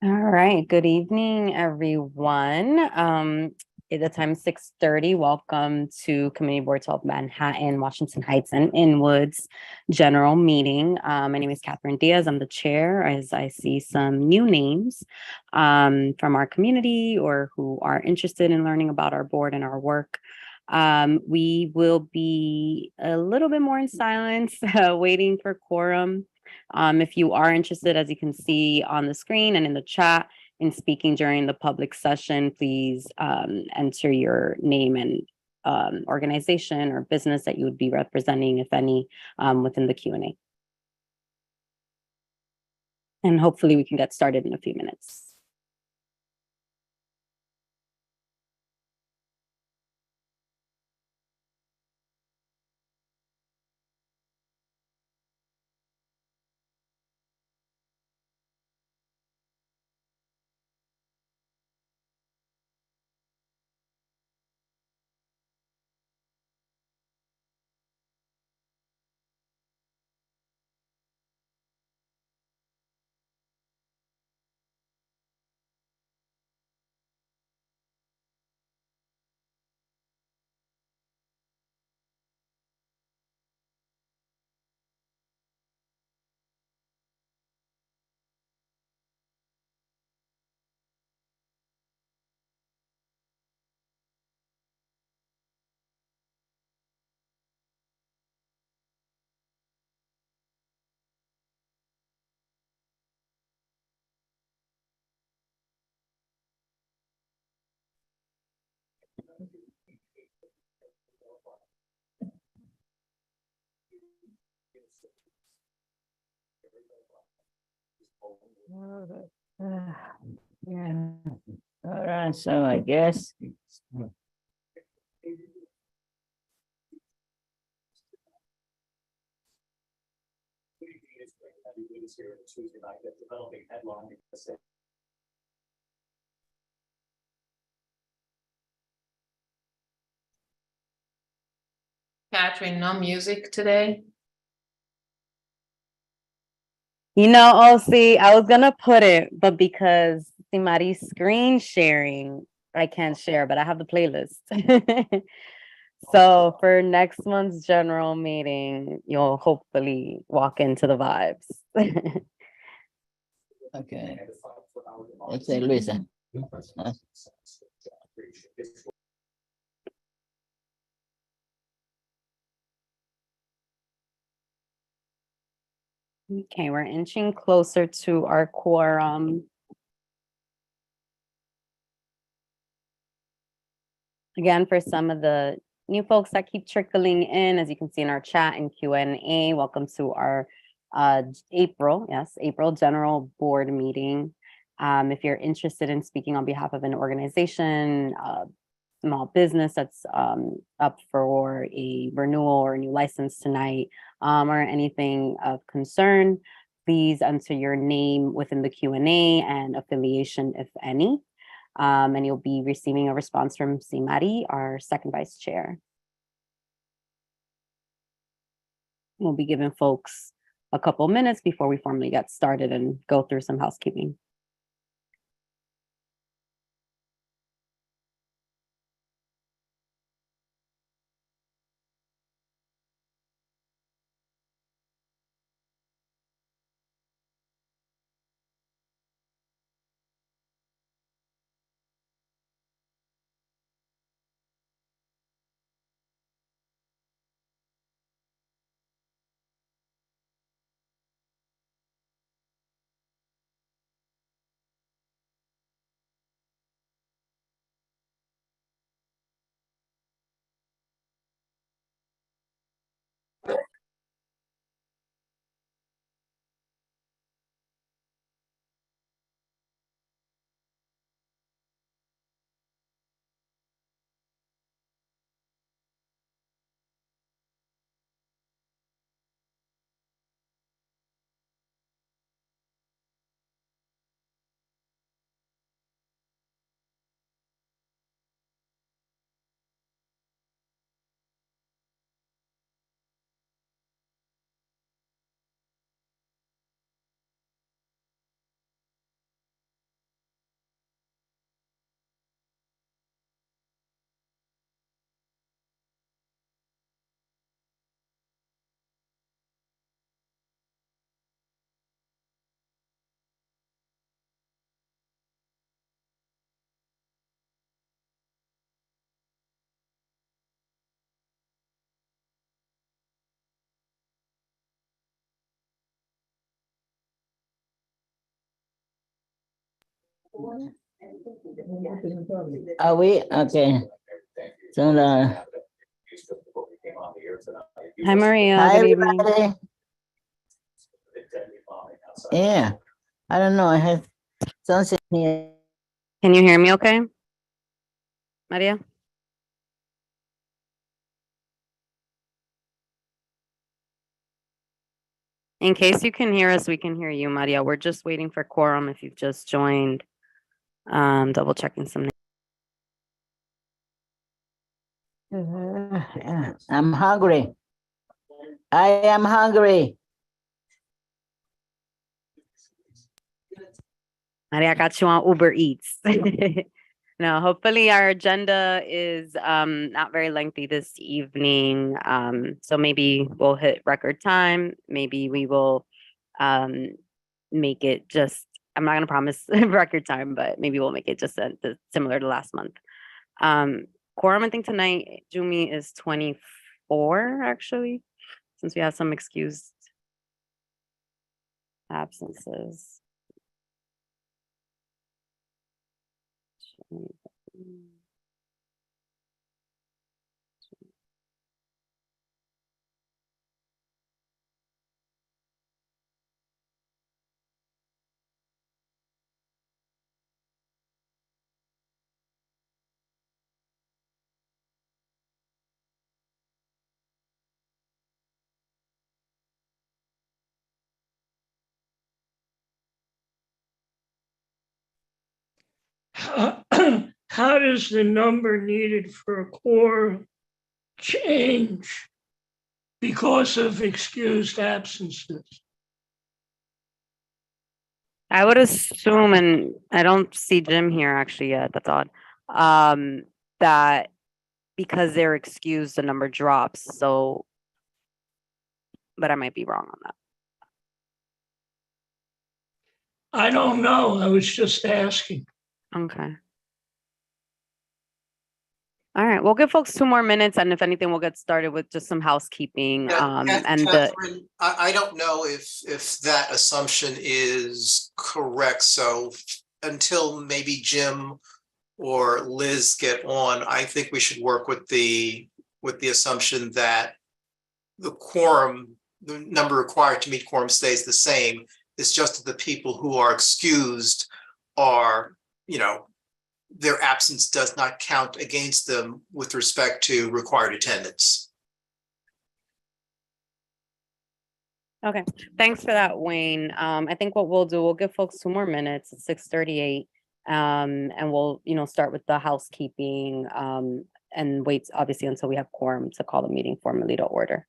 All right. Good evening, everyone. The time is 6:30. Welcome to Community Board 12 Manhattan, Washington Heights, and Inwoods General Meeting. My name is Catherine Diaz. I'm the chair as I see some new names from our community or who are interested in learning about our board and our work. We will be a little bit more in silence, waiting for quorum. If you are interested, as you can see on the screen and in the chat, in speaking during the public session, please enter your name and organization or business that you would be representing, if any, within the Q&A. And hopefully we can get started in a few minutes. Yeah. All right, so I guess. Catherine, no music today? Oh, see, I was gonna put it, but because Simari's screen sharing, I can't share, but I have the playlist. So for next month's general meeting, you'll hopefully walk into the vibes. Okay. Let's say Luisa. Okay, we're inching closer to our quorum. Again, for some of the new folks that keep trickling in, as you can see in our chat and Q&A, welcome to our April General Board meeting. If you're interested in speaking on behalf of an organization, small business that's up for a renewal or a new license tonight, or anything of concern, please enter your name within the Q&A and affiliation, if any. And you'll be receiving a response from Simari, our second vice chair. We'll be giving folks a couple minutes before we formally get started and go through some housekeeping. Are we? Okay. So, Hi, Maria. hi, Good evening. everybody. Yeah, I don't know. I have something here. Can you hear me okay? Maria? In case you can hear us, we can hear you, Maria. We're just waiting for quorum if you've just joined. Double checking some. I'm hungry. I am hungry. Maria got you on Uber Eats. No, hopefully our agenda is not very lengthy this evening. So maybe we'll hit record time. Maybe we will make it just, I'm not gonna promise record time, but maybe we'll make it just similar to last month. Quorum, I think tonight, Jumi, is 24 actually, since we have some excused absences. How does the number needed for a quorum change because of excused absences? I would assume, and I don't see Jim here actually yet, that's odd, that because they're excused, the number drops, so, but I might be wrong on that. I don't know. I was just asking. Okay. All right, we'll give folks 2 more minutes, and if anything, we'll get started with just some housekeeping, and the, Catherine, I don't know if that assumption is correct, so until maybe Jim or Liz get on, I think we should work with the assumption that the quorum, the number required to meet quorum stays the same. It's just that the people who are excused are, their absence does not count against them with respect to required attendance. okay, thanks for that, Wayne. I think what we'll do, we'll give folks 2 more minutes, it's 6:38. And we'll, start with the housekeeping, and wait obviously until we have quorum to call the meeting formally to order.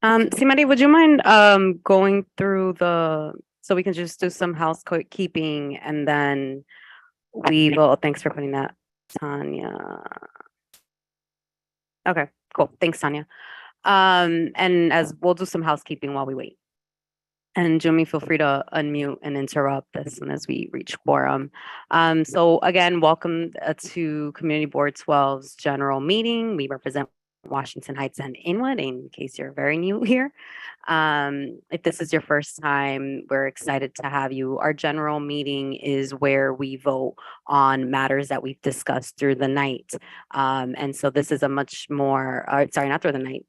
Simari, would you mind going through so we can just do some housekeeping and then we will, thanks for putting that, Tanya. Okay, cool. Thanks, Tanya. And as we'll do some housekeeping while we wait. And Jimmy, feel free to unmute and interrupt as soon as we reach quorum. So again, welcome to Community Board 12's general meeting. We represent Washington Heights and Inwood, in case you're very new here. If this is your first time, we're excited to have you. Our general meeting is where we vote on matters that we've discussed through the night. And so this is a much more, sorry, not through the night,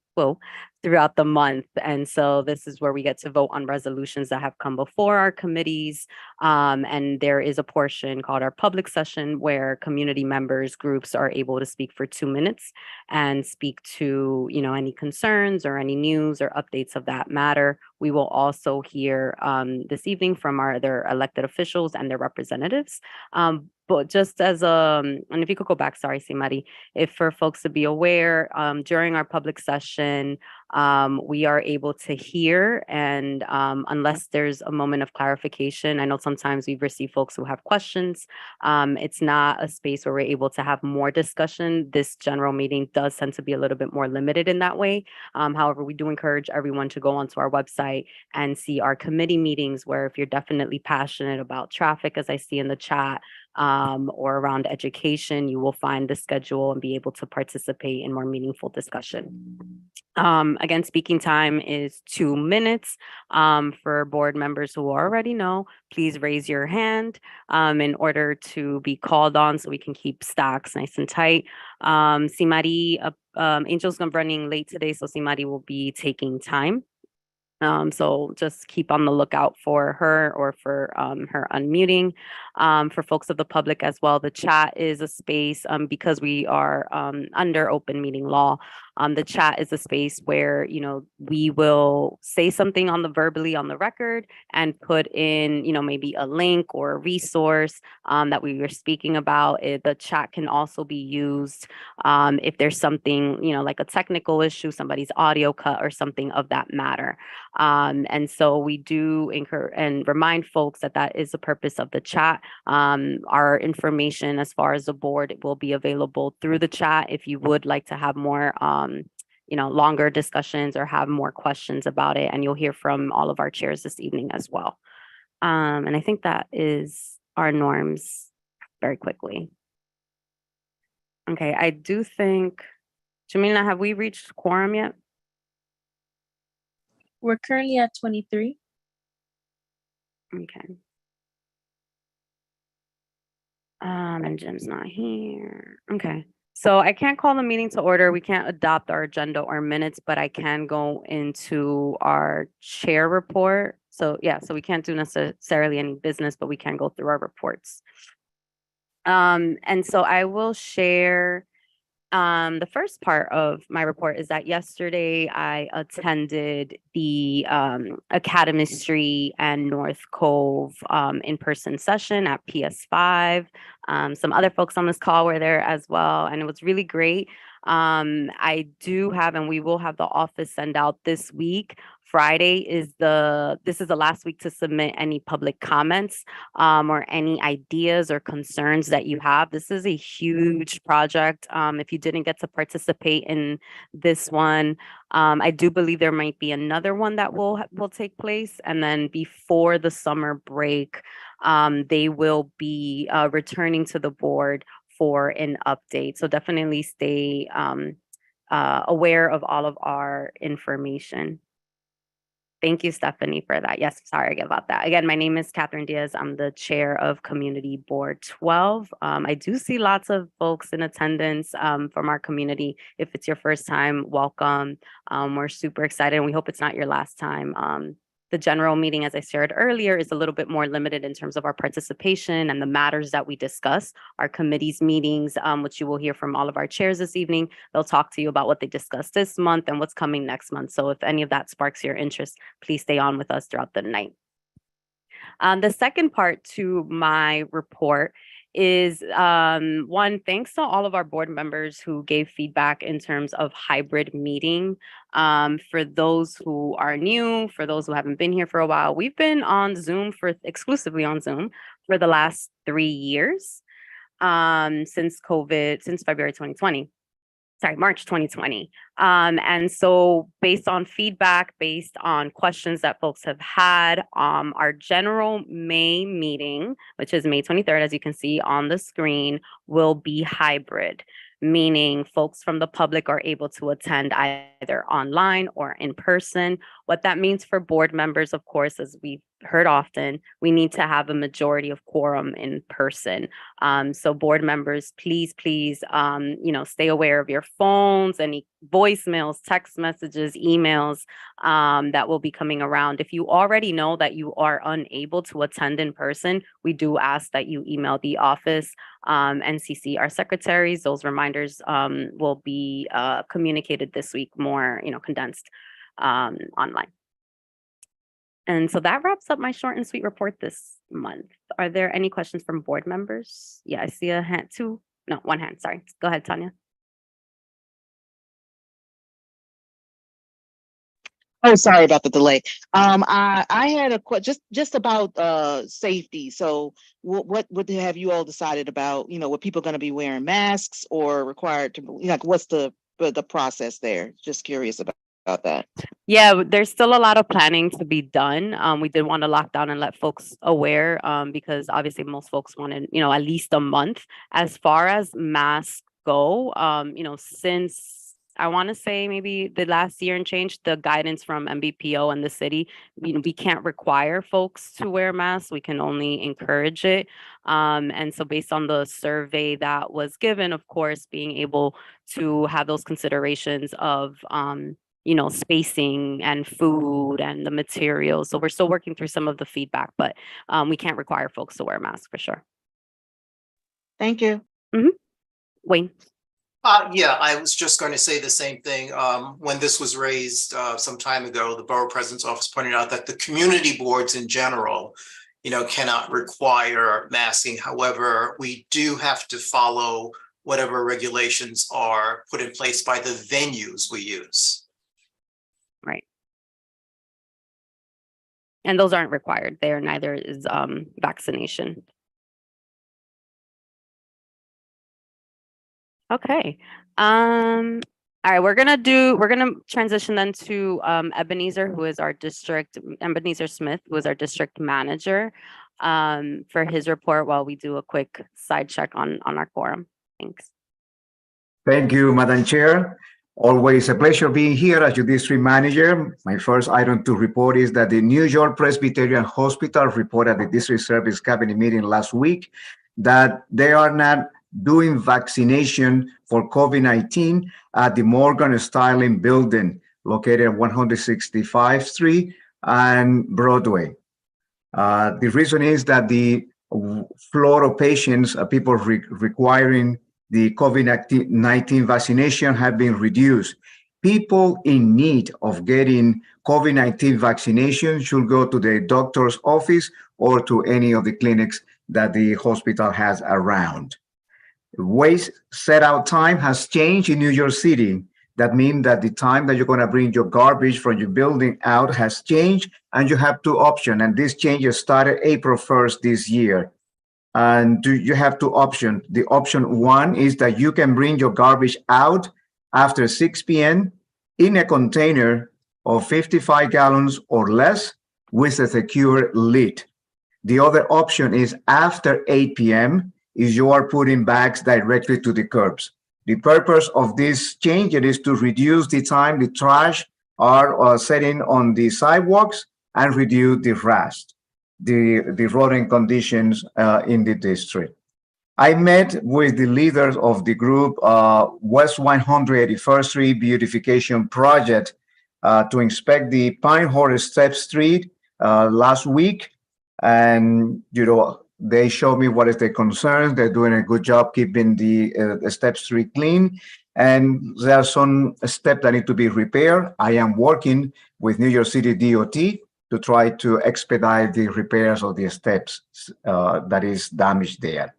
throughout the month. And so this is where we get to vote on resolutions that have come before our committees. And there is a portion called our public session where community members, groups are able to speak for 2 minutes and speak to, any concerns or any news or updates of that matter. We will also hear this evening from our other elected officials and their representatives. But just as and if you could go back, sorry, Simari, if for folks to be aware, during our public session, we are able to hear and unless there's a moment of clarification, I know sometimes we've received folks who have questions. It's not a space where we're able to have more discussion. This general meeting does tend to be a little bit more limited in that way. However, we do encourage everyone to go onto our website and see our committee meetings where if you're definitely passionate about traffic, as I see in the chat, or around education, you will find the schedule and be able to participate in more meaningful discussion. Again, speaking time is 2 minutes. For board members who already know, please raise your hand in order to be called on so we can keep stacks nice and tight. Simari, Angel's running late today, so Simari will be taking time. So just keep on the lookout for her or for her unmuting. For folks of the public as well, the chat is a space because we are under open meeting law. The chat is a space where, we will say something verbally on the record and put in, maybe a link or a resource that we were speaking about. The chat can also be used if there's something, like a technical issue, somebody's audio cut or something of that matter. And so we do encourage and remind folks that that is the purpose of the chat. Our information as far as the board will be available through the chat if you would like to have more longer discussions or have more questions about it. And you'll hear from all of our chairs this evening as well. And I think that is our norms very quickly. Okay, I do think, Jamila, have we reached quorum yet? We're currently at 23. Okay. And Jim's not here. Okay. So I can't call the meeting to order. We can't adopt our agenda or minutes, but I can go into our chair report. So yeah, so we can't do necessarily any business, but we can go through our reports. And so I will share the first part of my report is that yesterday I attended the Academy and North Cove in-person session at PS5. Some other folks on this call were there as well, and it was really great. I do have, and we will have the office send out this week. Friday is this is the last week to submit any public comments or any ideas or concerns that you have. This is a huge project. If you didn't get to participate in this one, I do believe there might be another one that will take place. And then before the summer break, they will be returning to the board for an update. So definitely stay aware of all of our information. Thank you, Stephanie, for that. Yes, sorry about that. Again, my name is Catherine Diaz. I'm the chair of Community Board 12. I do see lots of folks in attendance from our community. If it's your first time, welcome. We're super excited and we hope it's not your last time. The general meeting, as I shared earlier, is a little bit more limited in terms of our participation and the matters that we discuss. Our committees meetings, which you will hear from all of our chairs this evening, they'll talk to you about what they discussed this month and what's coming next month. So if any of that sparks your interest, please stay on with us throughout the night. The second part to my report is one, thanks to all of our board members who gave feedback in terms of hybrid meeting. For those who are new, for those who haven't been here for a while, we've been on Zoom exclusively on Zoom for the last 3 years since February 2020. Sorry, March 2020. And so based on feedback, based on questions that folks have had, our general May meeting, which is May 23rd, as you can see on the screen, will be hybrid, meaning folks from the public are able to attend either online or in person. What that means for board members, of course, as we've heard often, we need to have a majority of quorum in person. So board members, please, stay aware of your phones, any voicemails, text messages, emails that will be coming around. If you already know that you are unable to attend in person, we do ask that you email the office and CC our secretaries. Those reminders will be communicated this week, more, condensed online. And so that wraps up my short and sweet report this month. Are there any questions from board members? Yeah, I see a hand, one hand, sorry. Go ahead, Tanya. Oh, sorry about the delay. I had a question just about safety. So what have you all decided about, were people going to be wearing masks or required to, what's the process there? Just curious about that. Yeah, there's still a lot of planning to be done. We did want to lock down and let folks aware because obviously most folks wanted, at least a month. As far as masks go, since I want to say maybe the last year and change, the guidance from MBPO and the city, we can't require folks to wear masks. We can only encourage it. And so based on the survey that was given, of course, being able to have those considerations of, spacing and food and the materials. So we're still working through some of the feedback, but we can't require folks to wear masks for sure. Thank you. Wayne. Yeah, I was just going to say the same thing. When this was raised some time ago, the Borough President's Office pointed out that the community boards in general, cannot require masking. However, we do have to follow whatever regulations are put in place by the venues we use. Right. And those aren't required. They are neither is vaccination. Okay. All right, we're gonna transition then to Ebenezer Smith, who is our district manager, for his report while we do a quick side check on our quorum. Thanks. Thank you, Madam Chair. Always a pleasure being here as your district manager. My first item to report is that the New York Presbyterian Hospital reported at the district service cabinet meeting last week that they are not doing vaccination for COVID-19 at the Morgan Styling building located at 165th Street and Broadway. The reason is that the flow of patients, people requiring the COVID-19 vaccination have been reduced. People in need of getting COVID-19 vaccination should go to the doctor's office or to any of the clinics that the hospital has around. Waste set out time has changed in New York City. That means that the time that you're going to bring your garbage from your building out has changed, and you have two options. And this change started April 1st this year. And you have two options. The option one is that you can bring your garbage out after 6 p.m. in a container of 55 gallons or less with a secure lid. The other option is after 8 p.m. is you are putting bags directly to the curbs. The purpose of this change is to reduce the time the trash are setting on the sidewalks and reduce the rust, the rodent conditions in the district. I met with the leaders of the group West 181st Street Beautification Project to inspect the Pinehurst Step Street last week. And, they showed me what is their concerns. They're doing a good job keeping the Step Street clean. And there are some steps that need to be repaired. I am working with New York City DOT to try to expedite the repairs of the steps that is damaged there.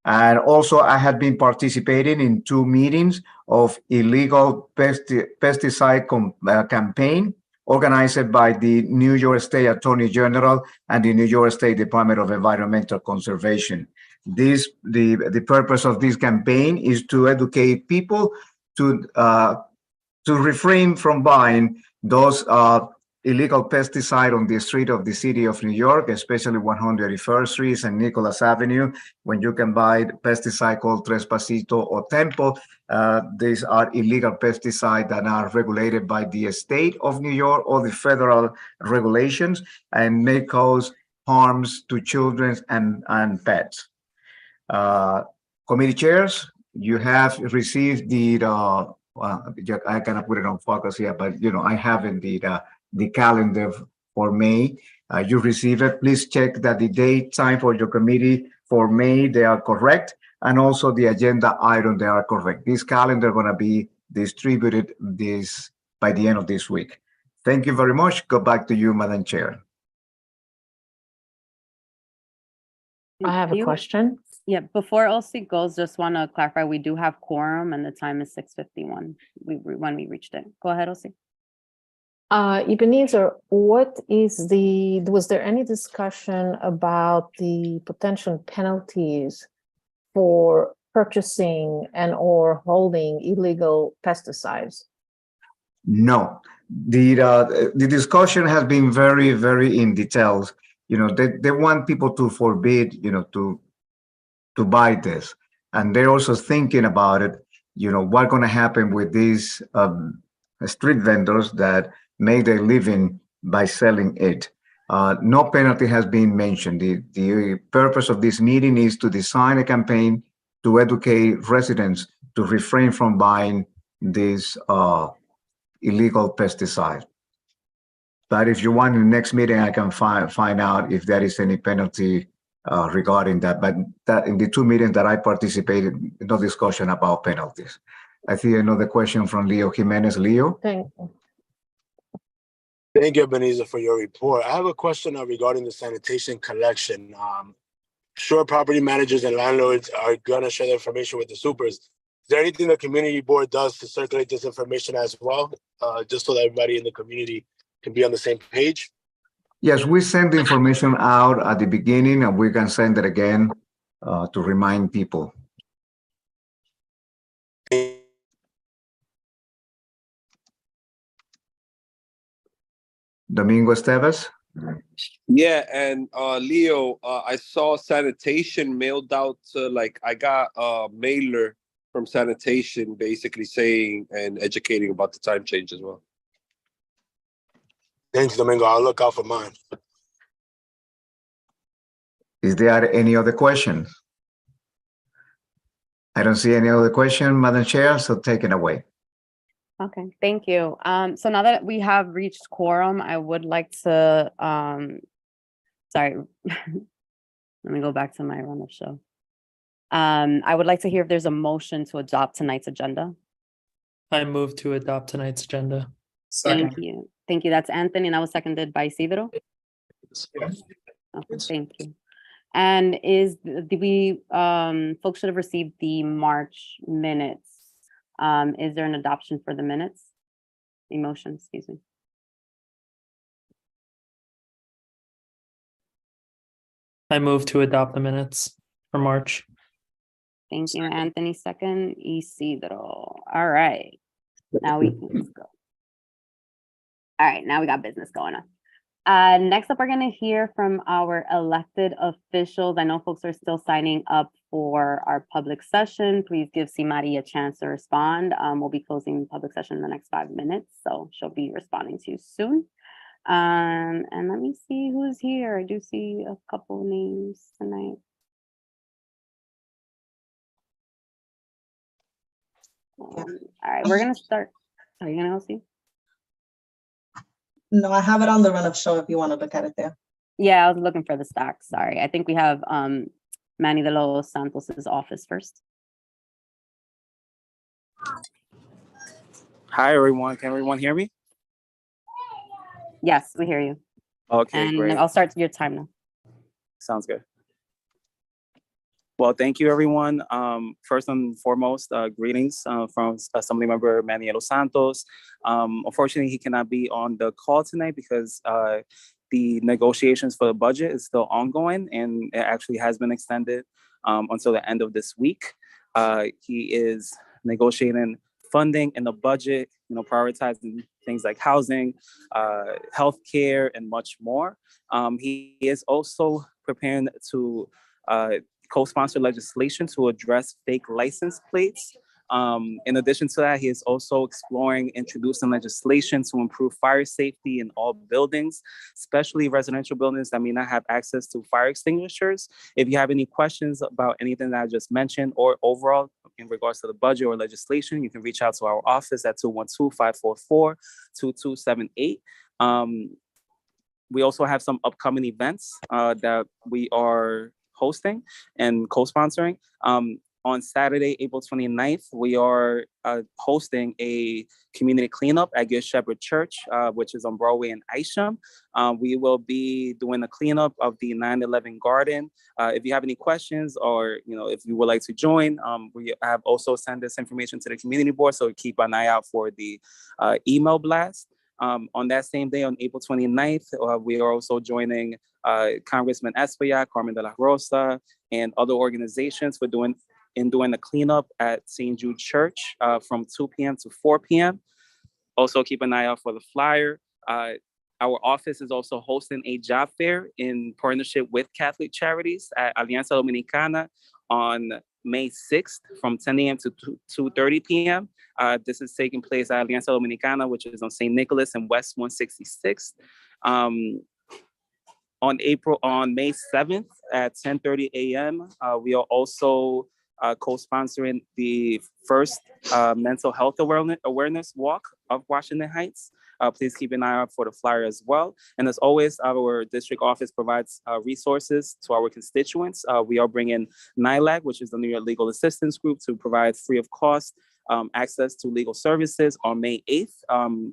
And also, I had been participating in 2 meetings of illegal pesticide campaign organized by the New York State Attorney General and the New York State Department of Environmental Conservation. The purpose of this campaign is to educate people to refrain from buying those illegal pesticide on the street of the city of New York, especially 131st Street and Nicholas Avenue, when you can buy pesticide called Trespasito or Tempo. These are illegal pesticides that are regulated by the state of New York or the federal regulations and may cause harms to children and pets. Committee chairs, you have received the, I cannot put it on focus here, but I have indeed the calendar for May. You receive it. Please check that the date, time for your committee for May, they are correct. And also the agenda item, they are correct. This calendar going to be distributed by the end of this week. Thank you very much. Go back to you, Madam Chair. I have a question. Yeah, before Elsie goes, just want to clarify, we do have quorum and the time is 6:51 when we reached it. Go ahead, Elsie. Ebenezer, was there any discussion about the potential penalties for purchasing and or holding illegal pesticides? No, the discussion has been very, very in details. They want people to forbid, to buy this. And they're also thinking about it, what's going to happen with these street vendors that make their living by selling it. No penalty has been mentioned. The purpose of this meeting is to design a campaign to educate residents to refrain from buying these illegal pesticides. But if you want in the next meeting, I can find out if there is any penalty regarding that. But that in the 2 meetings that I participated, no discussion about penalties. I see another question from Leo Jimenez. Leo? Thank you. Thank you, Ebenezer, for your report. I have a question regarding the sanitation collection. Sure, property managers and landlords are going to share the information with the supers. Is there anything the community board does to circulate this information as well, just so that everybody in the community can be on the same page? Yes, we send the information out at the beginning and we can send it again to remind people. Domingo Esteves? Yeah, and Leo, I saw sanitation mailed out to, I got a mailer from sanitation basically saying and educating about the time change as well. Thanks, Domingo. I'll look out for mine. Is there any other questions? I don't see any other question, Madam Chair, so take it away. Okay, thank you. So now that we have reached quorum, I would like to, sorry, let me go back to my run of show. I would like to hear if there's a motion to adopt tonight's agenda. I move to adopt tonight's agenda. Thank you. Thank you. That's Anthony, and that was seconded by Isidro. Yes. Okay, thank you. And folks should have received the March minutes. Is there an adoption for the minutes? The motion, excuse me. I move to adopt the minutes for March. Thank you, Anthony. Second, Isidro. All right. Now we can go. All right, now we got business going on. Next up, we're going to hear from our elected officials. I know folks are still signing up for our public session. Please give Simari a chance to respond. We'll be closing public session in the next 5 minutes, so she'll be responding to you soon. And let me see who's here. I do see a couple names tonight. All right, we're going to start. Are you going to see? No, I have it on the run of show if you want to look at it there. Yeah, I was looking for the stocks. Sorry. I think we have Manny de los Santos's office first. Hi, everyone. Can everyone hear me? Yes, we hear you. Okay, and great. I'll start your time now. Sounds good. Well, thank you, everyone. First and foremost, greetings from Assemblymember Manny Los Santos. Unfortunately, he cannot be on the call tonight because the negotiations for the budget is still ongoing, and it actually has been extended until the end of this week. He is negotiating funding in the budget, prioritizing things like housing, healthcare, and much more. He is also preparing to co-sponsor legislation to address fake license plates. In addition to that, he is also exploring introducing legislation to improve fire safety in all buildings, especially residential buildings that may not have access to fire extinguishers. If you have any questions about anything that I just mentioned or overall in regards to the budget or legislation, you can reach out to our office at 212-544-2278. We also have some upcoming events that we are hosting and co-sponsoring. On Saturday, April 29th, we are hosting a community cleanup at Good Shepherd Church, which is on Broadway and Isham. We will be doing a cleanup of the 9/11 garden. If you have any questions or if you would like to join, we have also sent this information to the community board, so keep an eye out for the email blast. On that same day, on April 29th, we are also joining Congressman Espaillat, Carmen de la Rosa, and other organizations for doing the cleanup at St. Jude Church from 2 p.m. to 4 p.m. Also, keep an eye out for the flyer. Our office is also hosting a job fair in partnership with Catholic Charities at Alianza Dominicana on May 6th from 10 a.m. to 2:30 p.m. This is taking place at Alianza Dominicana, which is on St. Nicholas and West 166th. On May 7th at 10:30 a.m., we are also co-sponsoring the first mental health awareness walk of Washington Heights. Please keep an eye out for the flyer as well. And as always, our district office provides resources to our constituents. We are bringing NILAC, which is the New York Legal Assistance Group, to provide free of cost access to legal services on May 8th.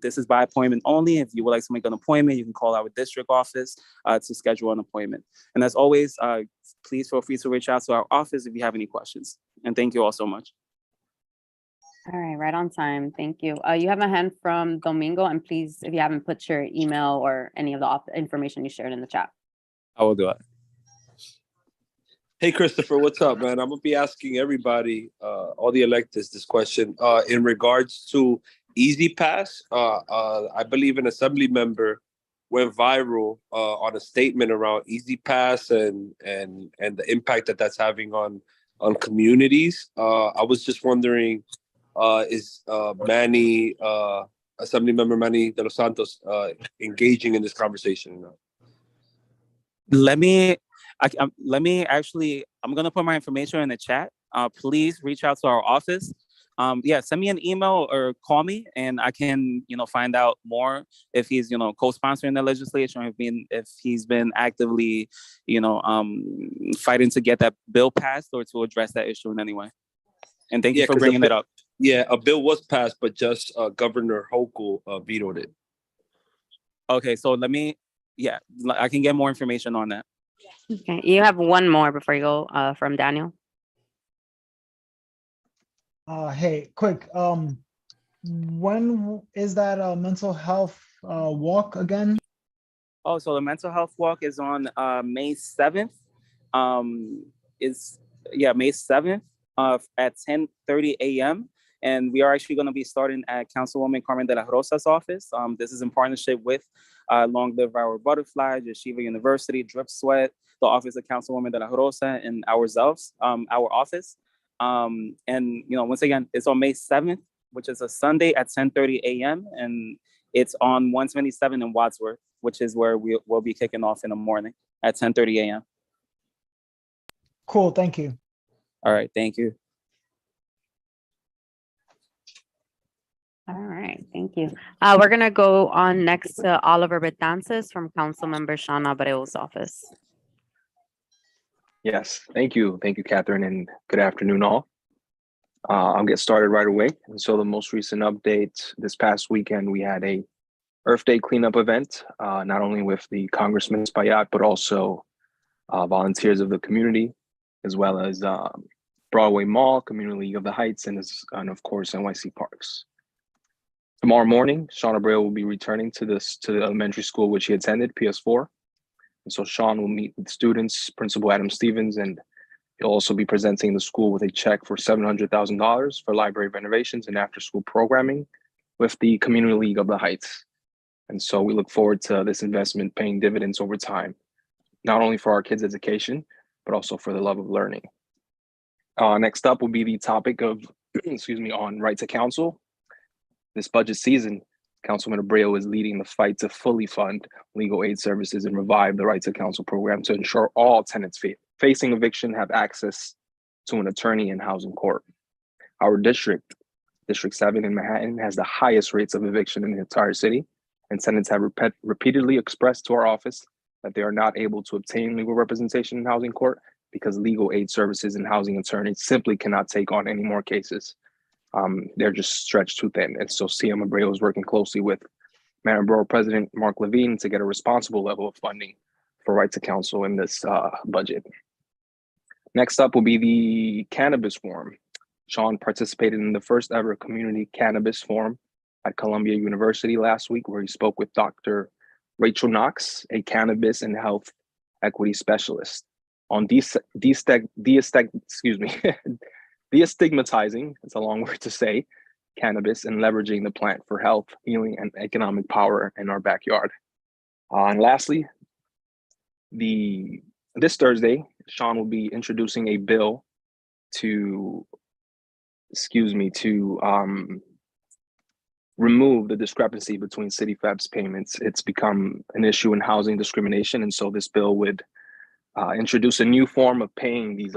This is by appointment only. If you would like to make an appointment, you can call our district office to schedule an appointment. And as always, please feel free to reach out to our office if you have any questions. And thank you all so much. All right, right on time. Thank you. You have a hand from Domingo, and please, if you haven't put your email or any of the information you shared in the chat. I will do it. Hey, Christopher, what's up, man? I'm gonna be asking everybody, all the electeds, this question in regards to Easy Pass. I believe an assembly member went viral on a statement around Easy Pass and the impact that that's having on communities. I was just wondering, is Manny, Assembly Member Manny de los Santos, engaging in this conversation? Let me actually, I'm gonna put my information in the chat. Please reach out to our office. Send me an email or call me, and I can, find out more if he's, co-sponsoring the legislation, or if he's been actively, fighting to get that bill passed or to address that issue in any way. And thank you for bringing it up. Yeah, a bill was passed, but just Governor Hochul vetoed it. Okay, so I can get more information on that. Okay, you have one more before you go from Daniel. Hey, quick. When is that mental health walk again? Oh, so the mental health walk is on May 7th. May 7th at 10:30 a.m. And we are actually going to be starting at Councilwoman Carmen de la Rosa's office. This is in partnership with Long Live Our Butterfly, Yeshiva University, Drip Sweat, the office of Councilwoman de la Rosa, and ourselves, our office. Once again, it's on May 7th, which is a Sunday at 10:30 a.m. And it's on 127 in Wadsworth, which is where we will be kicking off in the morning at 10:30 a.m. Cool, thank you. All right, thank you. All right, thank you. We're gonna go on next to Oliver Betances from Councilmember Sean Abreu's office. Yes, thank you. Thank you, Catherine, and good afternoon, all. I'll get started right away. And so the most recent update, this past weekend, we had a Earth Day cleanup event, not only with the Congressman Espaillat, but also volunteers of the community. as well as Broadway Mall, Community League of the Heights, and of course NYC Parks. Tomorrow morning, Sean Abreu will be returning to the elementary school which he attended, PS4. And so Sean will meet with students, Principal Adam Stevens, and he'll also be presenting the school with a check for $700,000 for library renovations and after-school programming with the Community League of the Heights. And so we look forward to this investment paying dividends over time, not only for our kids' education, but also for the love of learning. Next up will be the topic of, on right to counsel. This budget season, Councilman Abreu is leading the fight to fully fund legal aid services and revive the right to counsel program to ensure all tenants facing eviction have access to an attorney in housing court. Our District 7 in Manhattan, has the highest rates of eviction in the entire city, and tenants have repeatedly expressed to our office that they are not able to obtain legal representation in housing court because legal aid services and housing attorneys simply cannot take on any more cases. They're just stretched too thin. And so CM Abreu is working closely with Mayor and Borough President Mark Levine to get a responsible level of funding for right to counsel in this budget. Next up will be the Cannabis Forum. Sean participated in the first ever Community Cannabis Forum at Columbia University last week, where he spoke with Dr. Rachel Knox, a cannabis and health equity specialist, on destigmatizing, it's a long word to say, cannabis and leveraging the plant for health, healing, and economic power in our backyard. And lastly, this Thursday, Sean will be introducing a bill to remove the discrepancy between city FEPS payments. It's become an issue in housing discrimination, and so this bill would introduce a new form of paying these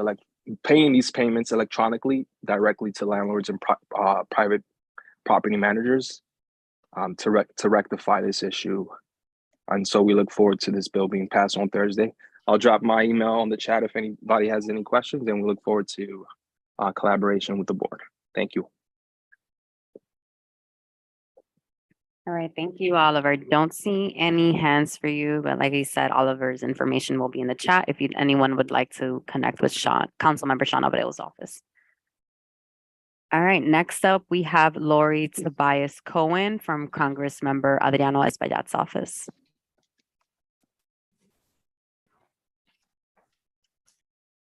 payments electronically directly to landlords and private property managers to rectify this issue. And so we look forward to this bill being passed on Thursday. I'll drop my email on the chat if anybody has any questions, and we look forward to collaboration with the board. Thank you. All right, thank you, Oliver. Don't see any hands for you, but like I said, Oliver's information will be in the chat if anyone would like to connect with Councilmember Sean Abreu's office. All right, next up, we have Lori Tobias Cohen from Congressmember Adriano Espaillat's office.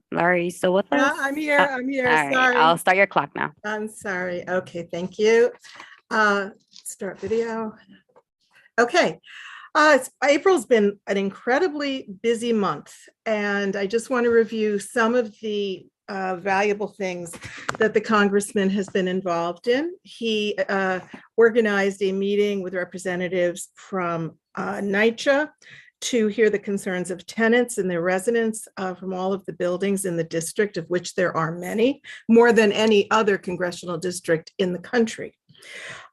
Laurie, so with us? I'm here. All right, Sorry. I'll start your clock now. I'm sorry. Okay, thank you. Start video. Okay. April's been an incredibly busy month, and I just want to review some of the valuable things that the congressman has been involved in. He organized a meeting with representatives from NYCHA to hear the concerns of tenants and their residents from all of the buildings in the district, of which there are many, more than any other congressional district in the country.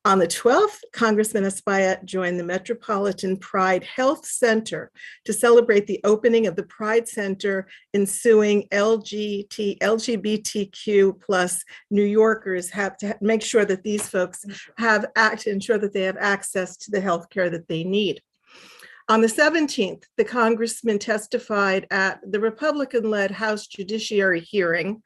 On the 12th, Congressman Espaillat joined the Metropolitan Pride Health Center to celebrate the opening of the Pride Center, ensuing LGBTQ plus New Yorkers have to make sure that these folks ensure that they have access to the healthcare that they need. On the 17th, the congressman testified at the Republican-led House Judiciary hearing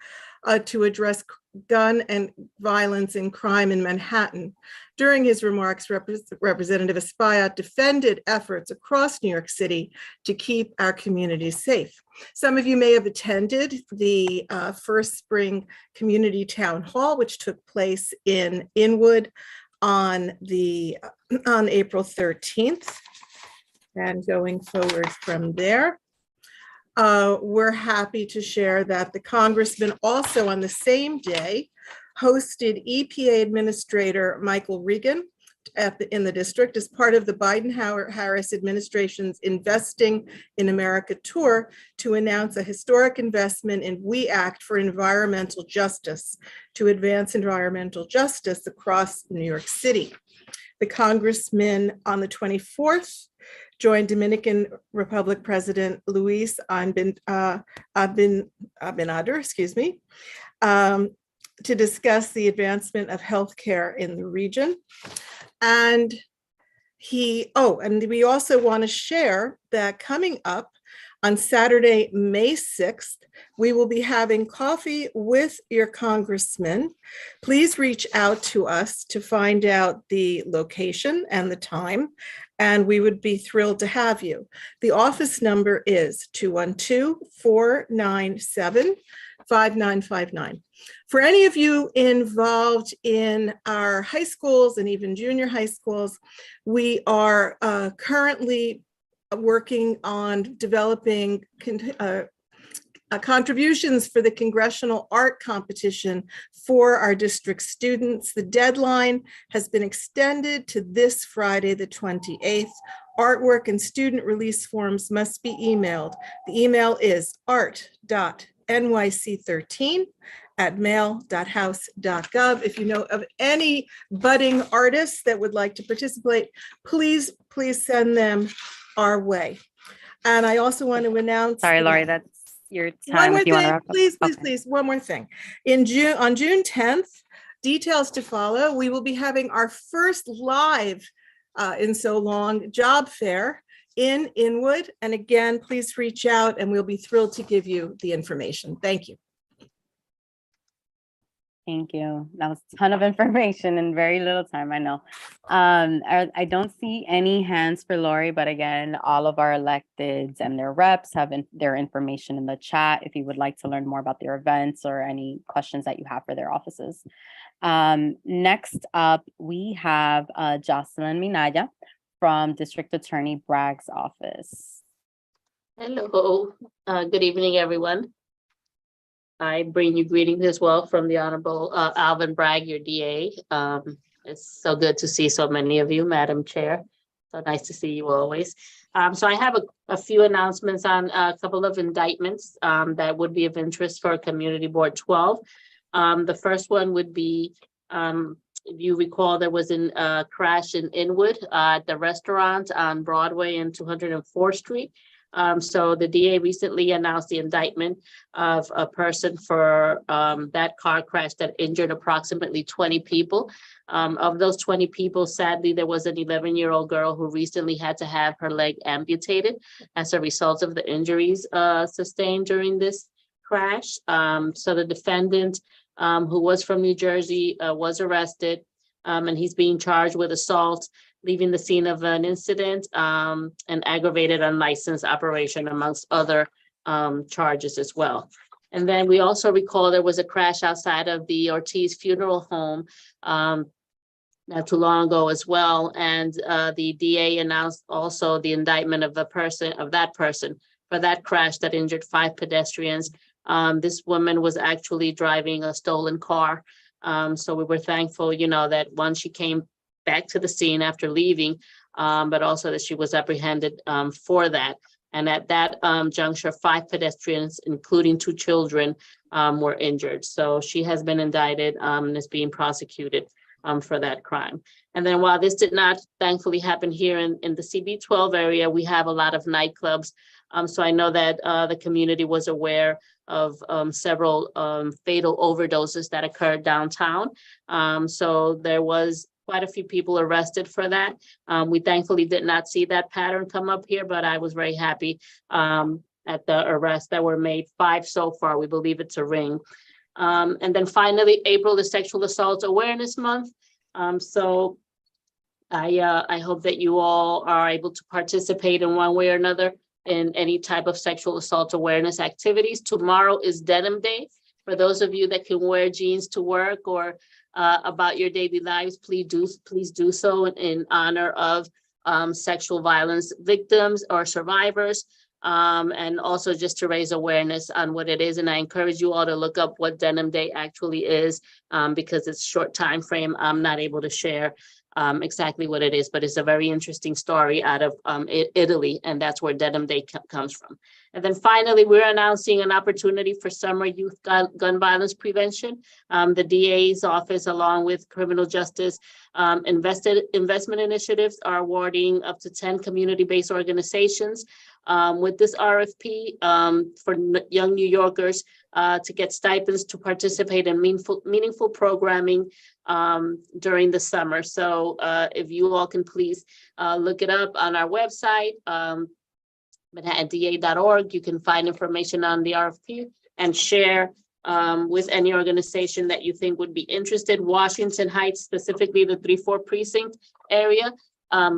to address gun and violence and crime in Manhattan. During his remarks, Representative Espaillat defended efforts across New York City to keep our communities safe. Some of you may have attended the first spring community town hall, which took place in Inwood on April 13th. And going forward from there, we're happy to share that the congressman also on the same day hosted EPA Administrator Michael Regan in the district as part of the Biden-Harris administration's Investing in America tour to announce a historic investment in We Act for environmental justice to advance environmental justice across New York City. The congressman on the 24th joined Dominican Republic President Luis Abinader, to discuss the advancement of healthcare in the region. And we also want to share that coming up On Saturday, May 6th, we will be having coffee with your congressman. Please reach out to us to find out the location and the time, and we would be thrilled to have you. The office number is 212-497-5959. For any of you involved in our high schools and even junior high schools, we are currently working on developing contributions for the Congressional Art Competition for our district students. The deadline has been extended to this Friday, the 28th. Artwork and student release forms must be emailed. The email is art.nyc13@mail.house.gov. If you know of any budding artists that would like to participate, please send them our way. And I also want to announce. Sorry, Laurie, that's your One time. more If you want to thing, wrap up. please, one more thing. On June 10th, details to follow, we will be having our first live in so long job fair in Inwood. And again, please reach out and we'll be thrilled to give you the information. Thank you. Thank you. That was a ton of information in very little time, I know. I don't see any hands for Lori, but again, all of our electeds and their reps have their information in the chat if you would like to learn more about their events or any questions that you have for their offices. Next up, we have Jocelyn Minaya from District Attorney Bragg's office. Hello, good evening, everyone. I bring you greetings as well from the Honorable Alvin Bragg, your DA. It's so good to see so many of you, Madam Chair. So nice to see you always. So I have a few announcements on a couple of indictments that would be of interest for Community Board 12. The first one would be, if you recall, there was a crash in Inwood at the restaurant on Broadway and 204th Street. So the DA recently announced the indictment of a person for that car crash that injured approximately 20 people. Of those 20 people, sadly, there was an 11-year-old girl who recently had to have her leg amputated as a result of the injuries sustained during this crash. So the defendant, who was from New Jersey, was arrested, and he's being charged with assault, leaving the scene of an incident, and aggravated unlicensed operation, amongst other charges as well. And then we also recall there was a crash outside of the Ortiz Funeral Home not too long ago as well. And the DA announced also the indictment of that person for that crash that injured 5 pedestrians. This woman was actually driving a stolen car. So we were thankful, that once she came back to the scene after leaving, but also that she was apprehended for that. And at that juncture, 5 pedestrians, including 2 children, were injured. So she has been indicted and is being prosecuted for that crime. And then while this did not thankfully happen here in the CB12 area, we have a lot of nightclubs. So I know that the community was aware of several fatal overdoses that occurred downtown. So there was quite a few people arrested for that. We thankfully did not see that pattern come up here, but I was very happy at the arrests that were made, 5 so far. We believe it's a ring. And then finally, April is Sexual Assault Awareness Month. So I hope that you all are able to participate in one way or another in any type of sexual assault awareness activities. Tomorrow is Denim Day. For those of you that can wear jeans to work or about your daily lives, please do so in honor of sexual violence victims or survivors, and also just to raise awareness on what it is. And I encourage you all to look up what Denim Day actually is, because it's a short time frame. I'm not able to share exactly what it is, but it's a very interesting story out of Italy, and that's where Denim Day comes from. And then finally, we're announcing an opportunity for summer youth gun violence prevention. The DA's office, along with criminal justice investment initiatives, are awarding up to 10 community-based organizations with this RFP for young New Yorkers to get stipends to participate in meaningful programming during the summer. So if you all can please look it up on our website. manhattanda.org. You can find information on the RFP and share with any organization that you think would be interested. Washington Heights, specifically the 3-4 precinct area.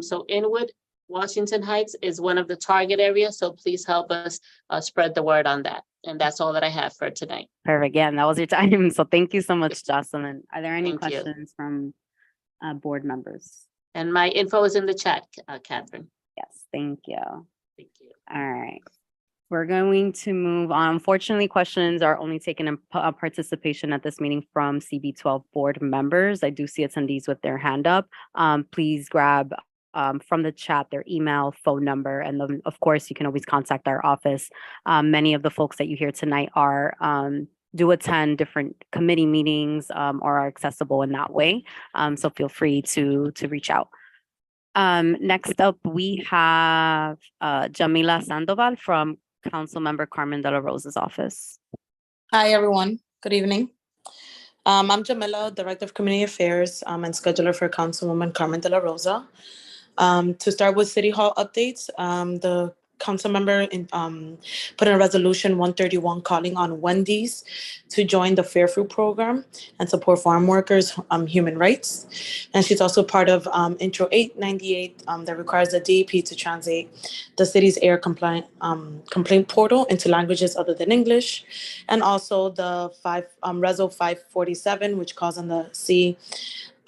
So Inwood, Washington Heights is one of the target areas. So please help us spread the word on that. And that's all that I have for tonight. Perfect. Yeah, and that was your time. So thank you so much, Jocelyn. Are there any Thank you. questions from board members? And my info is in the chat, Catherine. Yes, thank you. Thank you. All right. We're going to move on. Unfortunately, questions are only taken in participation at this meeting from CB12 board members. I do see attendees with their hand up. Please grab from the chat their email, phone number, and then of course you can always contact our office. Many of the folks that you hear tonight are do attend different committee meetings or are accessible in that way. So feel free to reach out. Next up, we have Jamila Sandoval from Councilmember Carmen De La Rosa's office. Hi, everyone. Good evening. I'm Jamila, Director of Community Affairs and Scheduler for Councilwoman Carmen De La Rosa. To start with City Hall updates, the council member put in a resolution 131 calling on Wendy's to join the Fair Food program and support farm workers' human rights. And she's also part of Intro 898 that requires the DEP to translate the city's air complaint portal into languages other than English. And also the Reso 547, which calls on the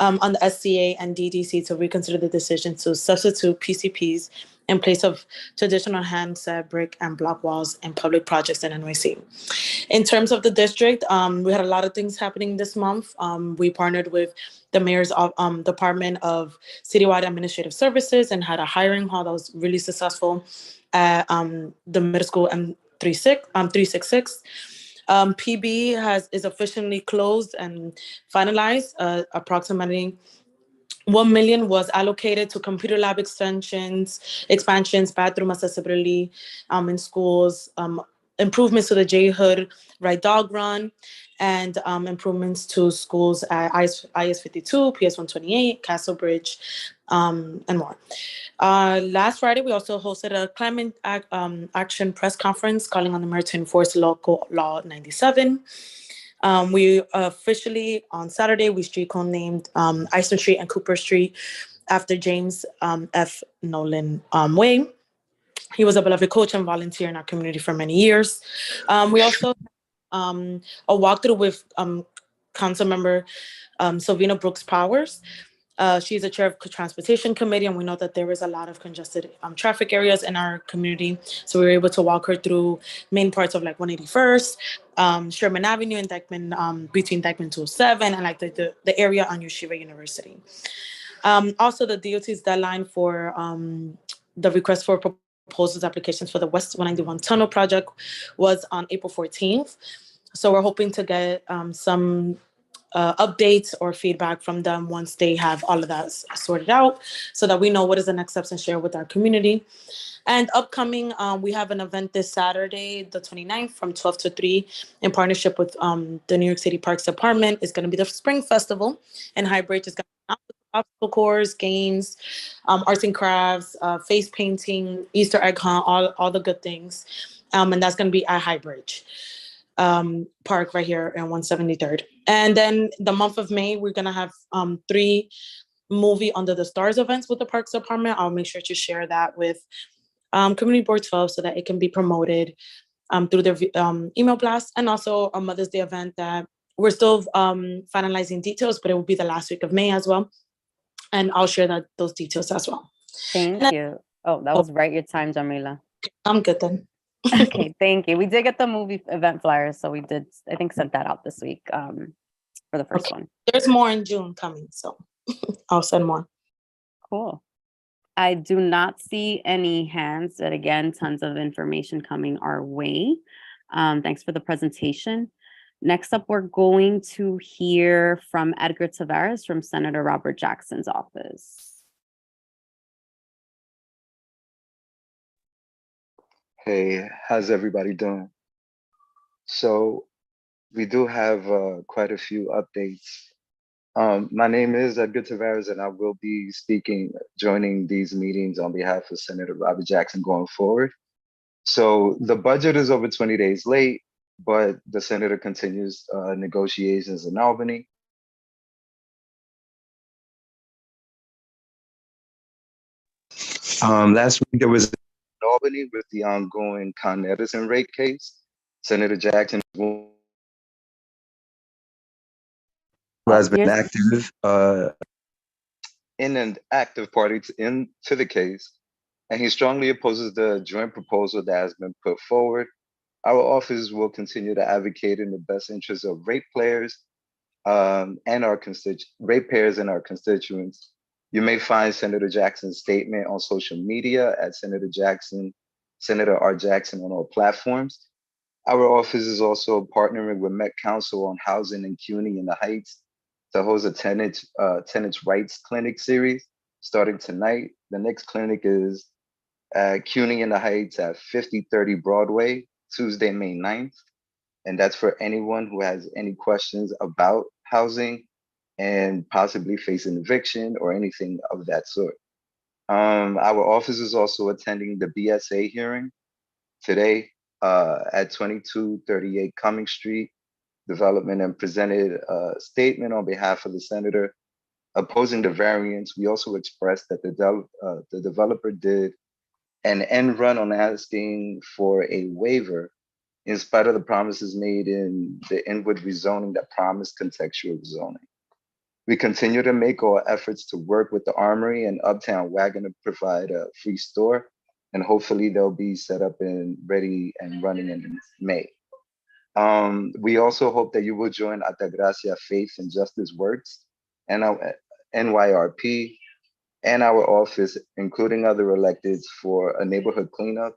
on the SCA and DDC to reconsider the decision to substitute PCPs in place of traditional handset, brick, and block walls in public projects in NYC. In terms of the district, we had a lot of things happening this month. We partnered with the mayor's Department of Citywide Administrative Services and had a hiring hall that was really successful at the middle school M366. PB is officially closed and finalized. Approximately 1 million was allocated to computer lab expansions, bathroom accessibility in schools, improvements to the J Hood Right Dog Run, and improvements to schools at IS 52, PS 128, Castle Bridge, and more. Last Friday, we also hosted a climate action press conference calling on the mayor to enforce local law 97. We officially, on Saturday, we street code named Eisner Street and Cooper Street after James F. Nolan Way. He was a beloved coach and volunteer in our community for many years. We also a walkthrough with council member Sylvina Brooks Powers. She's the chair of the transportation committee, and we know that there is a lot of congested traffic areas in our community. So we were able to walk her through main parts of like 181st, Sherman Avenue and Dyckman, between Dyckman 207 and like the area on Yeshiva University. Also, the DOT's deadline for the request for proposals applications for the West 191 tunnel project was on April 14th. So we're hoping to get some updates or feedback from them once they have all of that sorted out so that we know what is the next steps and share with our community. And upcoming, we have an event this Saturday, the 29th from 12 to 3 in partnership with the New York City Parks Department. It's going to be the Spring Festival, and Highbridge is going to be obstacle course, games, arts and crafts, face painting, Easter egg hunt, all the good things. And that's going to be at Highbridge Park right here in 173rd. And then the month of May, we're going to have 3 movie Under the Stars events with the Parks Department. I'll make sure to share that with Community Board 12 so that it can be promoted through their email blast, and also a Mother's Day event that we're still finalizing details, but it will be the last week of May as well. And I'll share those details as well. Thank you. Oh, that was right your time, Jamila. I'm good then. Okay, thank you. We did get the movie event flyers, so we did, I think, sent that out this week for the first one. There's more in June coming, so I'll send more. Cool. I do not see any hands, but again, tons of information coming our way. Thanks for the presentation. Next up, we're going to hear from Edgar Tavares from Senator Robert Jackson's office. Hey, how's everybody doing? So we do have quite a few updates. My name is Edgar Tavares, and I will be joining these meetings on behalf of Senator Robert Jackson going forward. So the budget is over 20 days late, but the senator continues negotiations in Albany. Last week there was in Albany with the ongoing Con Edison rate case. Senator Jackson, who has been active in an active party into the case, and he strongly opposes the joint proposal that has been put forward. Our office will continue to advocate in the best interest of ratepayers and our ratepayers and our constituents. You may find Senator Jackson's statement on social media at Senator R. Jackson on all platforms. Our office is also partnering with Met Council on Housing and CUNY in the Heights to host a tenants' rights clinic series starting tonight. The next clinic is at CUNY in the Heights at 5030 Broadway, Tuesday, May 9th. And that's for anyone who has any questions about housing and possibly facing eviction or anything of that sort. Our office is also attending the BSA hearing today at 2238 Cumming Street Development, and presented a statement on behalf of the senator opposing the variance. We also expressed that the developer did an end run on asking for a waiver in spite of the promises made in the inward rezoning that promised contextual zoning. We continue to make all efforts to work with the Armory and Uptown Wagon to provide a free store, and hopefully they'll be set up and ready and running in May. We also hope that you will join Altagracia Faith and Justice Works and our NYRP and our office, including other electeds, for a neighborhood cleanup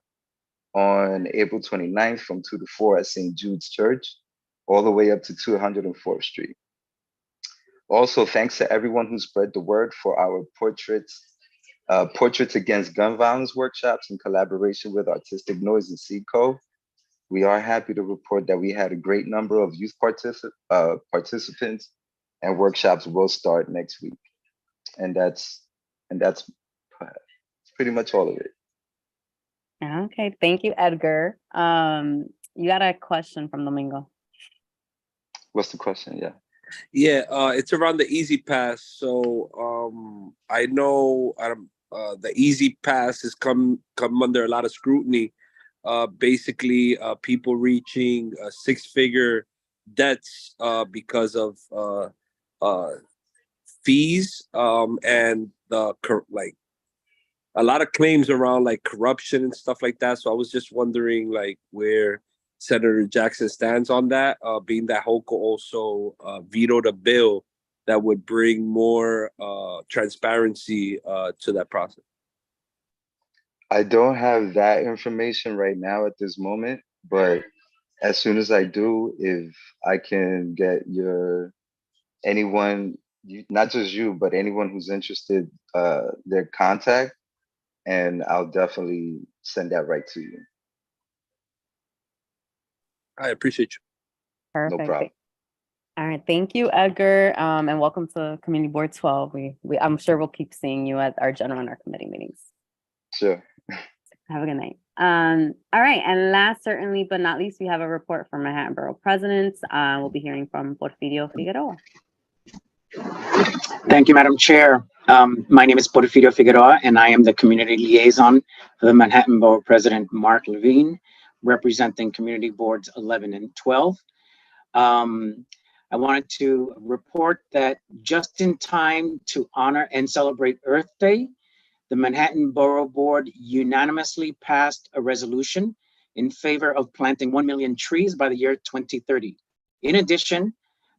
on April 29th from 2 to 4 at St. Jude's Church, all the way up to 204th Street. Also, thanks to everyone who spread the word for our Portraits Against Gun Violence workshops in collaboration with Artistic Noise and Seco. We are happy to report that we had a great number of youth participants, and workshops will start next week. And that's pretty much all of it. Okay, thank you, Edgar. You got a question from Domingo. What's the question? Yeah. Yeah, it's around the Easy Pass. So I know the Easy Pass has come under a lot of scrutiny. Basically, people reaching six-figure debts because of fees and like a lot of claims around like corruption and stuff like that. So I was just wondering like where Senator Jackson stands on that, being that HOCO also vetoed a bill that would bring more transparency to that process. I don't have that information right now at this moment, but as soon as I do, if I can get anyone, not just you, but anyone who's interested, their contact, and I'll definitely send that right to you. I appreciate you. Perfect. No problem. All right, thank you, Edgar, and welcome to Community Board 12. I'm sure we'll keep seeing you at our general and our committee meetings. Sure. Have a good night. All right, and last certainly but not least, we have a report from Manhattan Borough President. We'll be hearing from Porfirio Figueroa. Thank you, Madam Chair. My name is Porfirio Figueroa, and I am the community liaison for the Manhattan Borough President, Mark Levine, representing Community Boards 11 and 12. I wanted to report that just in time to honor and celebrate Earth Day, the Manhattan Borough Board unanimously passed a resolution in favor of planting 1 million trees by the year 2030. In addition,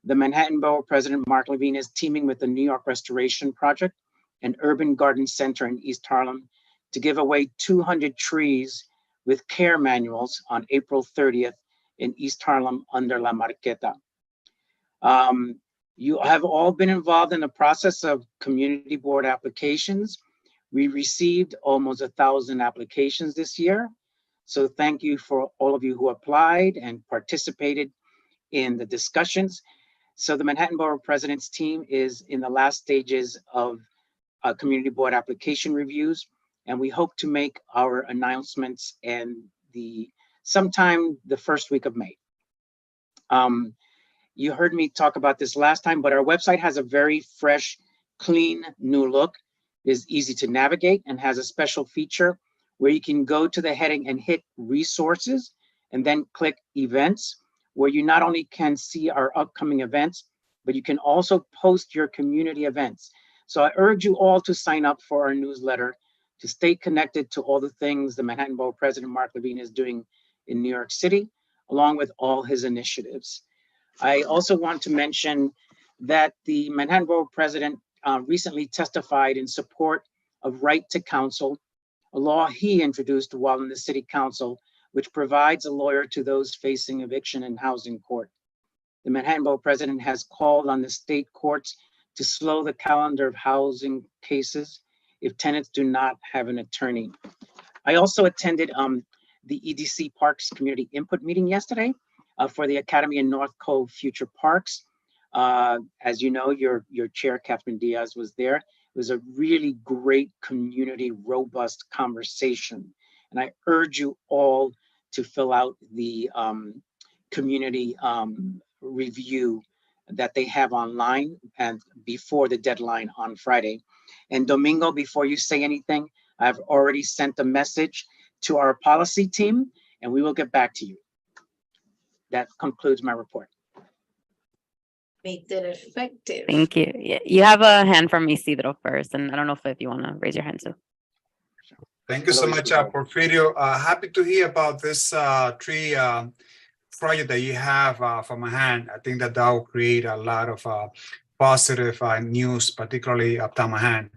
the Manhattan Borough President, Mark Levine, is teaming with the New York Restoration Project and Urban Garden Center in East Harlem to give away 200 trees with care manuals on April 30th in East Harlem under La Marqueta. You have all been involved in the process of community board applications. We received almost 1,000 applications this year. So thank you for all of you who applied and participated in the discussions. So the Manhattan Borough President's team is in the last stages of community board application reviews, and we hope to make our announcements and sometime the first week of May. You heard me talk about this last time, but our website has a very fresh, clean, new look. It is easy to navigate and has a special feature where you can go to the heading and hit resources and then click events, where you not only can see our upcoming events, but you can also post your community events. So I urge you all to sign up for our newsletter to stay connected to all the things the Manhattan Borough President Mark Levine is doing in New York City, along with all his initiatives. I also want to mention that the Manhattan Borough President recently testified in support of right to counsel, a law he introduced while in the City Council, which provides a lawyer to those facing eviction in housing court. The Manhattan Borough President has called on the state courts to slow the calendar of housing cases if tenants do not have an attorney. I also attended the EDC Parks Community Input Meeting yesterday for the Academy and North Cove Future Parks. As you know, your chair, Catherine Diaz, was there. It was a really great community, robust conversation. And I urge you all to fill out the community review that they have online and before the deadline on Friday. And Domingo, before you say anything, I've already sent a message to our policy team and we will get back to you. That concludes my report. Make that effective. Thank you. Yeah, you have a hand from Isidro first, and I don't know if you want to raise your hand too. Thank you so much, Porfirio. Happy to hear about this tree project that you have from Manhattan. I think that will create a lot of positive news, particularly uptown Manhattan.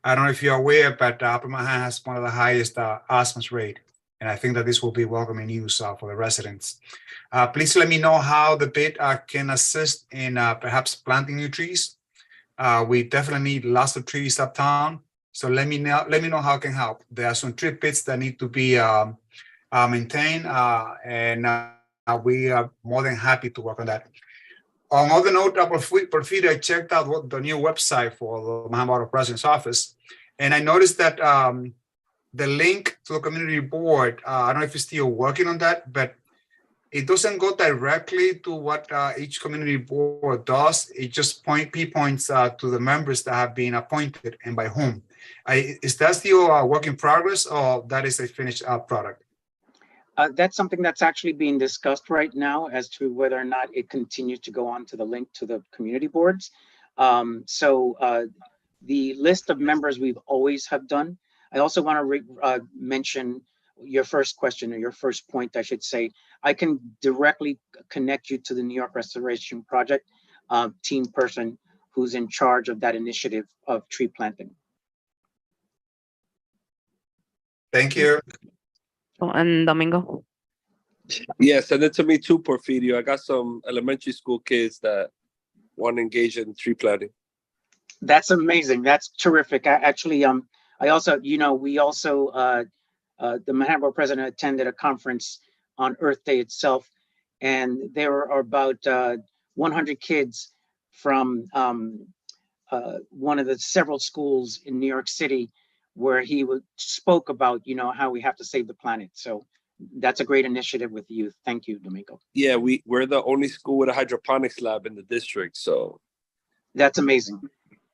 I don't know if you're aware, but Upper Manhattan has one of the highest asthma rate. And I think that this will be welcoming news for the residents. Please let me know how the bid can assist in perhaps planting new trees. We definitely need lots of trees uptown. So let me know how I can help. There are some tree pits that need to be maintained, and we are more than happy to work on that. On other note, Porfirio, I checked out the new website for the Manhattan Borough President's office, and I noticed that the link to the community board, I don't know if you're still working on that, but it doesn't go directly to what each community board does. It just pinpoints to the members that have been appointed and by whom. Is that still a work in progress, or that is a finished product? That's something that's actually being discussed right now as to whether or not it continues to go on to the link to the community boards. The list of members we've always have done. I also want to mention your first question, or your first point, I should say. I can directly connect you to the New York Restoration Project team person who's in charge of that initiative of tree planting. Thank you. Oh, and Domingo? Yeah, send it to me too, Porfirio. I got some elementary school kids that want to engage in tree planting. That's amazing. That's terrific. I also, we also, the Manhattan Borough President attended a conference on Earth Day itself, and there are about 100 kids from one of the several schools in New York City where he spoke about, how we have to save the planet. So that's a great initiative with youth. Thank you, Domingo. Yeah, we're the only school with a hydroponics lab in the district, so. That's amazing.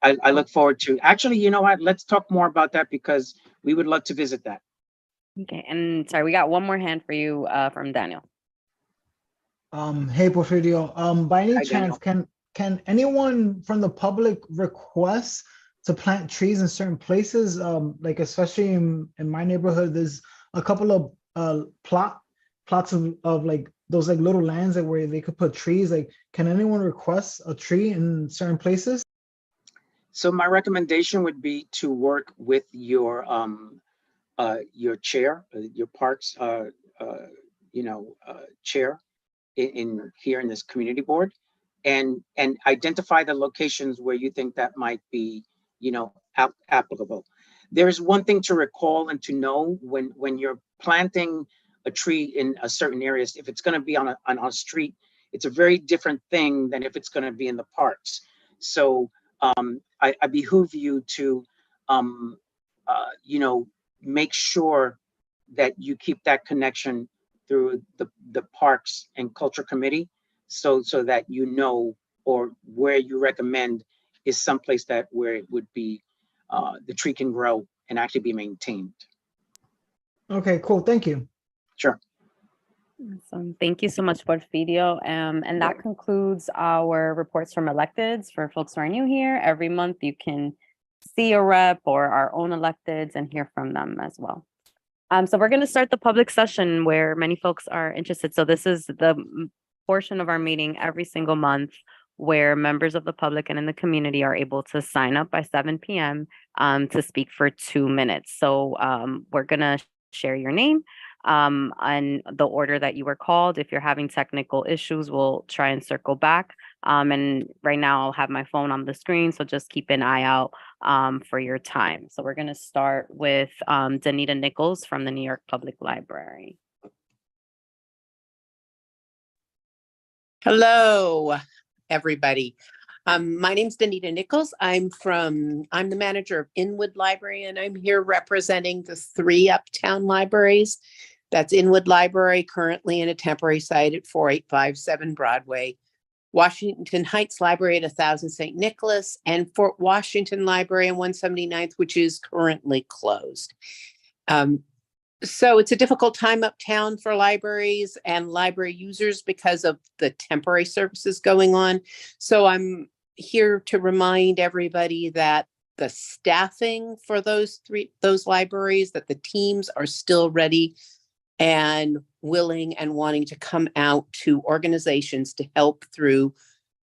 I look forward to, actually, you know what, let's talk more about that because we would love to visit that. Okay, and sorry, we got one more hand for you from Daniel. Hey, Porfirio. By any Hi, chance, can anyone from the public request to plant trees in certain places? Like especially in my neighborhood, there's a couple of plots of like those like little lands that where they could put trees. Like, can anyone request a tree in certain places? So my recommendation would be to work with your chair, your parks, chair in here in this community board, and identify the locations where you think that might be, applicable. There's one thing to recall and to know when you're planting a tree in a certain area. If it's going to be on a street, it's a very different thing than if it's going to be in the parks. So I behoove you to, make sure that you keep that connection through the Parks and Culture Committee, so that you know, or where you recommend is someplace that where it would be, the tree can grow and actually be maintained. Okay, cool. Thank you. Sure. Awesome. Thank you so much, Porfirio. And that concludes our reports from electeds. For folks who are new here, every month you can see a rep or our own electeds and hear from them as well. So we're going to start the public session where many folks are interested. So this is the portion of our meeting every single month where members of the public and in the community are able to sign up by 7 p.m. To speak for 2 minutes. So we're going to share your name and the order that you were called. If you're having technical issues, we'll try and circle back. And right now I'll have my phone on the screen, so just keep an eye out for your time. So we're going to start with Danita Nichols from the New York Public Library. Hello, everybody. My name's Danita Nichols. I'm the manager of Inwood Library, and I'm here representing the 3 uptown libraries. That's Inwood Library, currently in a temporary site at 4857 Broadway, Washington Heights Library at 1000 St. Nicholas, and Fort Washington Library on 179th, which is currently closed. So it's a difficult time uptown for libraries and library users because of the temporary services going on. So I'm here to remind everybody that the staffing for those libraries, that the teams are still ready and willing and wanting to come out to organizations to help through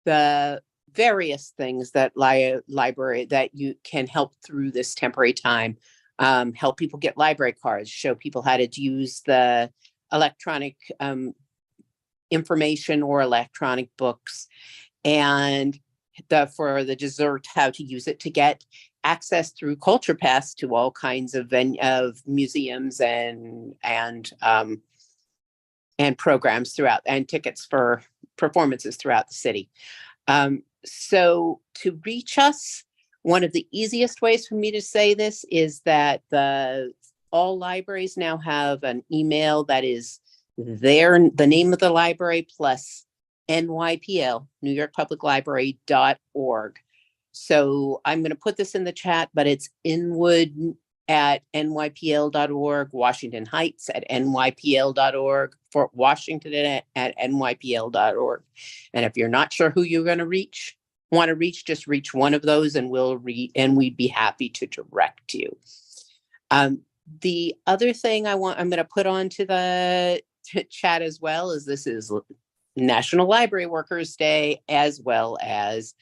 the various things that library that you can help through this temporary time. Help people get library cards, show people how to use the electronic information or electronic books, and for the dessert, how to use it to get access through Culture Pass to all kinds of museums and programs throughout, and tickets for performances throughout the city. So to reach us, one of the easiest ways for me to say this is that all libraries now have an email that is the name of the library plus NYPL, New York Public Library.org. So I'm going to put this in the chat, but it's Inwood at NYPL.org, Washington Heights at NYPL.org, Fort Washington at NYPL.org. And if you're not sure who you're going to want to reach, just reach one of those and we'd be happy to direct you. The other thing I'm going to put onto the chat as well is this is National Library Workers Day, as well as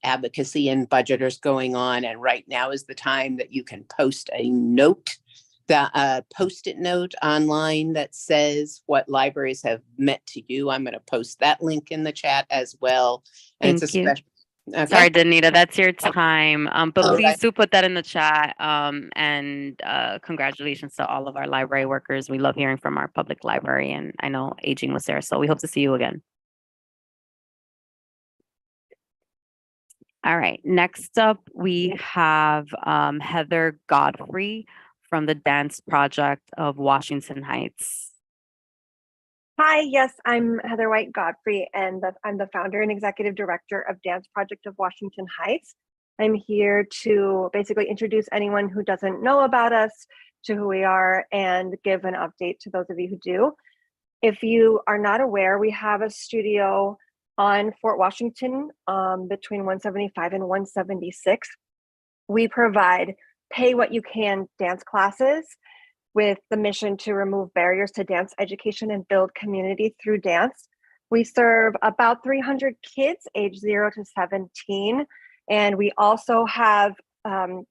advocacy and budgeters going on. And right now is the time that you can post a note, post-it note online that says what libraries have meant to you. I'm going to post that link in the chat as well. And Thank you. Sorry, Danita, that's your time. But please do put that in the chat. And congratulations to all of our library workers. We love hearing from our public library, and I know Aging was there, so we hope to see you again. All right, next up we have Heather Godfrey from the Dance Project of Washington Heights. Hi, yes, I'm Heather White Godfrey, and I'm the founder and executive director of Dance Project of Washington Heights. I'm here to basically introduce anyone who doesn't know about us to who we are and give an update to those of you who do. If you are not aware, we have a studio on Fort Washington between 175 and 176. We provide pay what you can dance classes with the mission to remove barriers to dance education and build community through dance. We serve about 300 kids age 0 to 17, and we also have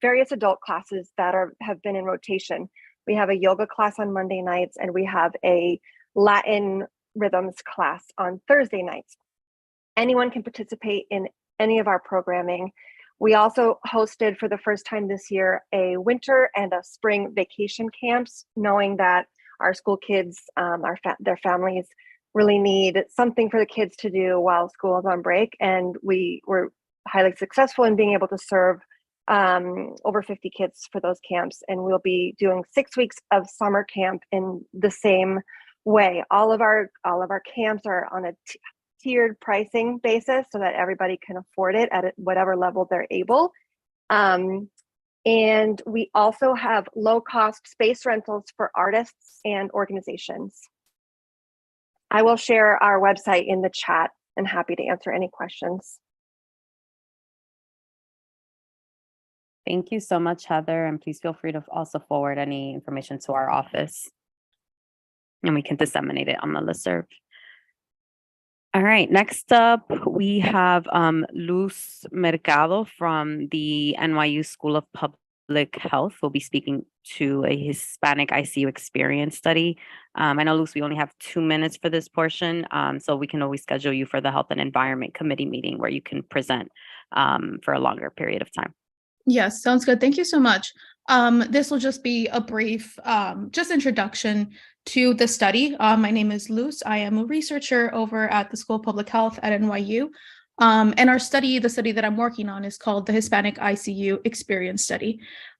various adult classes that have been in rotation. We have a yoga class on Monday nights, and we have a Latin rhythms class on Thursday nights. Anyone can participate in any of our programming. We also hosted for the first time this year a winter and a spring vacation camps, knowing that our school kids, their families really need something for the kids to do while school is on break. And we were highly successful in being able to serve over 50 kids for those camps. And we'll be doing 6 weeks of summer camp in the same way. All of our camps are on a tiered pricing basis so that everybody can afford it at whatever level they're able. And we also have low-cost space rentals for artists and organizations. I will share our website in the chat and happy to answer any questions. Thank you so much, Heather, and please feel free to also forward any information to our office, and we can disseminate it on the listserv. All right, next up, we have Luz Mercado from the NYU School of Public Health. We'll be speaking to a Hispanic ICU experience study. I know, Luz, we only have 2 minutes for this portion, so we can always schedule you for the Health and Environment Committee meeting where you can present for a longer period of time. Yes, sounds good. Thank you so much. This will just be a brief just introduction to the study. My name is Luz. I am a researcher over at the School of Public Health at NYU. And our study, the study that I'm working on, is called the Hispanic ICU Experience Study.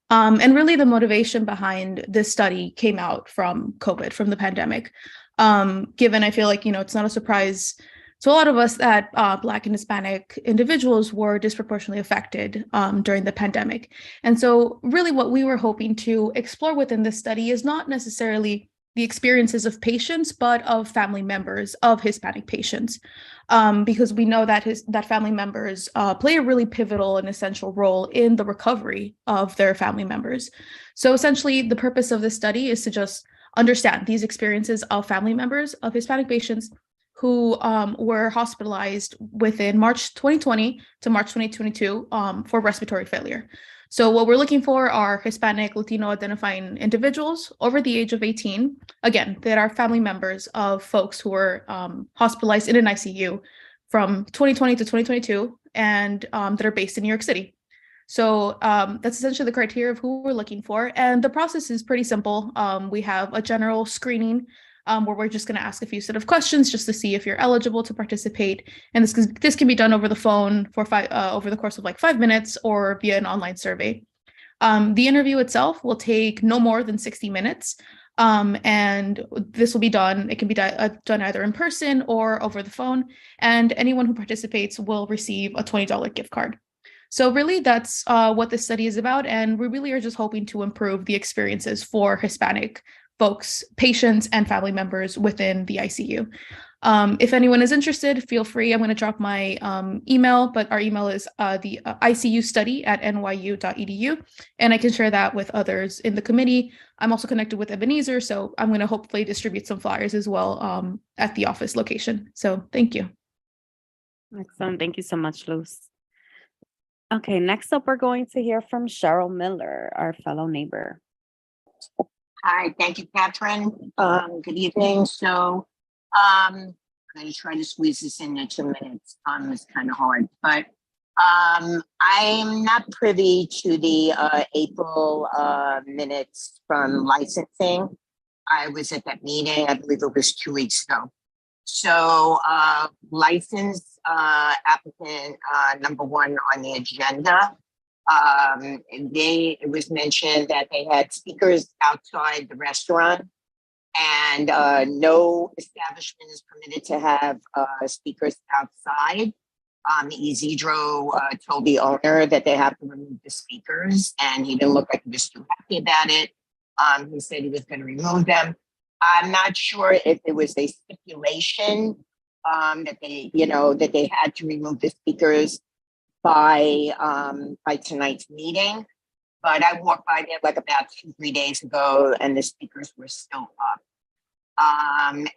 And really the motivation behind this study came out from COVID, from the pandemic. Given, I feel like, it's not a surprise to a lot of us that Black and Hispanic individuals were disproportionately affected during the pandemic. And so really what we were hoping to explore within this study is not necessarily the experiences of patients, but of family members of Hispanic patients, because we know that that family members play a really pivotal and essential role in the recovery of their family members. So essentially, the purpose of this study is to just understand these experiences of family members of Hispanic patients who were hospitalized within March 2020 to March 2022 for respiratory failure. So what we're looking for are Hispanic, Latino identifying individuals over the age of 18, again, that are family members of folks who were hospitalized in an ICU from 2020 to 2022 and that are based in New York City. So that's essentially the criteria of who we're looking for. And the process is pretty simple. We have a general screening where we're just going to ask a few set of questions just to see if you're eligible to participate. And this can be done over the phone for over the course of like 5 minutes or via an online survey. The interview itself will take no more than 60 minutes. And this will be done, it can be done either in person or over the phone. And anyone who participates will receive a $20 gift card. So really that's what this study is about. And we really are just hoping to improve the experiences for Hispanic folks, patients, and family members within the ICU. If anyone is interested, feel free. I'm going to drop my email, but our email is the icustudy@nyu.edu, and I can share that with others in the committee. I'm also connected with Ebenezer, so I'm going to hopefully distribute some flyers as well at the office location. So thank you. Excellent. Thank you so much, Luz. Okay, next up, we're going to hear from Cheryl Miller, our fellow neighbor. Hi, thank you, Catherine. Good evening. So I'm going to try to squeeze this into 2 minutes. It's kind of hard, but I'm not privy to the April minutes from licensing. I was at that meeting, I believe it was 2 weeks ago. So license applicant number 1 on the agenda. It was mentioned that they had speakers outside the restaurant, and no establishment is permitted to have speakers outside. Isidro told the owner that they have to remove the speakers, and he didn't look like he was too happy about it. He said he was going to remove them. I'm not sure if it was a stipulation that they had to remove the speakers by tonight's meeting, but I walked by there like about 2-3 days ago, and the speakers were still up.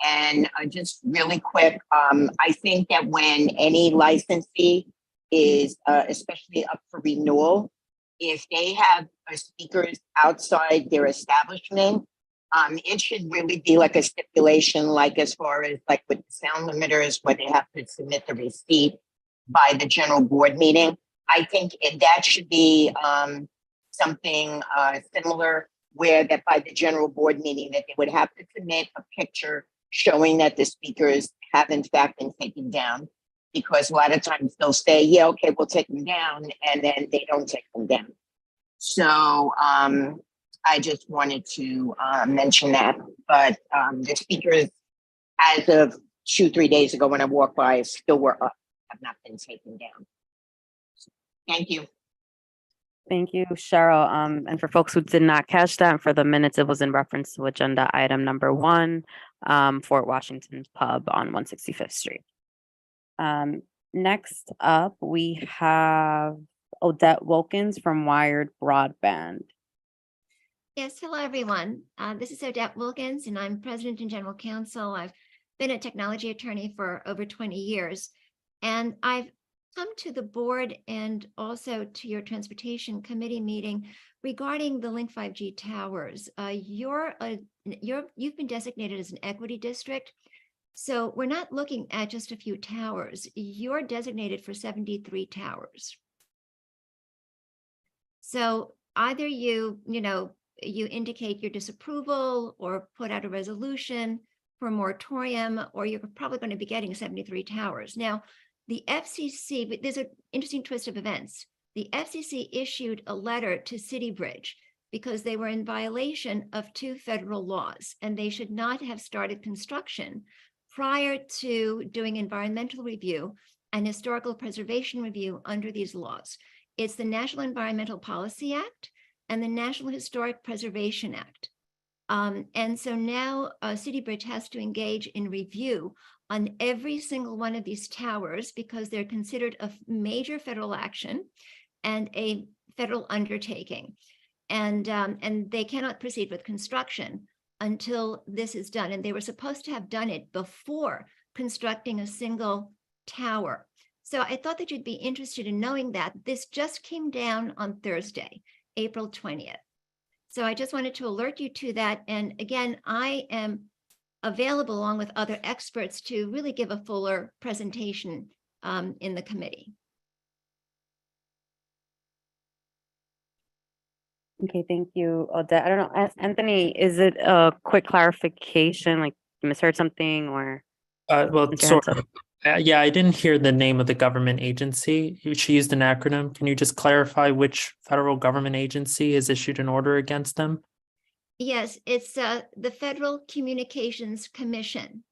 And just really quick, I think that when any licensee is especially up for renewal, if they have speakers outside their establishment, it should really be like a stipulation, like as far as like with the sound limiters, where they have to submit the receipt by the general board meeting. I think that should be something similar, where that by the general board meeting that they would have to submit a picture showing that the speakers have in fact been taken down. because a lot of times they'll say, yeah, okay, we'll take them down, and then they don't take them down. So I just wanted to mention that. But the speakers, as of 2-3 days ago when I walked by, still were up, have not been taken down. Thank you. Thank you, Cheryl. And for folks who did not catch that, for the minutes, it was in reference to agenda item number 1, Fort Washington Pub on 165th Street. Next up, we have Odette Wilkins from Wired Broadband. Yes, hello, everyone. This is Odette Wilkins, and I'm President and General Counsel. I've been a technology attorney for over 20 years, and I've come to the board and also to your transportation committee meeting regarding the Link 5G towers. You've been designated as an equity district, so we're not looking at just a few towers. You're designated for 73 towers. So either you indicate your disapproval or put out a resolution for a moratorium, or you're probably going to be getting 73 towers. Now, the FCC, but there's an interesting twist of events. The FCC issued a letter to City Bridge because they were in violation of 2 federal laws, and they should not have started construction prior to doing environmental review and historical preservation review under these laws. It's the National Environmental Policy Act and the National Historic Preservation Act. And so now City Bridge has to engage in review on every single one of these towers because they're considered a major federal action and a federal undertaking. And they cannot proceed with construction until this is done. And they were supposed to have done it before constructing a single tower. So I thought that you'd be interested in knowing that this just came down on Thursday, April 20th. So I just wanted to alert you to that. And again, I am available along with other experts to really give a fuller presentation in the committee. Okay, thank you, Odette. I don't know, Anthony, is it a quick clarification, like you misheard something or? Well, Is your hand sort of. Yeah, I didn't hear the name of the government agency. She used an acronym. Can you just clarify which federal government agency has issued an order against them? Yes, it's the Federal Communications Commission.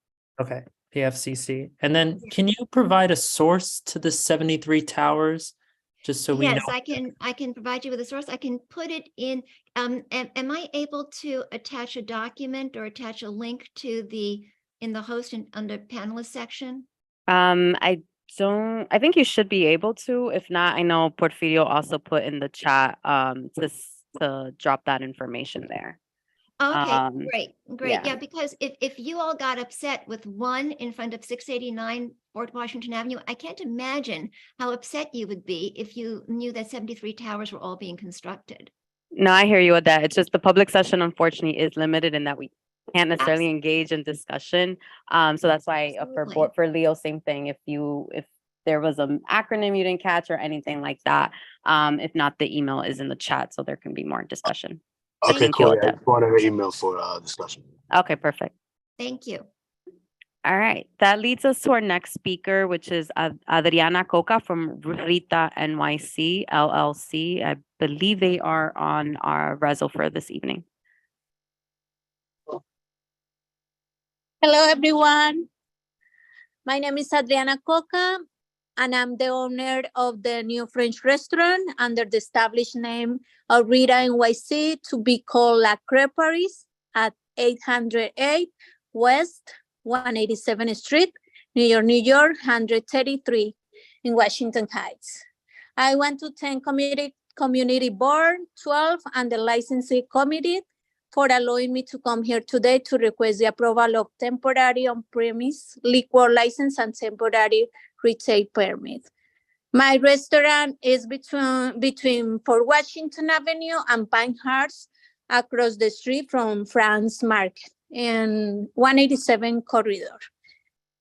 Okay, the FCC. And then can you provide a source to the 73 towers? Just so we know. Yes, I can provide you with a source. I can put it in. Am I able to attach a document or attach a link to in the host and under panelist section? I think you should be able to. If not, I know Porfirio also put in the chat to drop that information there. Okay, great. yeah. Yeah, because if you all got upset with one in front of 689 Fort Washington Avenue, I can't imagine how upset you would be if you knew that 73 towers were all being constructed. No, I hear you with that. It's just the public session, unfortunately, is limited in that we can't necessarily engage in discussion. So that's why for Leo, same thing. If there was an acronym you didn't catch or anything like that, if not, the email is in the chat, so there can be more discussion. Okay, Thank cool. you, Yeah, I Odette. just wanted an email for discussion. Okay, perfect. Thank you. All right, that leads us to our next speaker, which is Adriana Coca from Rita NYC LLC. I believe they are on our reso for this evening. Hello, everyone. My name is Adriana Coca, and I'm the owner of the new French restaurant under the established name of Rita NYC, to be called La Crêperie, at 808 West 187th Street, New York, 133 in Washington Heights. I want to thank Community Board 12 and the Licensing Committee for allowing me to come here today to request the approval of temporary on-premise liquor license and temporary retail permit. My restaurant is between Fort Washington Avenue and Pinehurst, across the street from France Market in 187 corridor.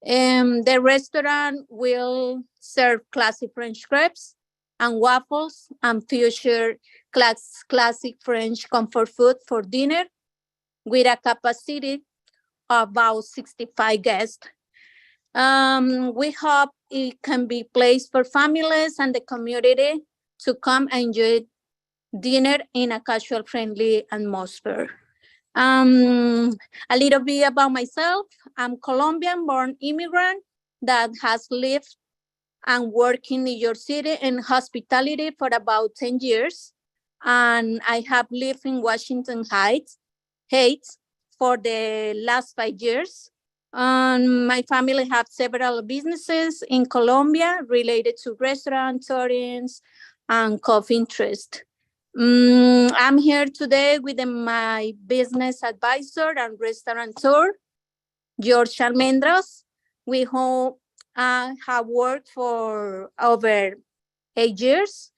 The restaurant will serve classic French crepes and waffles and future classic French comfort food for dinner with a capacity of about 65 guests. We hope it can be place for families and the community to come and enjoy dinner in a casual, friendly atmosphere. A little bit about myself. I'm Colombian-born immigrant that has lived and worked in New York City in hospitality for about 10 years. And I have lived in Washington Heights for the last 5 years. My family have several businesses in Colombia related to restaurant, tourings, and coffee interest. I'm here today with my business advisor and restaurateur, George Almendros, with whom I have worked for over 8 years.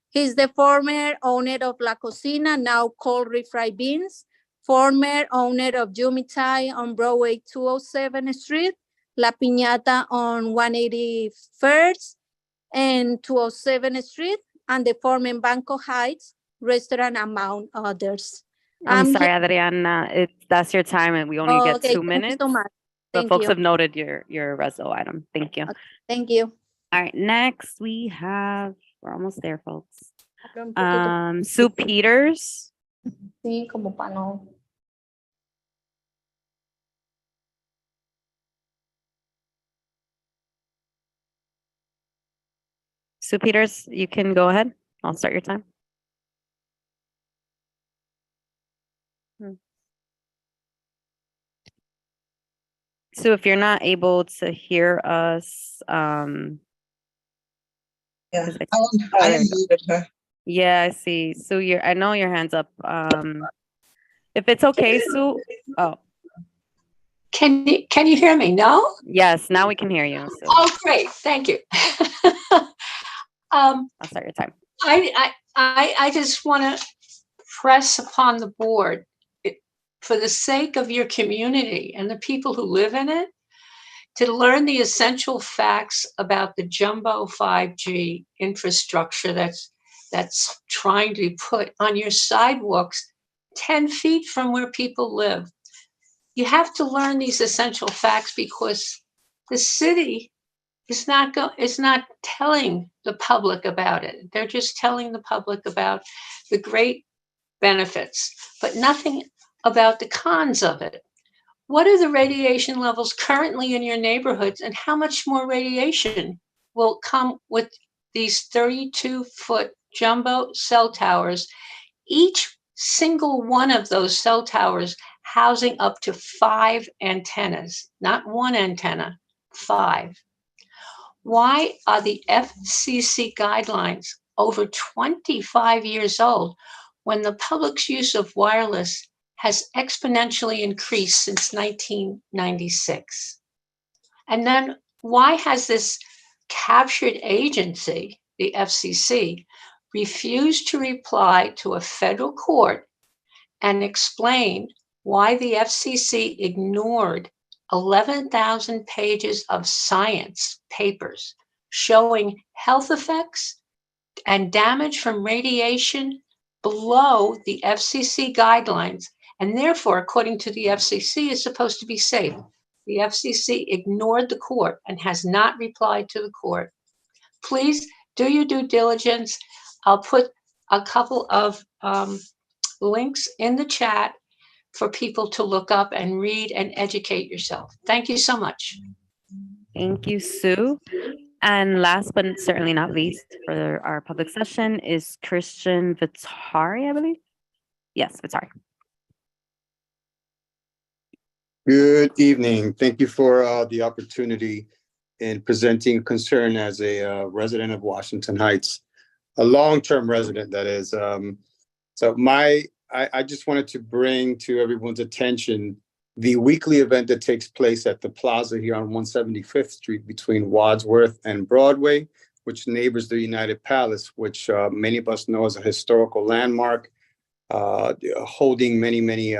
He's the former owner of La Cocina, now called Refried Beans, former owner of Yumi Thai on Broadway 207 Street, La Piñata on 181st and 207 Street, and the former Banco Heights restaurant, among others. I'm sorry, Adriana, that's your time and we only get Okay, 2 thank you minutes. so much. But Thank folks you. have noted your reso item. Thank you. Okay, thank you. All right, next we have, we're almost there, folks. Sue Peters. Sí, como para no. Sue Peters, you can go ahead. I'll start your time. Sue, if you're not able to hear us, Yeah, I I unmuted her. Yeah, I see. Sue, I know your hand's up. If it's okay, Sue. Oh, Can you hear me now? yes, now we can hear you. Sue. Oh, great. Thank you. I'll start your time. I just want to press upon the board, for the sake of your community and the people who live in it, to learn the essential facts about the jumbo 5G infrastructure that's trying to be put on your sidewalks 10 feet from where people live. You have to learn these essential facts because the city is not telling the public about it. They're just telling the public about the great benefits, but nothing about the cons of it. What are the radiation levels currently in your neighborhoods, and how much more radiation will come with these 32-foot jumbo cell towers, each single one of those cell towers housing up to 5 antennas, not one antenna, 5. Why are the FCC guidelines over 25 years old when the public's use of wireless has exponentially increased since 1996? And then why has this captured agency, the FCC, refused to reply to a federal court and explain why the FCC ignored 11,000 pages of science papers showing health effects and damage from radiation below the FCC guidelines, and therefore, according to the FCC, is supposed to be safe? The FCC ignored the court and has not replied to the court. Please do your due diligence. I'll put a couple of links in the chat for people to look up and read and educate yourself. Thank you so much. Thank you, Sue. And last but certainly not least for our public session is Christian Vitari, I believe. Yes, Vitari. Good evening. Thank you for the opportunity in presenting concern as a resident of Washington Heights, a long-term resident, that is. So I just wanted to bring to everyone's attention the weekly event that takes place at the plaza here on 175th Street between Wadsworth and Broadway, which neighbors the United Palace, which many of us know as a historical landmark, holding many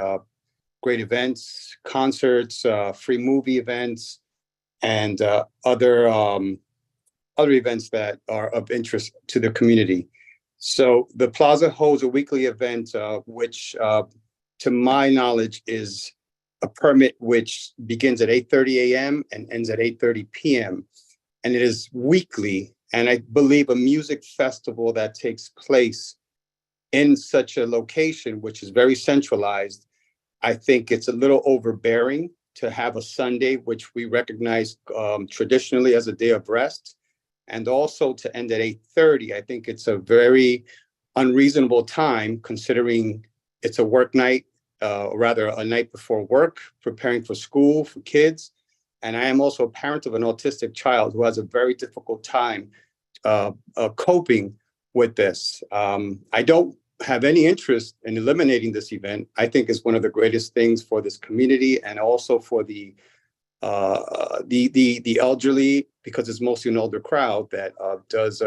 great events, concerts, free movie events, and other events that are of interest to the community. So the plaza holds a weekly event, which to my knowledge is a permit which begins at 8:30 a.m. and ends at 8:30 p.m. And it is weekly. And I believe a music festival that takes place in such a location, which is very centralized, I think it's a little overbearing to have a Sunday, which we recognize traditionally as a day of rest, and also to end at 8:30. I think it's a very unreasonable time considering it's a work night, rather a night before work, preparing for school for kids. And I am also a parent of an autistic child who has a very difficult time coping with this. I don't have any interest in eliminating this event. I think it's one of the greatest things for this community and also for the elderly, because it's mostly an older crowd that does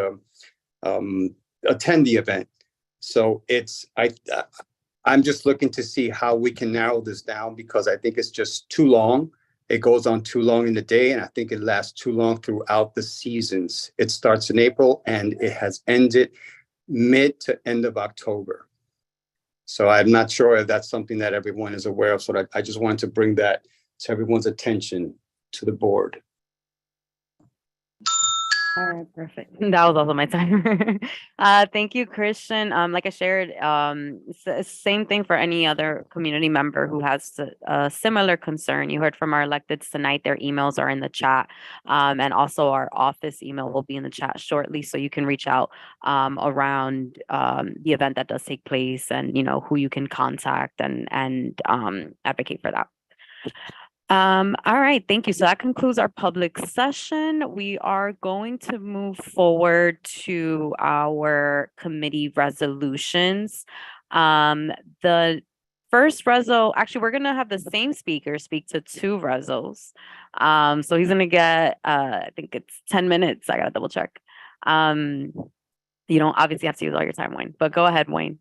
attend the event. So I'm just looking to see how we can narrow this down, because I think it's just too long. It goes on too long in the day, and I think it lasts too long throughout the seasons. It starts in April and it has ended mid to end of October. So I'm not sure if that's something that everyone is aware of. So I just wanted to bring that to everyone's attention, to the board. All right, perfect. That was also my timer. Thank you, Christian. Like I shared, same thing for any other community member who has a similar concern. You heard from our electeds tonight. Their emails are in the chat, and also our office email will be in the chat shortly, so you can reach out around the event that does take place, and who you can contact and advocate for that. All right, thank you. So that concludes our public session. We are going to move forward to our committee resolutions. The first actually, we're gonna have the same speaker speak to two resos. So he's gonna get, I think it's 10 minutes. I gotta double check. You don't obviously have to use all your time, Wayne, but go ahead, Wayne.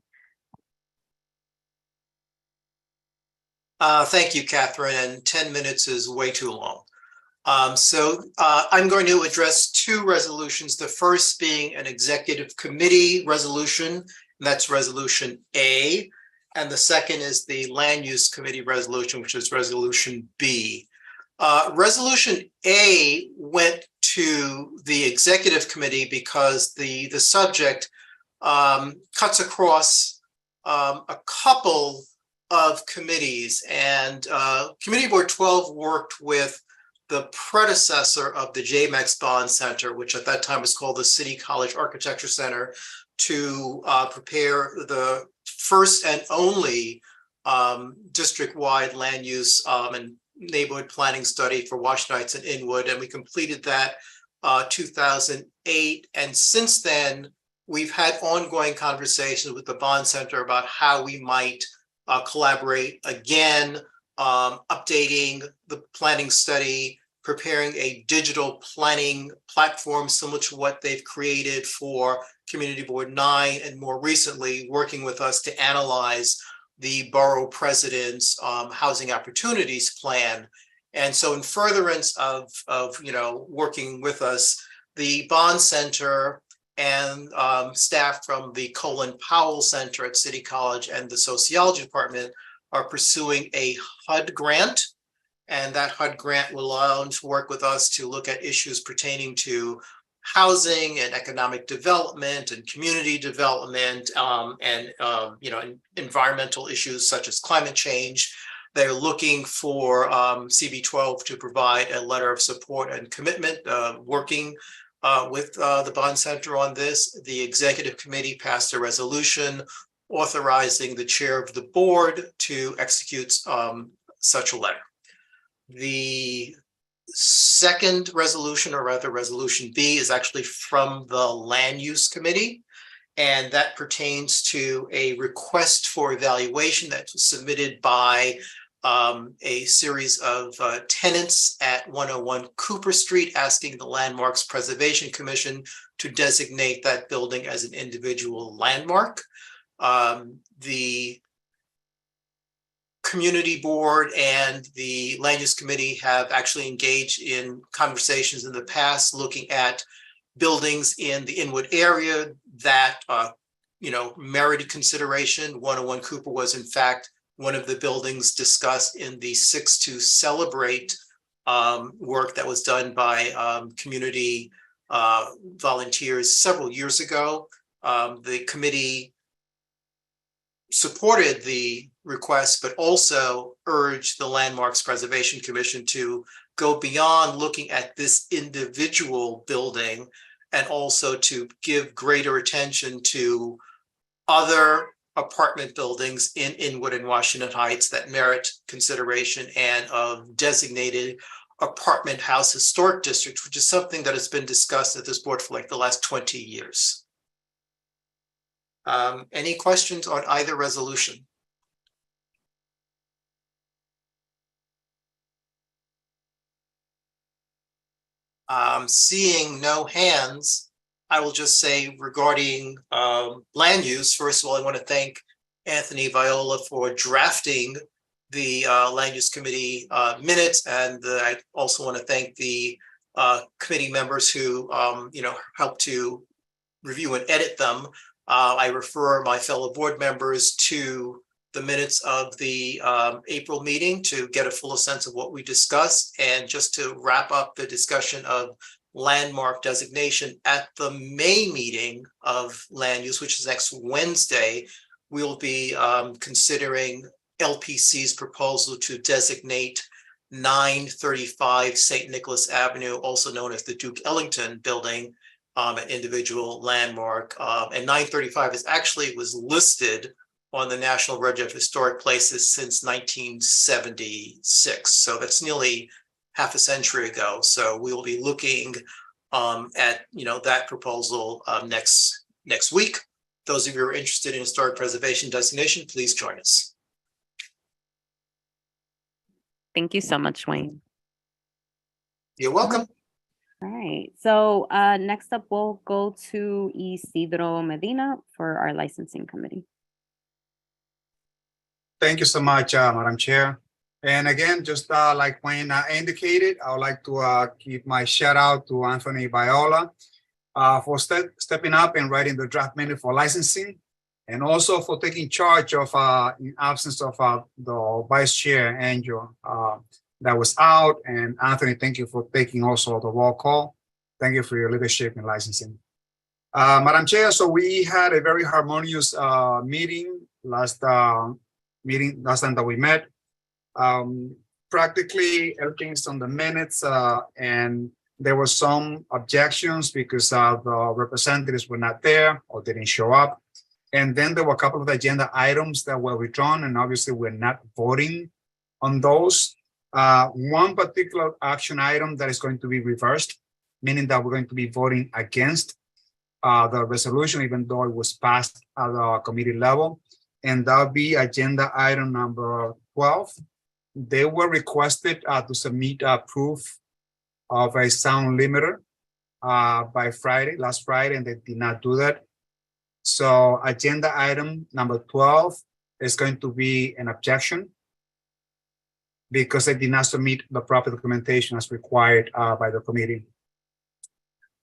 Thank you, Catherine, and 10 minutes is way too long. I'm going to address two resolutions, the first being an executive committee resolution, and that's resolution A, and the second is the land use committee resolution, which is resolution B. Resolution A went to the executive committee because the subject cuts across a couple of committees, and Committee Board 12 worked with the predecessor of the JMAX Bond Center, which at that time was called the City College Architecture Center, to prepare the first and only district-wide land use and neighborhood planning study for Washington Heights and Inwood, and we completed that 2008. And since then, we've had ongoing conversations with the Bond Center about how we might collaborate again, updating the planning study, preparing a digital planning platform similar to what they've created for Community Board 9, and more recently working with us to analyze the borough president's housing opportunities plan. And so in furtherance of working with us, the Bond Center and staff from the Colin Powell Center at City College and the Sociology Department are pursuing a HUD grant. And that HUD grant will allow them to work with us to look at issues pertaining to housing and economic development and community development, and environmental issues such as climate change. They're looking for CB12 to provide a letter of support and commitment, working with the Bond Center on this. The executive committee passed a resolution authorizing the chair of the board to execute such a letter. The second resolution, or rather resolution B, is actually from the land use committee, and that pertains to a request for evaluation that was submitted by a series of tenants at 101 Cooper Street, asking the Landmarks Preservation Commission to designate that building as an individual landmark. The Community Board and the Land Use Committee have actually engaged in conversations in the past looking at buildings in the Inwood area that merited consideration. 101 Cooper was in fact one of the buildings discussed in the 6 to Celebrate work that was done by community volunteers several years ago. The committee supported the request, but also urged the Landmarks Preservation Commission to go beyond looking at this individual building and also to give greater attention to other apartment buildings in Inwood and Washington Heights that merit consideration and of designated apartment house historic districts, which is something that has been discussed at this board for like the last 20 years. Any questions on either resolution? Seeing no hands, I will just say regarding land use, first of all, I want to thank Anthony Viola for drafting the land use committee minutes, and I also want to thank the committee members who helped to review and edit them. I refer my fellow board members to the minutes of the April meeting to get a fuller sense of what we discussed. And just to wrap up the discussion of landmark designation at the May meeting of land use, which is next Wednesday, we'll be considering LPC's proposal to designate 935 St. Nicholas Avenue, also known as the Duke Ellington building, an individual landmark. And 935 was listed on the National Register of Historic Places since 1976. So that's nearly half a century ago. So we will be looking at that proposal next week. Those of you who are interested in historic preservation designation, please join us. Thank you so much, Wayne. You're welcome. All right. So next up, we'll go to Isidro Medina for our licensing committee. Thank you so much, Madam Chair. And again, just like Wayne indicated, I would like to give my shout out to Anthony Viola for stepping up and writing the draft minute for licensing, and also for taking charge of, in absence of the Vice Chair, Angel, that was out. And Anthony, thank you for taking also the roll call. Thank you for your leadership in licensing. Madam Chair, so we had a very harmonious meeting last time that we met. Practically everything's on the minutes, and there were some objections because the representatives were not there or didn't show up. And then there were a couple of agenda items that were withdrawn, and obviously we're not voting on those. One particular action item that is going to be reversed, meaning that we're going to be voting against the resolution, even though it was passed at the committee level. And that'll be agenda item number 12. They were requested to submit proof of a sound limiter by last Friday, and they did not do that. So agenda item number 12 is going to be an objection because they did not submit the proper documentation as required by the committee.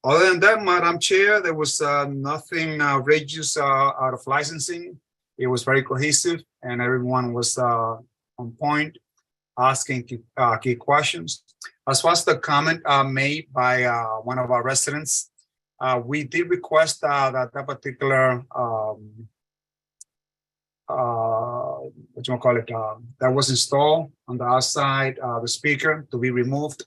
Other than that, Madam Chair, there was nothing outrageous out of licensing. It was very cohesive and everyone was on point, asking key questions. As far as the comment made by one of our residents, we did request that particular, that was installed on the outside, the speaker, to be removed.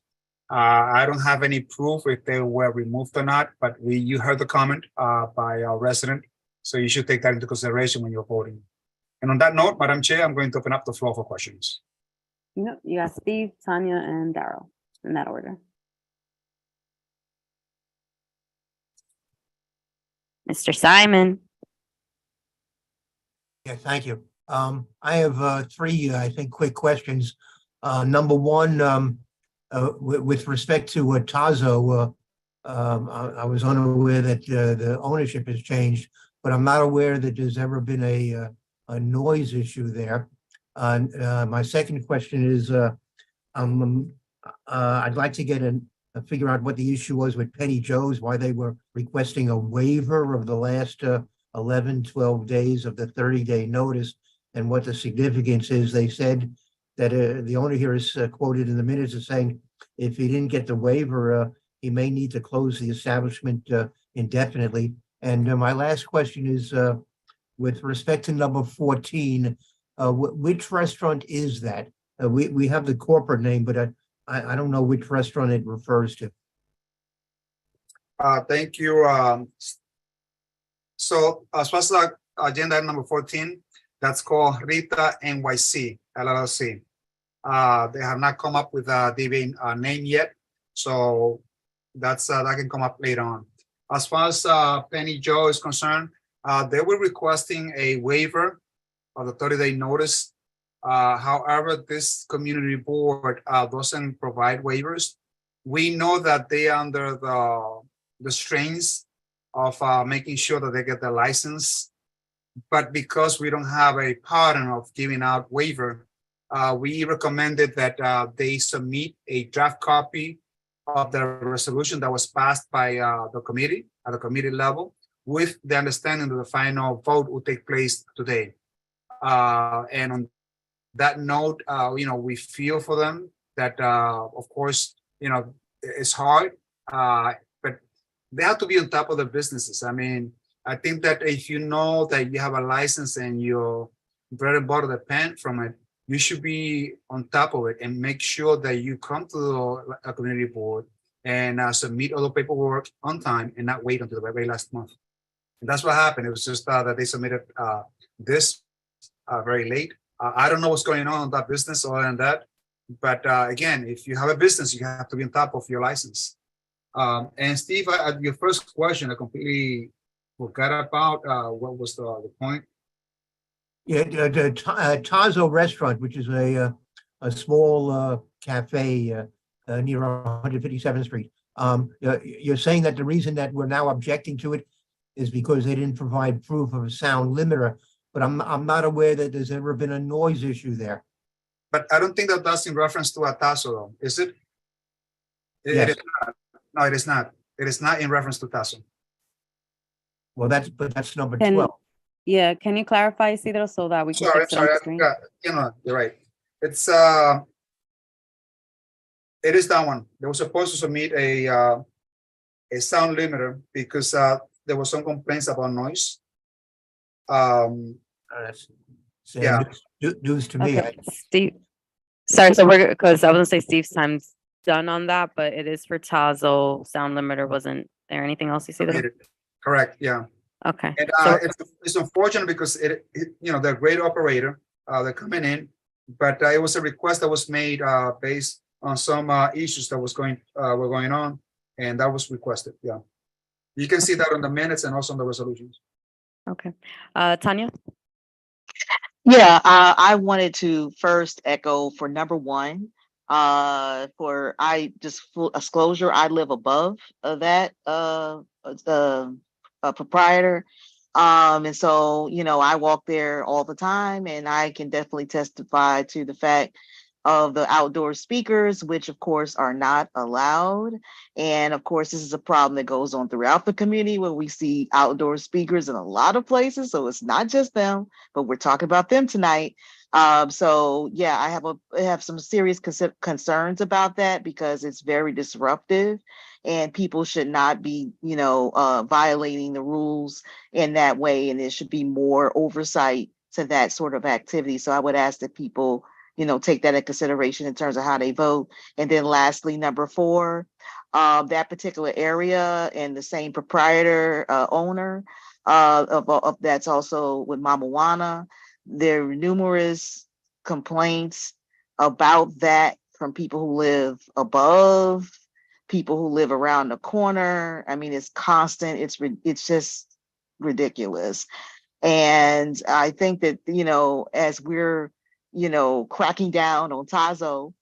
I don't have any proof if they were removed or not, but you heard the comment by our resident. So you should take that into consideration when you're voting. And on that note, Madam Chair, I'm going to open up the floor for questions. You got Steve, Tanya, and Darryl in that order. Mr. Simon. Yeah, thank you. I have three, I think, quick questions. Number one, with respect to Tazo, I was unaware that the ownership has changed, but I'm not aware that there's ever been a noise issue there. My second question is, I'd like to figure out what the issue was with Penny Joe's, why they were requesting a waiver of the last 11, 12 days of the 30-day notice. and what the significance is. They said that the owner here is quoted in the minutes as saying, if he didn't get the waiver, he may need to close the establishment indefinitely. And my last question is, with respect to number 14, which restaurant is that? We have the corporate name, but I don't know which restaurant it refers to. Thank you. So as far as agenda item number 14, that's called Rita NYC LLC. They have not come up with a DBA name yet, so that's that can come up later on. As far as Penny Joe is concerned, they were requesting a waiver of the 30-day notice. However, this community board doesn't provide waivers. We know that they are under the strains of making sure that they get the license, but because we don't have a pattern of giving out waiver, we recommended that they submit a draft copy of the resolution that was passed by the committee at the committee level, with the understanding that the final vote will take place today. And on that note, we feel for them that, of course, it's hard, but they have to be on top of the businesses. I mean, I think that if you know that you have a license and your bread and butter depend from it, you should be on top of it and make sure that you come to a community board and submit all the paperwork on time and not wait until the very last month. And that's what happened. It was just that they submitted this very late. I don't know what's going on in that business other than that. But again, if you have a business, you have to be on top of your license. And Steve, your first question, I completely forgot about. What was the point? Yeah, the Tazo restaurant, which is a small cafe near 157th Street. You're saying that the reason that we're now objecting to it is because they didn't provide proof of a sound limiter, but I'm not aware that there's ever been a noise issue there. But I don't think that that's in reference to a Tazo, though, is it? Yes. It is not. No, it is not. It is not in reference to Tazo. Well, that's number 12. Yeah, can you clarify, Isidro, so that we can Sorry, fix it on the screen? You're right. It's it is that one. They were supposed to submit a sound limiter because there were some complaints about noise. Yeah, news to me. Okay, Steve. Sorry, so we're because I was gonna say Steve's time's done on that, but it is for Tazo. Sound limiter wasn't there. Anything else you see there? correct. Yeah. Okay. And So it's unfortunate because they're a great operator. They're coming in, but it was a request that was made based on some issues that were going on, and that was requested. Yeah, you can see that on the minutes and also on the resolutions. okay, Tanya. Yeah, I wanted to first echo for number one. For full disclosure, I live above that the proprietor. And so, I walk there all the time, and I can definitely testify to the fact of the outdoor speakers, which of course are not allowed. And of course, this is a problem that goes on throughout the community where we see outdoor speakers in a lot of places. So it's not just them, but we're talking about them tonight. So yeah, I have some serious concerns about that because it's very disruptive, and people should not be, violating the rules in that way. And there should be more oversight to that sort of activity. So I would ask that people, take that into consideration in terms of how they vote. And then lastly, number 4, that particular area and the same proprietor owner of that's also with Mama Juana. There are numerous complaints about that from people who live above, people who live around the corner. I mean, it's constant. It's just ridiculous. And I think that, as we're, cracking down on Tazo,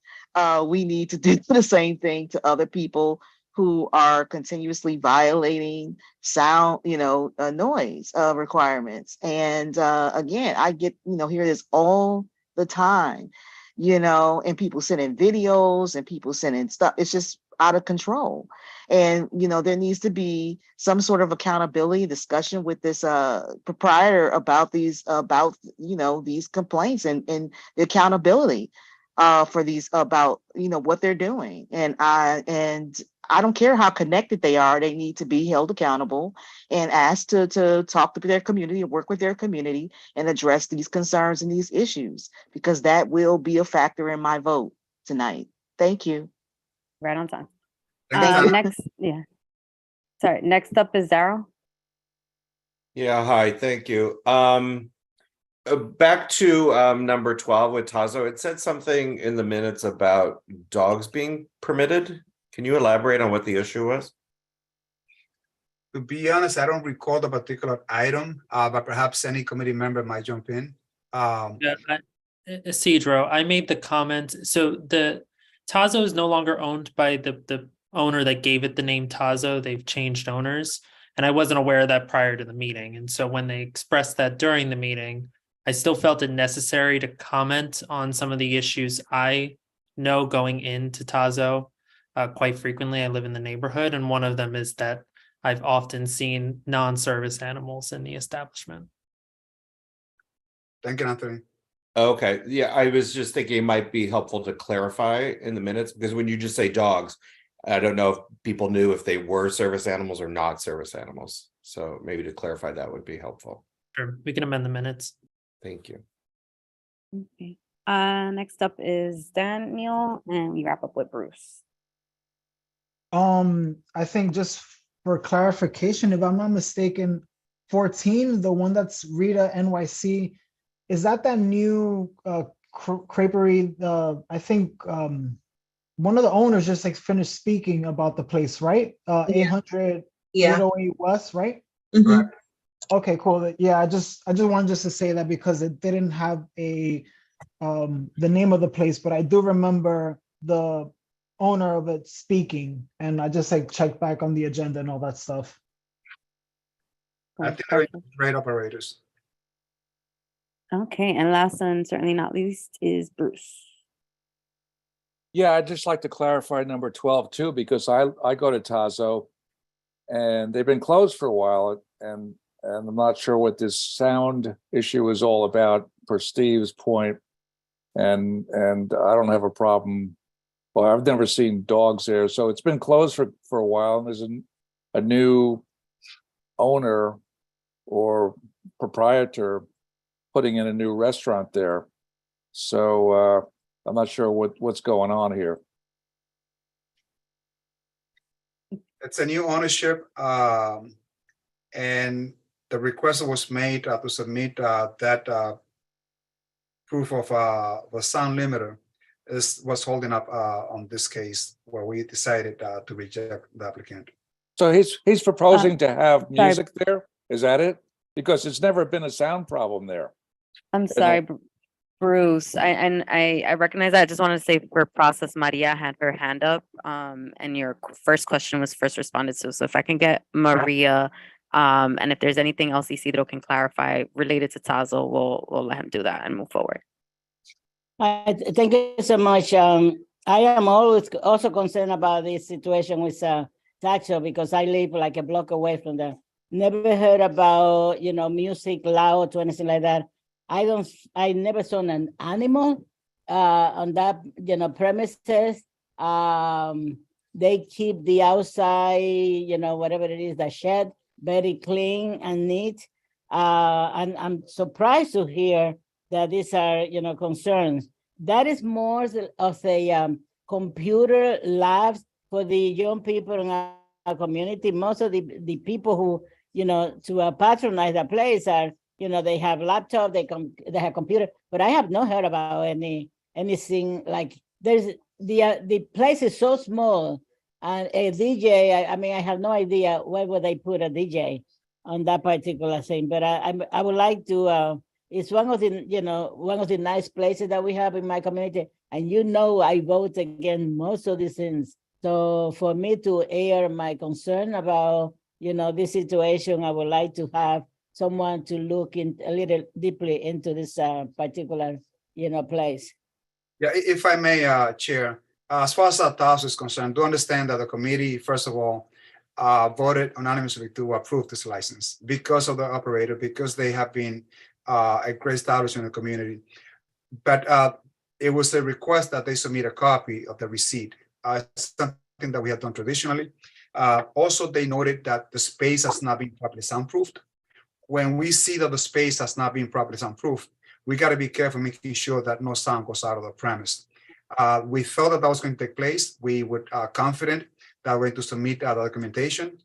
we need to do the same thing to other people who are continuously violating sound, noise requirements. And again, I get, hear this all the time, and people sending videos and people sending stuff. It's just out of control. And, there needs to be some sort of accountability discussion with this proprietor about these complaints and the accountability for these about, what they're doing. And I don't care how connected they are, they need to be held accountable and asked to talk to their community and work with their community and address these concerns and these issues, because that will be a factor in my vote tonight. Thank you. Right on time. Thank you. Next up is Darryl. Yeah, hi, thank you. Back to number 12 with Tazo, it said something in the minutes about dogs being permitted. Can you elaborate on what the issue was? To be honest, I don't recall the particular item, but perhaps any committee member might jump in. Isidro, I made the comment. So the Tazo is no longer owned by the owner that gave it the name Tazo. They've changed owners. And I wasn't aware of that prior to the meeting. And so when they expressed that during the meeting, I still felt it necessary to comment on some of the issues I know going into Tazo quite frequently. I live in the neighborhood, and one of them is that I've often seen non-service animals in the establishment. Thank you, Anthony. Okay, yeah, I was just thinking it might be helpful to clarify in the minutes, because when you just say dogs, I don't know if people knew if they were service animals or not service animals. So maybe to clarify that would be helpful. Sure, we can amend the minutes. Thank you. Okay. Next up is Daniel, and we wrap up with Bruce. I think just for clarification, if I'm not mistaken, 14, the one that's Rita NYC, is that new creperie? I think one of the owners just finished speaking about the place, right? 800 808 West, right? Right. Okay, cool. Yeah, I just wanted to say that because it didn't have the name of the place, but I do remember the owner of it speaking, and I just checked back on the agenda and all that stuff. I think they're great operators. Okay, and last and certainly not least is Bruce. Yeah, I'd just like to clarify number 12 too, because I go to Tazo and they've been closed for a while, and I'm not sure what this sound issue is all about, per Steve's point. And I don't have a problem. Well, I've never seen dogs there. So it's been closed for a while, and there's a new owner or proprietor putting in a new restaurant there. So I'm not sure what's going on here. It's a new ownership, and the request was made to submit that proof of the sound limiter was holding up on this case, where we decided to reject the applicant. So he's proposing to have music there? Is that it? Because it's never been a sound problem there. I'm sorry, Bruce. I recognize that. I just wanted to say for process, Maria had her hand up, and your first question was first responded to. So if I can get Maria, and if there's anything else Isidro can clarify related to Tazo, we'll let him do that and move forward. Thank you so much. I am always also concerned about this situation with Tazo, because I live like a block away from there. Never heard about music loud or anything like that. I never saw an animal on that premises. They keep the outside, whatever it is, the shed, very clean and neat. And I'm surprised to hear that these are, concerns. That is more of a computer labs for the young people in our community. Most of the people who, to patronize the place are, they have laptop, they have computer, but I have not heard about anything like there's the place is so small, and a DJ. I mean, I have no idea where would they put a DJ on that particular thing. But I would like to. It's one of the nice places that we have in my community, and I vote against most of these things. So for me to air my concern about this situation, I would like to have someone to look in a little deeply into this particular place. Yeah, if I may, Chair, As far as that task is concerned, do understand that the committee, first of all, voted unanimously to approve this license because of the operator, because they have been a great establishment in the community. But it was a request that they submit a copy of the receipt, something that we have done traditionally. Also, they noted that the space has not been properly soundproofed. When we see that the space has not been properly soundproofed, we got to be careful making sure that no sound goes out of the premise. We thought that was going to take place. We were confident that we're going to submit the documentation.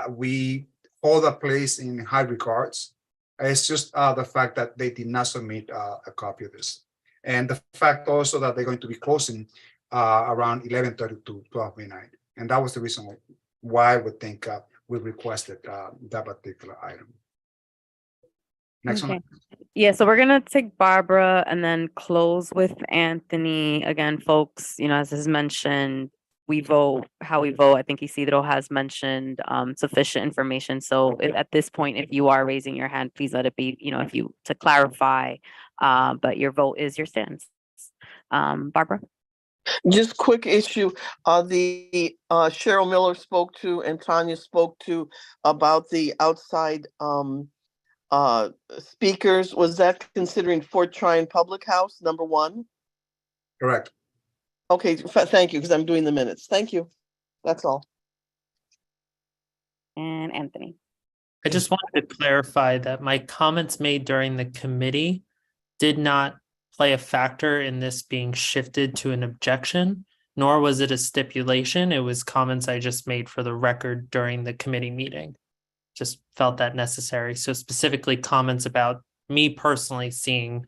We hold that place in high regards. It's just the fact that they did not submit a copy of this. And the fact also that they're going to be closing around 11:30 to 12 midnight. And that was the reason why I would think we requested that particular item. Next one. Yeah, so we're gonna take Barbara and then close with Anthony. Again, folks, as is mentioned, we vote how we vote. I think Isidro has mentioned sufficient information. So at this point, if you are raising your hand, please let it be, if you to clarify. But your vote is your stance. Barbara? Just quick issue, the Cheryl Miller spoke to and Tanya spoke to about the outside speakers. Was that considering Fort Tryon Public House, number 1? Correct. Okay, thank you, because I'm doing the minutes. Thank you. That's all. And Anthony. I just wanted to clarify that my comments made during the committee did not play a factor in this being shifted to an objection, nor was it a stipulation. It was comments I just made for the record during the committee meeting. Just felt that necessary. So specifically comments about me personally seeing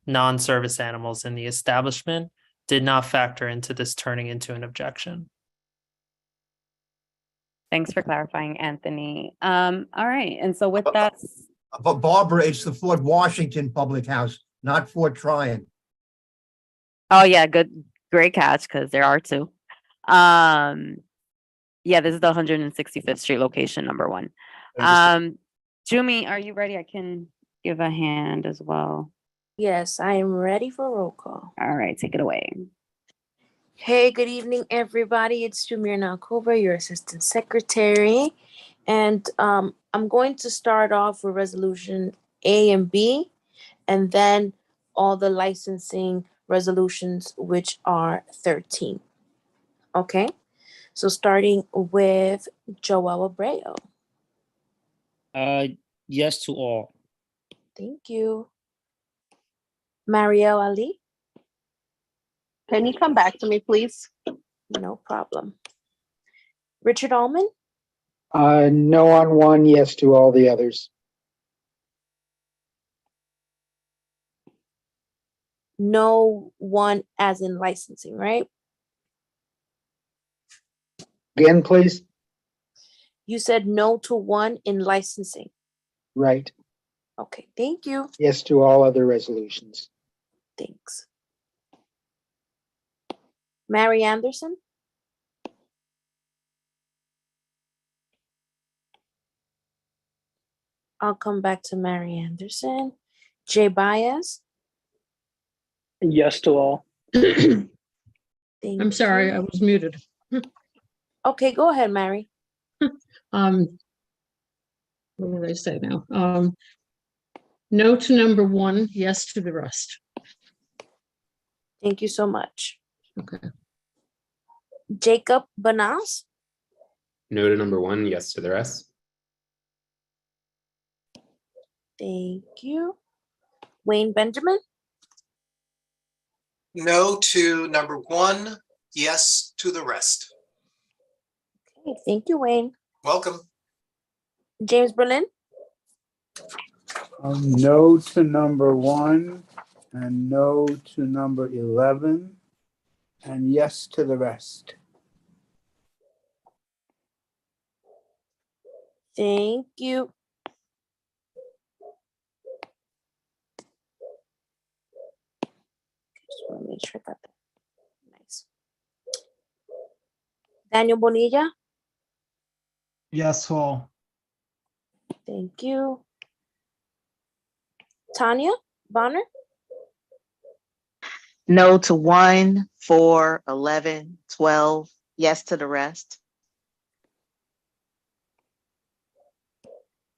non-service animals in the establishment did not factor into this turning into an objection. Thanks for clarifying, Anthony. All right, and so with that. But Barbara, it's the Fort Washington Public House, not Fort Tryon. Oh yeah, great catch, because there are two. Yeah, this is the 165th Street location, number 1. Jumi, are you ready? I can give a hand as well. Yes, I am ready for roll call. All right, take it away. Hey, good evening, everybody. It's Jumir Nakova, your Assistant Secretary. And I'm going to start off with resolution A and B, and then all the licensing resolutions, which are 13. Okay, so starting with Joel Abreu. Yes to all. Thank you. Marielle Ali. Can you come back to me, please? No problem. Richard Allman. No on one, yes to all the others. No one as in licensing, right? Again, please. You said no to 1 in licensing. Right. Okay, thank you. Yes to all other resolutions. Thanks. Mary Anderson. I'll come back to Mary Anderson. Jay Baez. Yes to all. I'm sorry, I was muted. Okay, go ahead, Mary. What did I say now? No to number 1, yes to the rest. Thank you so much. Okay. Jacob Banas. No to number 1, yes to the rest. Thank you. Wayne Benjamin. No to number 1, yes to the rest. Okay, thank you, Wayne. Welcome. James Berlin. No to number 1 and no to number 11 and yes to the rest. Thank you. Just want to make sure I got that. Nice. Daniel Bonilla. Yes, all. Thank you. Tanya Bonner. No to 1, 4, 11, 12. Yes to the rest.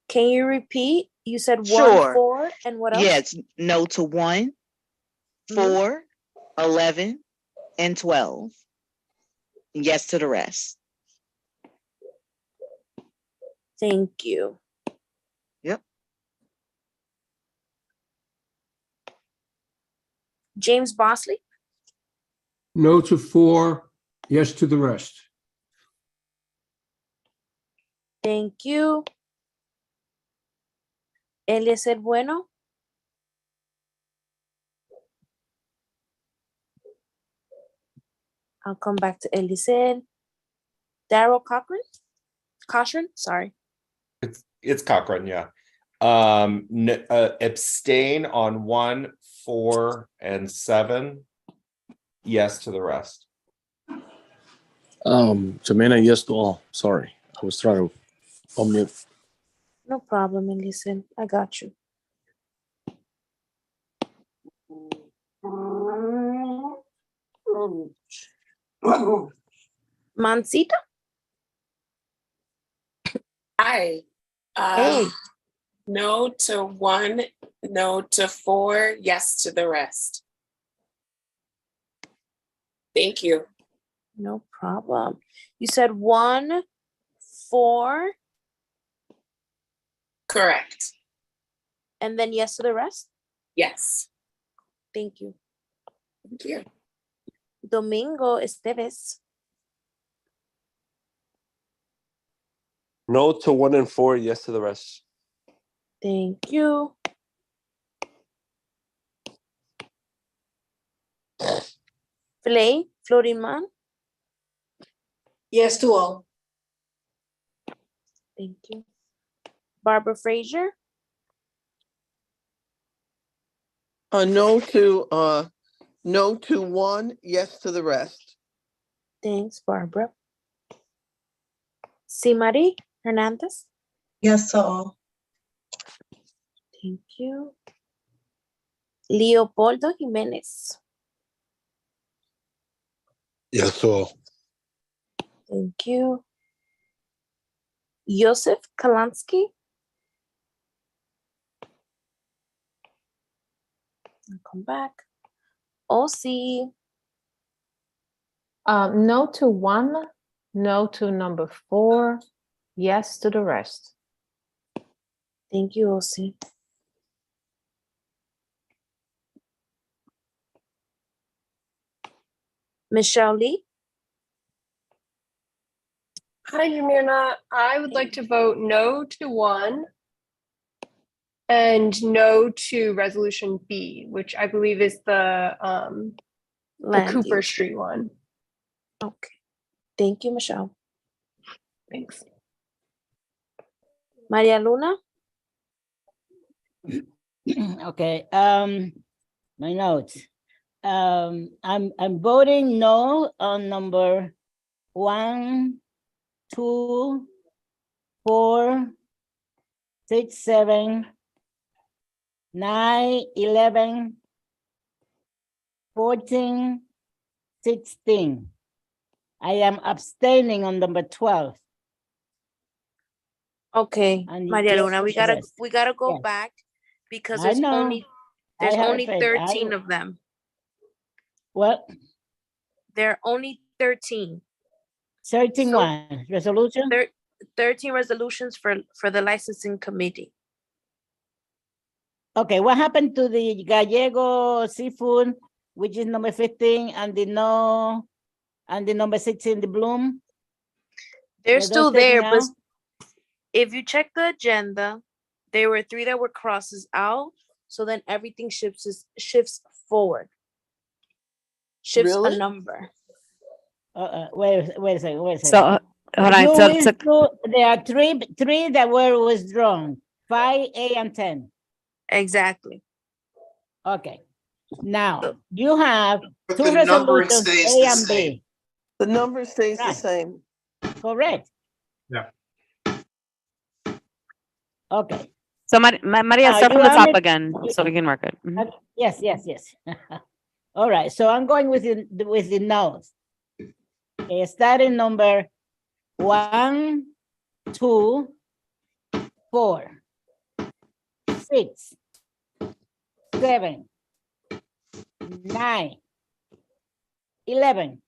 Can you repeat? You said 1, Sure. 4, and what else? Yes, no to 1, 4, 11, and 12. Yes to the rest. Thank you. Yep. James Bosley? No to 4, yes to the rest. Thank you. Eliezer Bueno? I'll come back to Eliezer. Daryl Cochran, sorry. It's Cochran, yeah. Abstain on 1, 4, and 7. Yes to the rest. Jimena, yes to all. Sorry, I was trying to unmute. No problem, Eliezer. I got you. Mancita? Hi. Hey. No to 1, no to 4, yes to the rest. Thank you. No problem. You said 1, 4. Correct. And then yes to the rest? Yes. Thank you. Thank you. Domingo Esteves. No to 1 and 4, yes to the rest. Thank you. Florinman. Yes to all. Thank you. Barbara Frazier. No to 1, yes to the rest. Thanks, Barbara. Marie Hernandez. Yes to all. Thank you. Leopoldo Jimenez. Yes to all. Thank you. Joseph Kalansky. I'll come back. OC. No to 1, no to number 4, yes to the rest. Thank you, OC. Michelle Lee. Hi, Jamirna. I would like to vote no to 1 and no to resolution B, which I believe is the Cooper use. Street one. Okay. Thank you, Michelle. Thanks. Maria Luna. Okay, my notes. I'm voting no on number 1, 2, 4, 6, 7, 9, 11, 14, 16. I am abstaining on number 12. Okay, And Maria yes Luna, to we the gotta rest. go Yes. back because I there's know. only I have it. 13 of them. What? There are only 13. 13 So, one resolution? 13 resolutions for the licensing committee. Okay, what happened to the Gallego seafood, which is number 15, and the no, and the number 16, the Bloom? They're Were those still taken there, but out? if you check the agenda, there were 3 that were crosses out. So then everything shifts forward. Shifts a Really? number. Wait a second. So, hold on, You so- withdrew- there are three that were withdrawn, 5, 8, and 10. Exactly. Okay. Now, you have But two the numbering resolutions, stays A the and same. B. The number stays the Right. same. Correct. Yeah. Okay. So Maria, Now, start you from the want top me- again so we can work it. Mhm. Yes. All right, so I'm going with the no's. Starting number 1, 2, 4, 6, 7, 9, 11,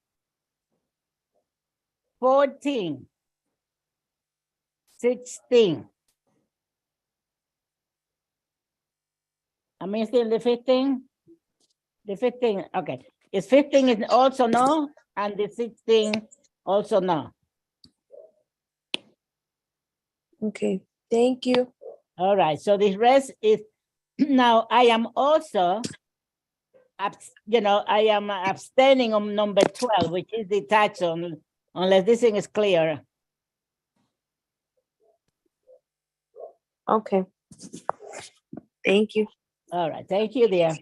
14, 16. I'm missing the 15. The 15, okay. Is 15 is also no, and the 16 also no. Okay, thank you. All right, so the rest is, now I am also, I am abstaining on number 12, which is the taxon, unless this thing is clear. Okay. Thank you. All right, thank you, dear.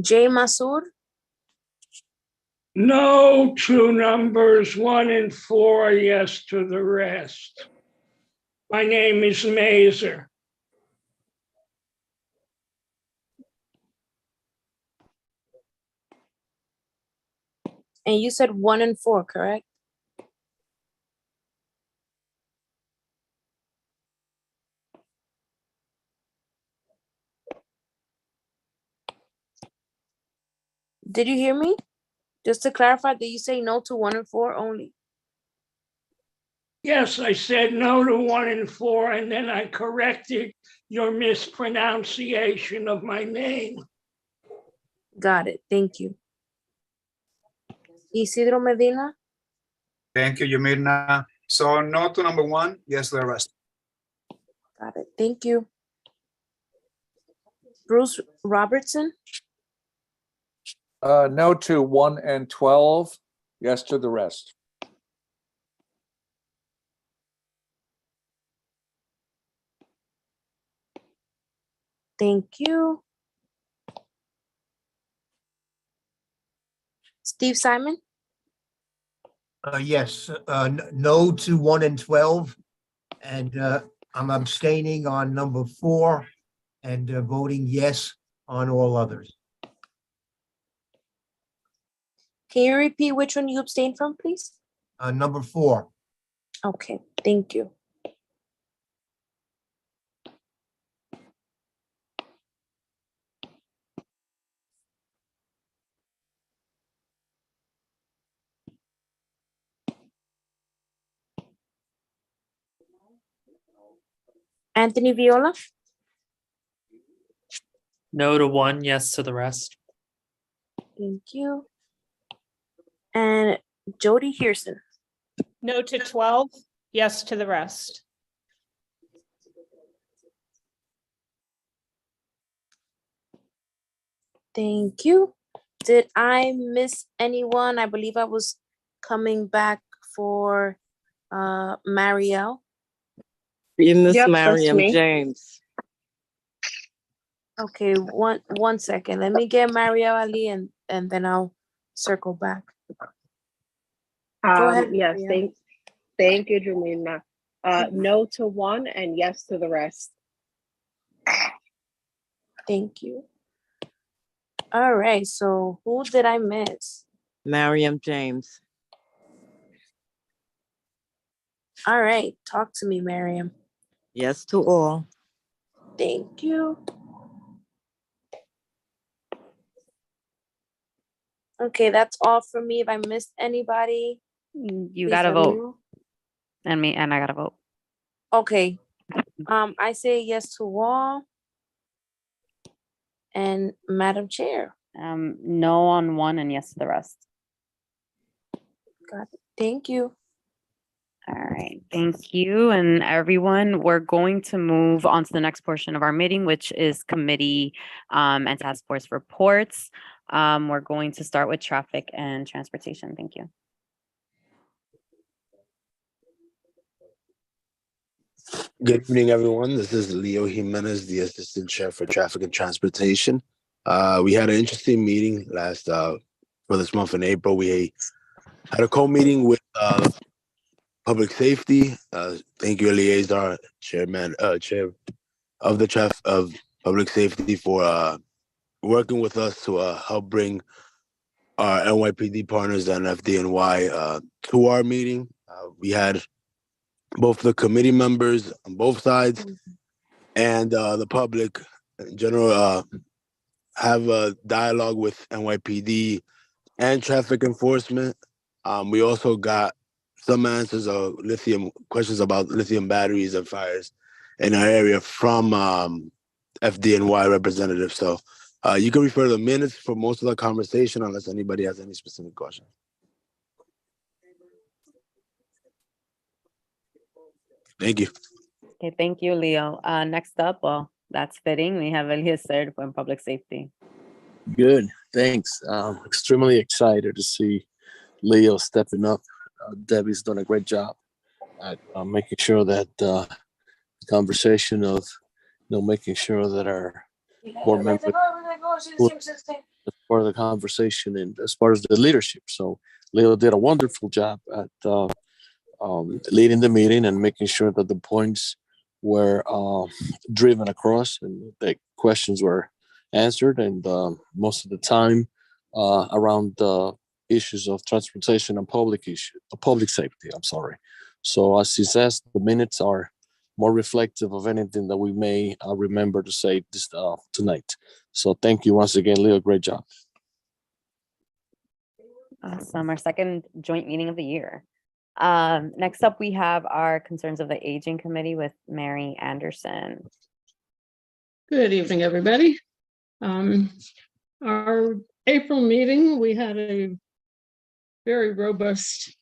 Jay Masur, No to numbers 1 and 4, yes to the rest. My name is Mazer. and you said 1 and 4, correct? Did you hear me? Just to clarify, did you say no to 1 and 4 only? Yes, I said no to 1 and 4, and then I corrected your mispronunciation of my name. Got it. Thank you. Isidro Medina, Thank you, Yumirna. So no to number 1, yes to the rest. got it. Thank you. Bruce Robertson, No to 1 and 12, yes to the rest. thank you. Steve Simon, Yes, no to 1 and 12. And I'm abstaining on number 4 and voting yes on all others. can you repeat which one you abstained from, please? Number 4. Okay, thank you. Anthony Viola, No to 1, yes to the rest. thank you. And Jody Hearson, No to 12, yes to the rest. thank you. Did I miss anyone? I believe I was coming back for Marielle. You miss Yep, that's Mariam me. James. Okay, one second. Let me get Marielle Ali and then I'll circle back. Go ahead, Yes, Marielle. thank you, Jumina. No to 1 and yes to the rest. Thank you. All right, so who did I miss? Mariam James. All right, talk to me, Mariam. Yes to all. Thank you. Okay, that's all for me. If I missed anybody, You please gotta let me vote. know. And I gotta vote. Okay. I say yes to all. And Madam Chair. No on 1 and yes to the rest. Got it. Thank you. All right, thank you. And everyone, we're going to move on to the next portion of our meeting, which is committee and task force reports. We're going to start with traffic and transportation. Thank you. Good evening, everyone. This is Leo Jimenez, the Assistant Chair for Traffic and Transportation. We had an interesting meeting for this month in April. We had a co-meeting with Public Safety. Thank you, Liaison Chair of the of public safety for working with us to help bring our NYPD partners and FDNY to our meeting. We had both the committee members on both sides and the public in general have a dialogue with NYPD and traffic enforcement. We also got some answers of questions about lithium batteries and fires in our area from FDNY representatives. So you can refer to the minutes for most of the conversation unless anybody has any specific questions. Thank you. Okay, thank you, Leo. Next up, well, that's fitting. We have Eliezer from Public Safety. Good, thanks. Extremely excited to see Leo stepping up. Debbie's done a great job at making sure that the conversation of, making sure that our board members as part of the conversation and as far as the leadership. So Leo did a wonderful job at leading the meeting and making sure that the points were driven across and the questions were answered, and most of the time around the issues of transportation and public safety. I'm sorry. So as he says, the minutes are more reflective of anything that we may remember to say this tonight. So thank you once again, Leo. Great job. Awesome. Our second joint meeting of the year. Next up, we have our concerns of the aging committee with Mary Anderson. Good evening, everybody. Our April meeting, we had a very robust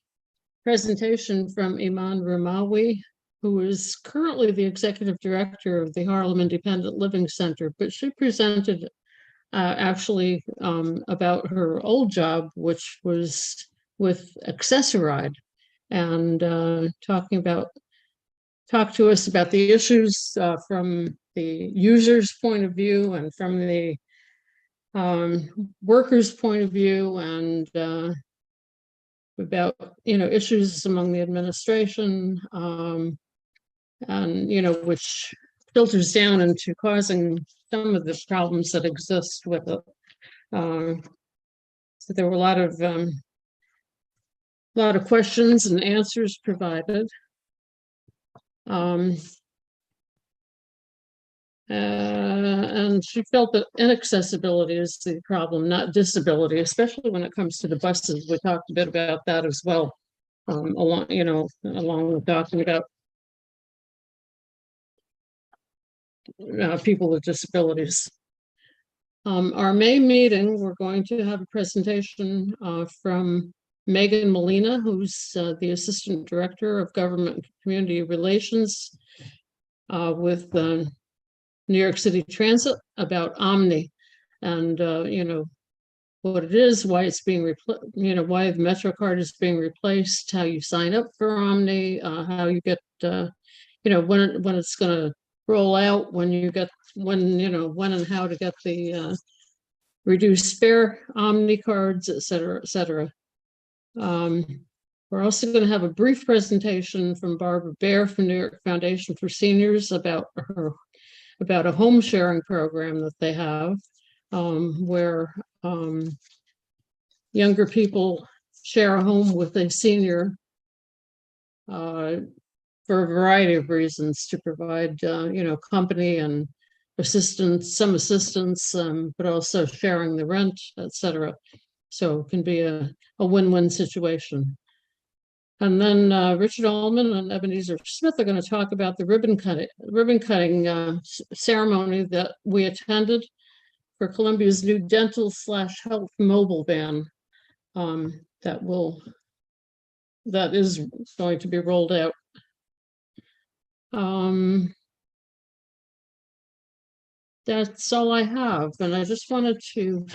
presentation from Iman Ramawi, who is currently the executive director of the Harlem Independent Living Center, but she presented actually about her old job, which was with Accessoride, and talked to us about the issues from the user's point of view and from the workers' point of view, and about issues among the administration, and which filters down into causing some of the problems that exist with it. So there were a lot of questions and answers provided. And she felt that inaccessibility is the problem, not disability, especially when it comes to the buses. We talked a bit about that as well, along with talking about people with disabilities. Our May meeting, we're going to have a presentation from Megan Molina, who's the Assistant Director of Government and Community Relations with New York City Transit, about Omni, and what it is, why it's being replaced, why the MetroCard is being replaced, how you sign up for Omni, how you get, when it's going to roll out, when and how to get the reduced fare Omni cards, et cetera, et cetera. We're also going to have a brief presentation from Barbara Baer from New York Foundation for Seniors about a home sharing program that they have, where younger people share a home with a senior for a variety of reasons, to provide company and some assistance, but also sharing the rent, etc. So it can be a win-win situation. And then Richard Allman and Ebenezer Smith are going to talk about the ribbon cutting ceremony that we attended for Columbia's new dental/health mobile van that is going to be rolled out. That's all I have, and I just wanted to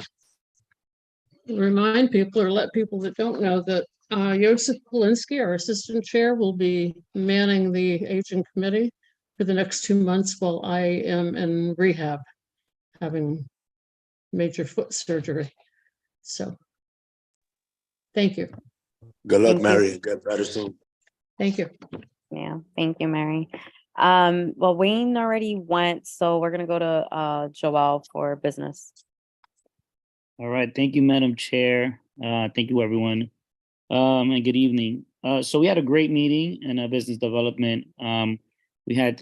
remind people, or let people that don't know, that Joseph Polinsky, our assistant chair, will be manning the aging committee for the next 2 months while I am in rehab, having major foot surgery. So, thank you. Good luck, Thank you. Mary. Get better soon. Thank you. Yeah, thank you, Mary. Well, Wayne already went, so we're gonna go to Joelle for business. All right, thank you, Madam Chair. Thank you, everyone. And good evening. So we had a great meeting in business development. We had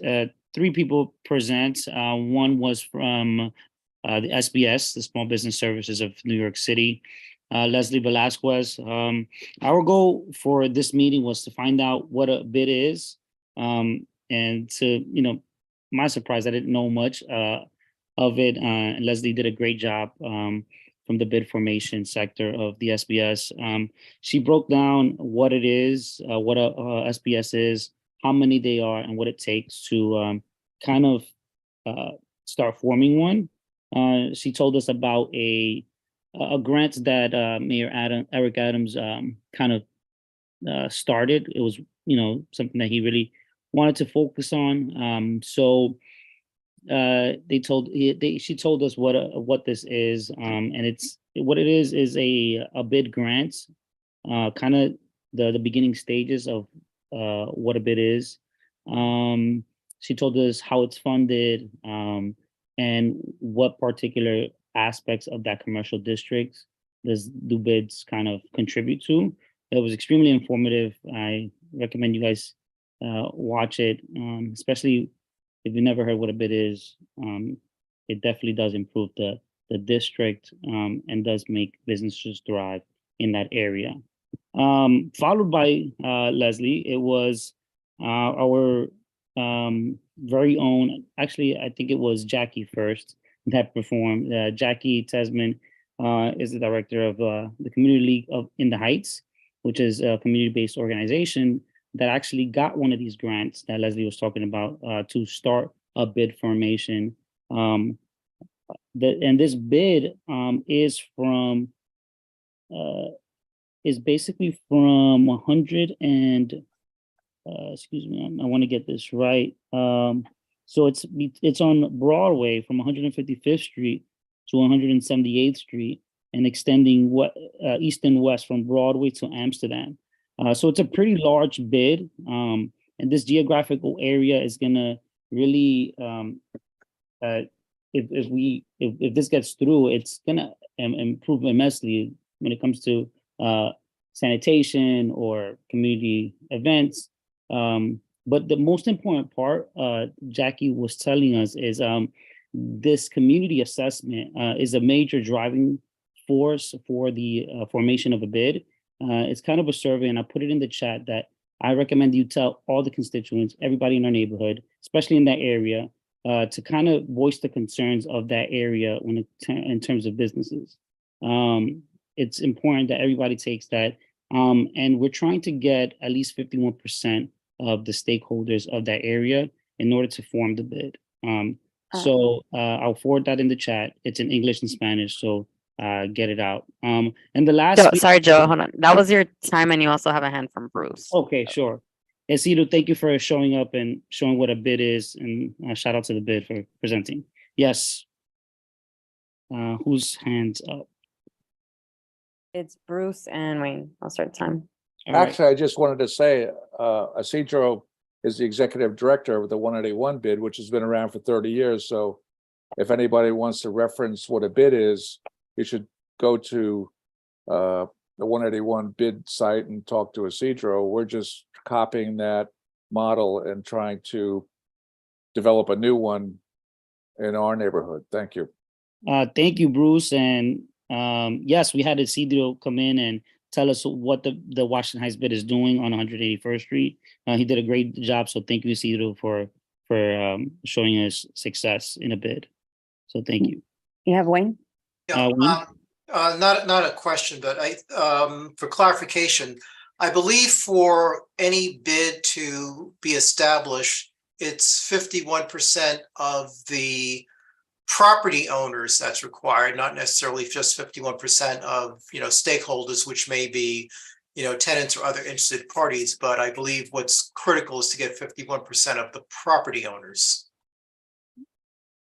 3 people present. One was from the SBS, the Small Business Services of New York City, Leslie Velasquez. Our goal for this meeting was to find out what a bid is, and to, my surprise, I didn't know much of it. And Leslie did a great job from the bid formation sector of the SBS. She broke down what it is, what a SBS is, how many they are, and what it takes to kind of start forming one. She told us about a grant that Mayor Eric Adams kind of started. It was, something that he really wanted to focus on. So she told us what this is, and it's what it is a bid grant, kind of the beginning stages of what a bid is. She told us how it's funded, and what particular aspects of that commercial district do bids kind of contribute to. It was extremely informative. I recommend you guys watch it, especially if you never heard what a bid is. It definitely does improve the district, and does make businesses thrive in that area. Followed by Leslie, it was our very own, actually, I think it was Jackie first that performed. Jackie Tesman is the director of the Community League of in the Heights, which is a community-based organization that actually got one of these grants that Leslie was talking about to start a bid formation. And this bid is from is basically from 100 and excuse me, I want to get this right. So it's on Broadway from 155th Street to 178th Street, and extending east and west from Broadway to Amsterdam. So it's a pretty large bid, and this geographical area is gonna really, if this gets through, it's gonna improve immensely when it comes to sanitation or community events. But the most important part, Jackie was telling us, is this community assessment is a major driving force for the formation of a bid. It's kind of a survey, and I put it in the chat that I recommend you tell all the constituents, everybody in our neighborhood, especially in that area, to kind of voice the concerns of that area in terms of businesses. It's important that everybody takes that, and we're trying to get at least 51% of the stakeholders of that area in order to form the bid. So I'll forward that in the chat. It's in English and Spanish, so get it out. And the last Sorry, Joe, hold on. That was your time, and you also have a hand from Bruce. Okay, sure. Isidro, thank you for showing up and showing what a bid is, and shout out to the bid for presenting. Yes. Whose hands up? It's Bruce and Wayne. I'll start the time. Actually, I just wanted to say, Isidro is the executive director of the 181 bid, which has been around for 30 years. So if anybody wants to reference what a bid is, you should go to the 181 bid site and talk to Isidro. We're just copying that model and trying to develop a new one in our neighborhood. Thank you. Thank you, Bruce. And yes, we had Isidro come in and tell us what the Washington Heights bid is doing on 181st Street. He did a great job. So thank you, Isidro, for showing us success in a bid. So thank you. You have Wayne? Yeah, not a question, but for clarification, I believe for any bid to be established, it's 51% of the property owners that's required, not necessarily just 51% of stakeholders, which may be tenants or other interested parties. But I believe what's critical is to get 51% of the property owners.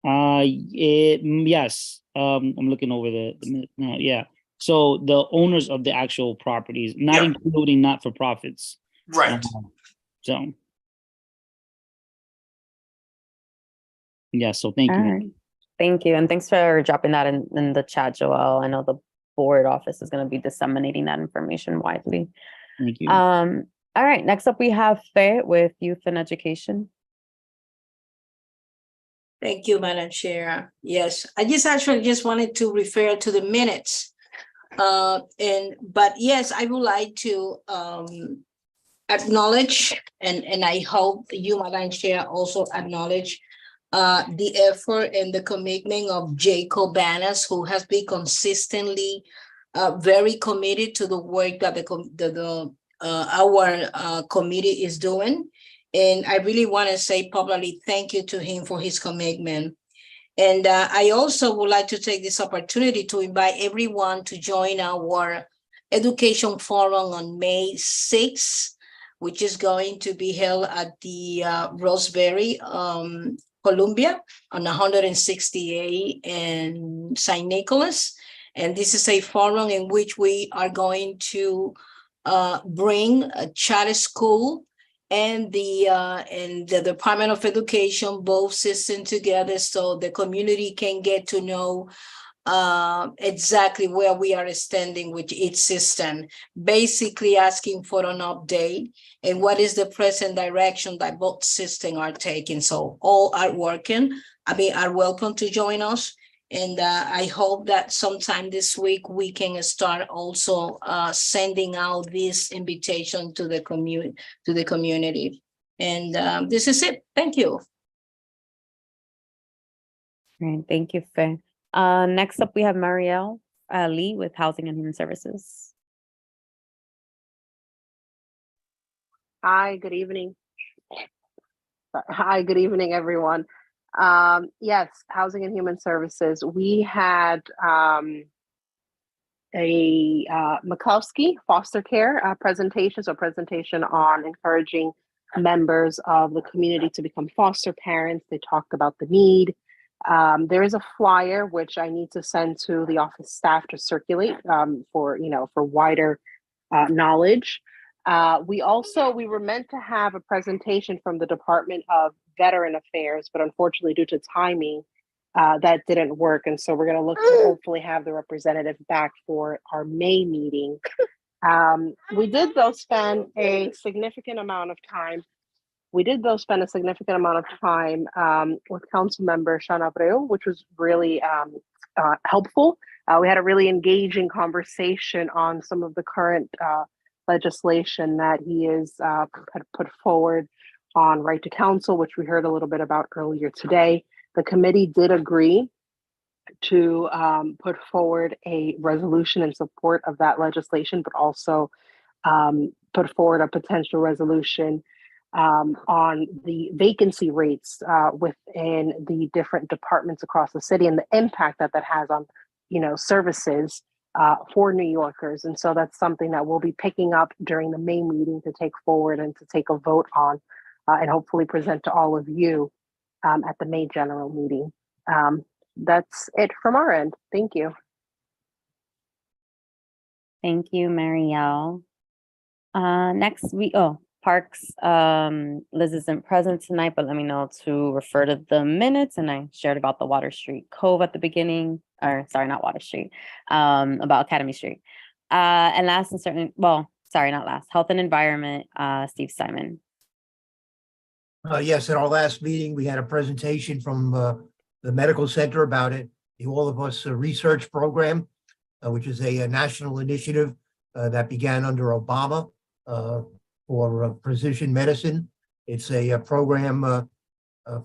Yes. I'm looking over the yeah. So the owners of the actual properties, not including not-for-profits. Right. So Yeah, so thank All you. right. Thank you. And thanks for dropping that in the chat, Joel. I know the board office is going to be disseminating that information widely. Thank you. All right. Next up, we have Faye with Youth and Education. Thank you, Madam Chair. Yes, I just wanted to refer to the minutes. But yes, I would like to acknowledge, and I hope you, Madam Chair, also acknowledge the effort and the commitment of Jacob Banas, who has been consistently very committed to the work that our committee is doing. And I really want to say publicly thank you to him for his commitment. And I also would like to take this opportunity to invite everyone to join our education forum on May 6th, which is going to be held at the Roseberry, Columbia on 168 and St. Nicholas. And this is a forum in which we are going to bring a charter school and the Department of Education, both systems together, so the community can get to know exactly where we are standing with each system, basically asking for an update and what is the present direction that both systems are taking. So all are welcome to join us. And I hope that sometime this week we can start also sending out this invitation to the community. And this is it. Thank you. Great. Thank you, Faye. Next up, we have Marielle Lee with Housing and Human Services. Hi, good evening. Hi, good evening, everyone. Yes, Housing and Human Services. We had a Mikowski foster care presentation on encouraging members of the community to become foster parents. They talked about the need. There is a flyer which I need to send to the office staff to circulate for wider knowledge. We were meant to have a presentation from the Department of Veteran Affairs, but unfortunately due to timing, that didn't work. And so we're going to look to hopefully have the representative back for our May meeting. We did though spend a significant amount of time with Council Member Sean Abreu, which was really helpful. We had a really engaging conversation on some of the current legislation that he has put forward on right to counsel, which we heard a little bit about earlier today. The committee did agree to put forward a resolution in support of that legislation, but also put forward a potential resolution on the vacancy rates within the different departments across the city and the impact that has on, services for New Yorkers. And so that's something that we'll be picking up during the May meeting to take forward and to take a vote on and hopefully present to all of you at the May general meeting. That's it from our end. Thank you. Thank you, Marielle. Next Parks, Liz isn't present tonight, but let me know to refer to the minutes. And I shared about the Water Street Cove at the beginning, or sorry, not Water Street, about Academy Street. And last and certainly, not last, Health and Environment, Steve Simon. Yes, at our last meeting, we had a presentation from the medical center about it, the All of Us research program, which is a national initiative that began under Obama for precision medicine. It's a program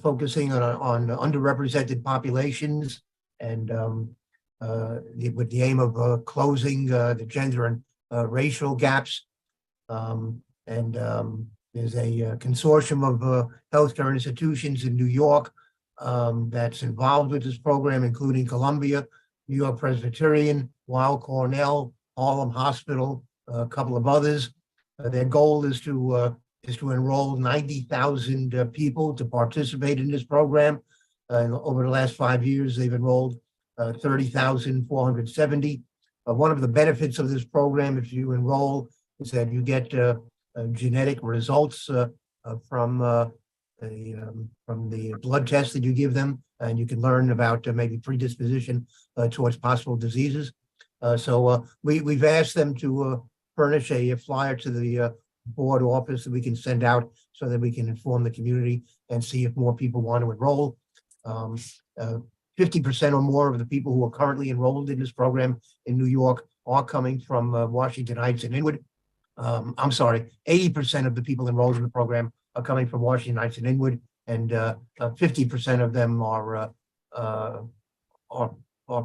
focusing on underrepresented populations and with the aim of closing the gender and racial gaps. There's a consortium of healthcare institutions in New York that's involved with this program, including Columbia, New York Presbyterian, Weill Cornell, Harlem Hospital, a couple of others. Their goal is to enroll 90,000 people to participate in this program. And over the last 5 years, they've enrolled 30,470. One of the benefits of this program, if you enroll, is that you get genetic results from from the blood test that you give them, and you can learn about maybe predisposition towards possible diseases. We've asked them to furnish a flyer to the board office that we can send out so that we can inform the community and see if more people want to enroll. 50% or more of the people who are currently enrolled in this program in New York are coming from Washington Heights and Inwood. I'm sorry, 80% of the people enrolled in the program are coming from Washington Heights and Inwood, and 50% of them are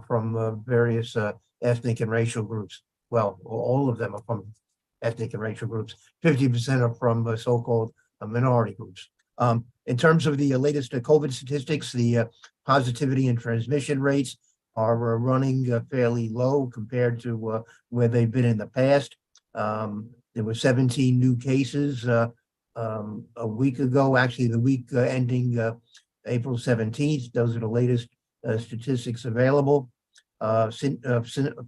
from various ethnic and racial groups. Well, all of them are from ethnic and racial groups. 50% are from so-called minority groups. In terms of the latest COVID statistics, the positivity and transmission rates are running fairly low compared to where they've been in the past. There were 17 new cases a week ago, actually the week ending April 17th. Those are the latest statistics available. From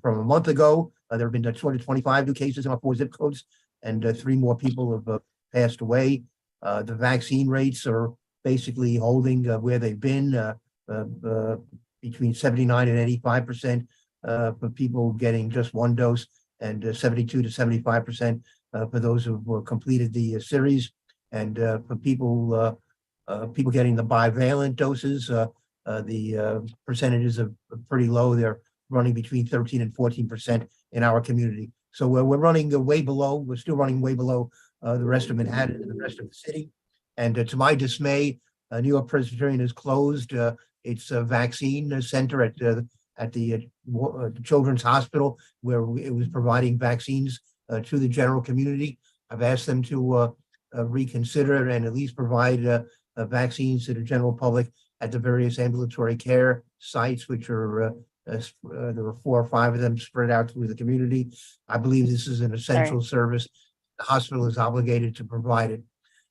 a month ago, there have been 225 new cases in our 4 zip codes, and 3 more people have passed away. The vaccine rates are basically holding where they've been, between 79 and 85% for people getting just 1 dose, and 72 to 75% for those who completed the series. And for people getting the bivalent doses, the percentages are pretty low. They're running between 13 and 14% in our community. So we're running way below. We're still running way below the rest of Manhattan and the rest of the city. And to my dismay, New York Presbyterian has closed its vaccine center at the Children's Hospital, where it was providing vaccines to the general community. I've asked them to reconsider and at least provide vaccines to the general public at the various ambulatory care sites, which are there were 4 or 5 of them spread out through the community. I believe this is an essential service. The hospital is obligated to provide it.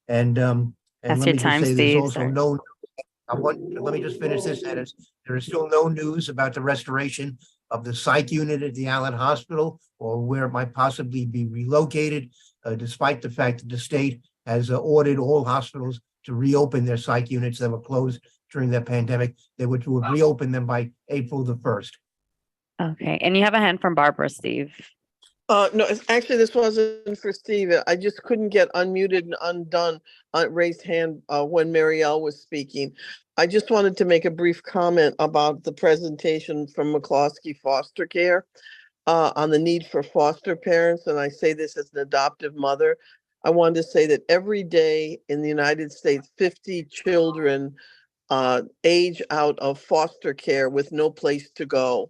And That's let your me just time, say, there's Steve. also Sorry. let me just finish this sentence. There is still no news about the restoration of the psych unit at the Allen Hospital, or where it might possibly be relocated, despite the fact that the state has ordered all hospitals to reopen their psych units that were closed during the pandemic. They were to have reopened them by April the 1st. Okay, and you have a hand from Barbara, Steve. No, actually, this wasn't for Steve. I just couldn't get unmuted and undone raised hand when Marielle was speaking. I just wanted to make a brief comment about the presentation from McCloskey Foster Care on the need for foster parents. And I say this as an adoptive mother. I wanted to say that every day in the United States, 50 children age out of foster care with no place to go.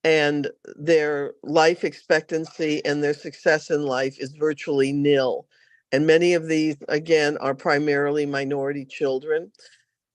And their life expectancy and their success in life is virtually nil. And many of these, again, are primarily minority children.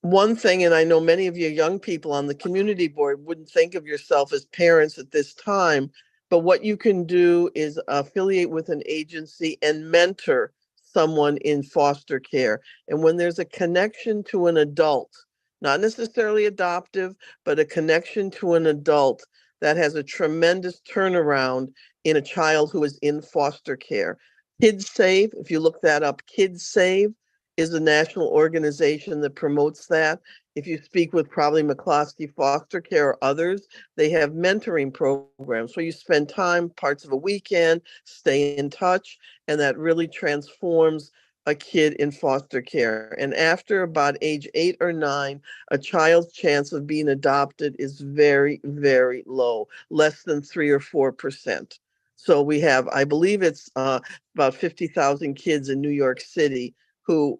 One thing, and I know many of you young people on the community board wouldn't think of yourself as parents at this time, but what you can do is affiliate with an agency and mentor someone in foster care. And when there's a connection to an adult, not necessarily adoptive, but a connection to an adult, that has a tremendous turnaround in a child who is in foster care. Kids Save, if you look that up, Kids Save is a national organization that promotes that. If you speak with probably McCloskey Foster Care or others, they have mentoring programs where you spend time, parts of a weekend, stay in touch, and that really transforms a kid in foster care. And after about age 8 or 9, a child's chance of being adopted is very, very low, less than 3 or 4%. So we have, I believe it's about 50,000 kids in New York City who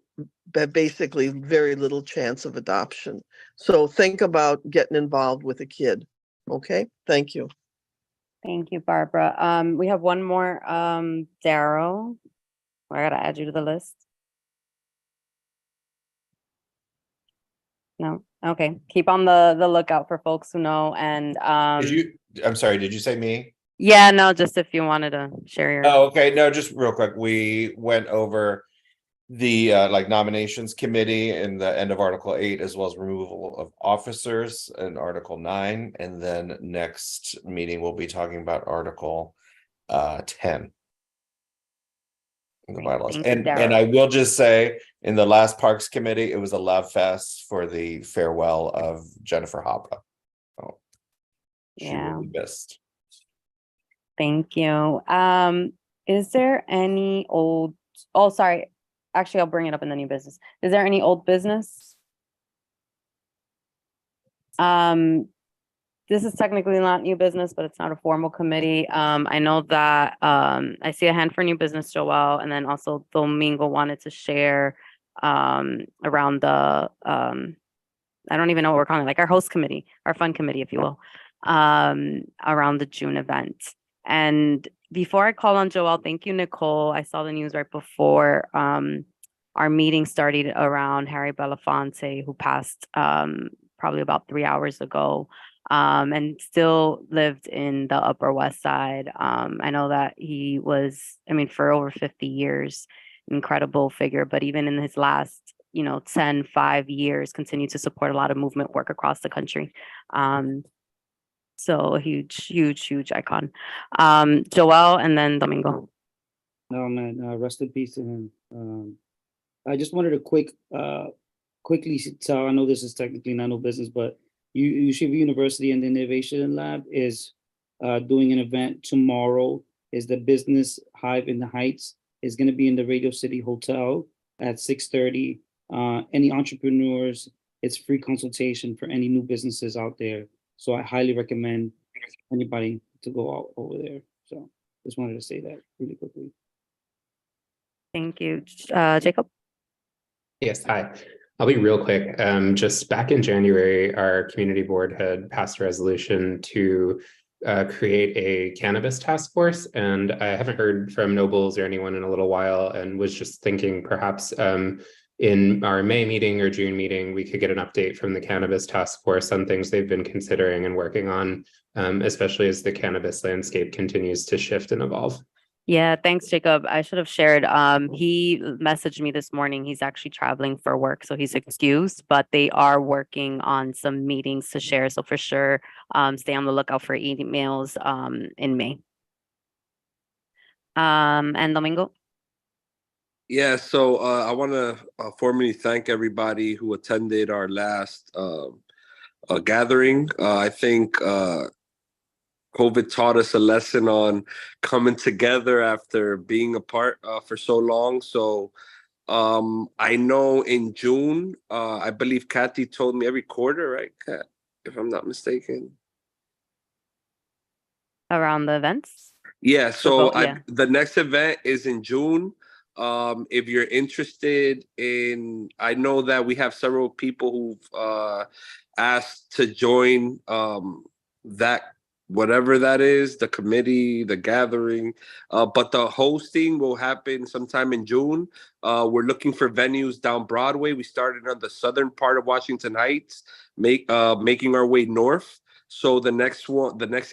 have basically very little chance of adoption. So think about getting involved with a kid. Okay, thank you. Thank you, Barbara. We have one more, Daryl. I gotta add you to the list. No, okay. Keep on the lookout for folks who know. And I'm sorry, did you say me? yeah, no, just if you wanted to share your. Oh, okay. No, just real quick. We went over the like nominations committee in the end of Article 8, as well as removal of officers in Article 9. And then next meeting, we'll be talking about Article 10. in the bylaws. Thank you, And Daryl. I will just say, in the last Parks Committee, it was a love fest for the farewell of Jennifer Hoppe. Oh, she Yeah. will be missed. Thank you. Is there any old, oh, sorry. Actually, I'll bring it up in the new business. Is there any old business? This is technically not new business, but it's not a formal committee. I know that, I see a hand for new business, Joelle, and then also Domingo wanted to share, around the, I don't even know what we're calling it, like our host committee, our fun committee, if you will, around the June event. And before I call on Joelle, thank you, Nicole. I saw the news right before our meeting started around Harry Belafonte, who passed probably about 3 hours ago, and still lived in the Upper West Side. I know that he was, I mean, for over 50 years, incredible figure, but even in his last 5 years, continued to support a lot of movement work across the country. So a huge icon. Joelle and then Domingo. No, man, rest in peace to him. I just wanted to quickly tell, I know this is technically not no business, but Yeshiva University and the Innovation Lab is doing an event tomorrow. Is the Business Hive in the Heights. Is going to be in the Radio City Hotel at 6:30. Any entrepreneurs, it's free consultation for any new businesses out there. So I highly recommend anybody to go out over there. So just wanted to say that really quickly. Thank you. Jacob? Yes, hi. I'll be real quick. Just back in January, our community board had passed a resolution to create a cannabis task force, and I haven't heard from Nobles or anyone in a little while, and was just thinking perhaps in our May meeting or June meeting, we could get an update from the cannabis task force on things they've been considering and working on, especially as the cannabis landscape continues to shift and evolve. Yeah, thanks, Jacob. I should have shared. He messaged me this morning. He's actually traveling for work, so he's excused, but they are working on some meetings to share. So for sure, stay on the lookout for emails in May. And Domingo? Yeah, so I want to formally thank everybody who attended our last gathering. I think COVID taught us a lesson on coming together after being apart for so long. So I know in June, I believe Kathy told me every quarter, right, Kat, if I'm not mistaken? Around the events? Yeah, so yeah. the next event is in June. If you're interested in, I know that we have several people who've asked to join that, whatever that is, the committee, the gathering, but the hosting will happen sometime in June. We're looking for venues down Broadway. We started on the southern part of Washington Heights, making our way north. So the next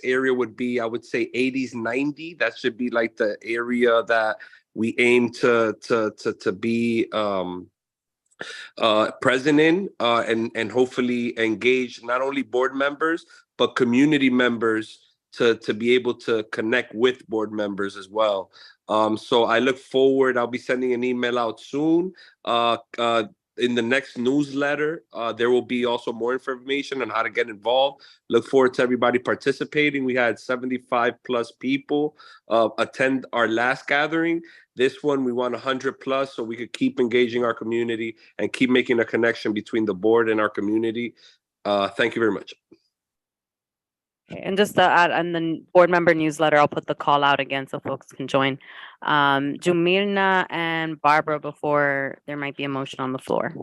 area would be, I would say 80s, 90. That should be like the area that we aim to be present in, and hopefully engage not only board members but community members to be able to connect with board members as well. So I look forward. I'll be sending an email out soon. In the next newsletter, there will be also more information on how to get involved. Look forward to everybody participating. We had 75 plus people attend our last gathering. This one, we want 100 plus, so we could keep engaging our community and keep making a connection between the board and our community. Thank you very much. And just to add, on the board member newsletter, I'll put the call out again so folks can join. Jumirna and Barbara, before there might be a motion on the floor.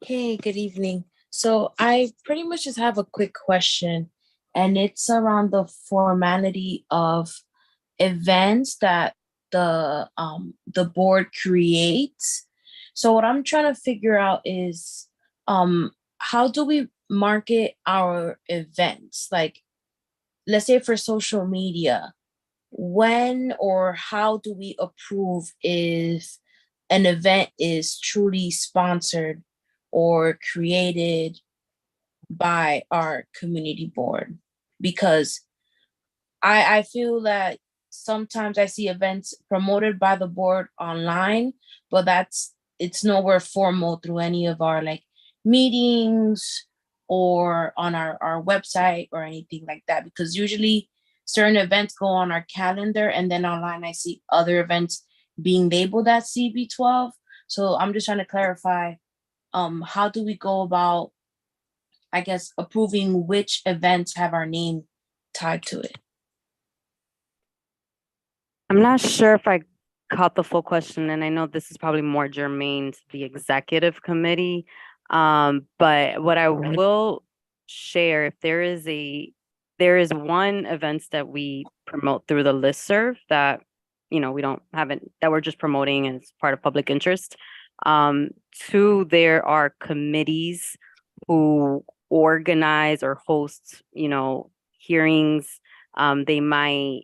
Hey, good evening. So I pretty much just have a quick question, and it's around the formality of events that the board creates. So what I'm trying to figure out is how do we market our events? Like, let's say for social media, when or how do we approve if an event is truly sponsored or created by our community board? Because I feel that sometimes I see events promoted by the board online, but it's nowhere formal through any of our like meetings or on our website or anything like that, because usually certain events go on our calendar and then online I see other events being labeled as CB12. So I'm just trying to clarify, how do we go about, I guess, approving which events have our name tied to it? I'm not sure if I caught the full question, and I know this is probably more germane to the executive committee. But what I will share, if there is one events that we promote through the listserv that, we don't haven't, that we're just promoting as part of public interest. Two, there are committees who organize or host, hearings. They might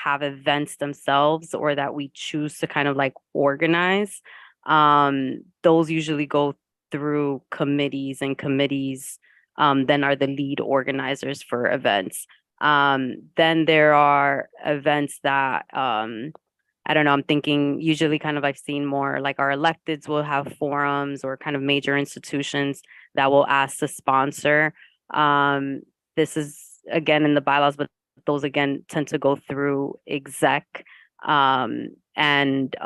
have events themselves or that we choose to kind of like organize. Those usually go through committees, and committees then are the lead organizers for events. Then there are events that I don't know, I'm thinking usually kind of I've seen more like our electeds will have forums or kind of major institutions that will ask to sponsor. This is again in the bylaws, but those again tend to go through exec, and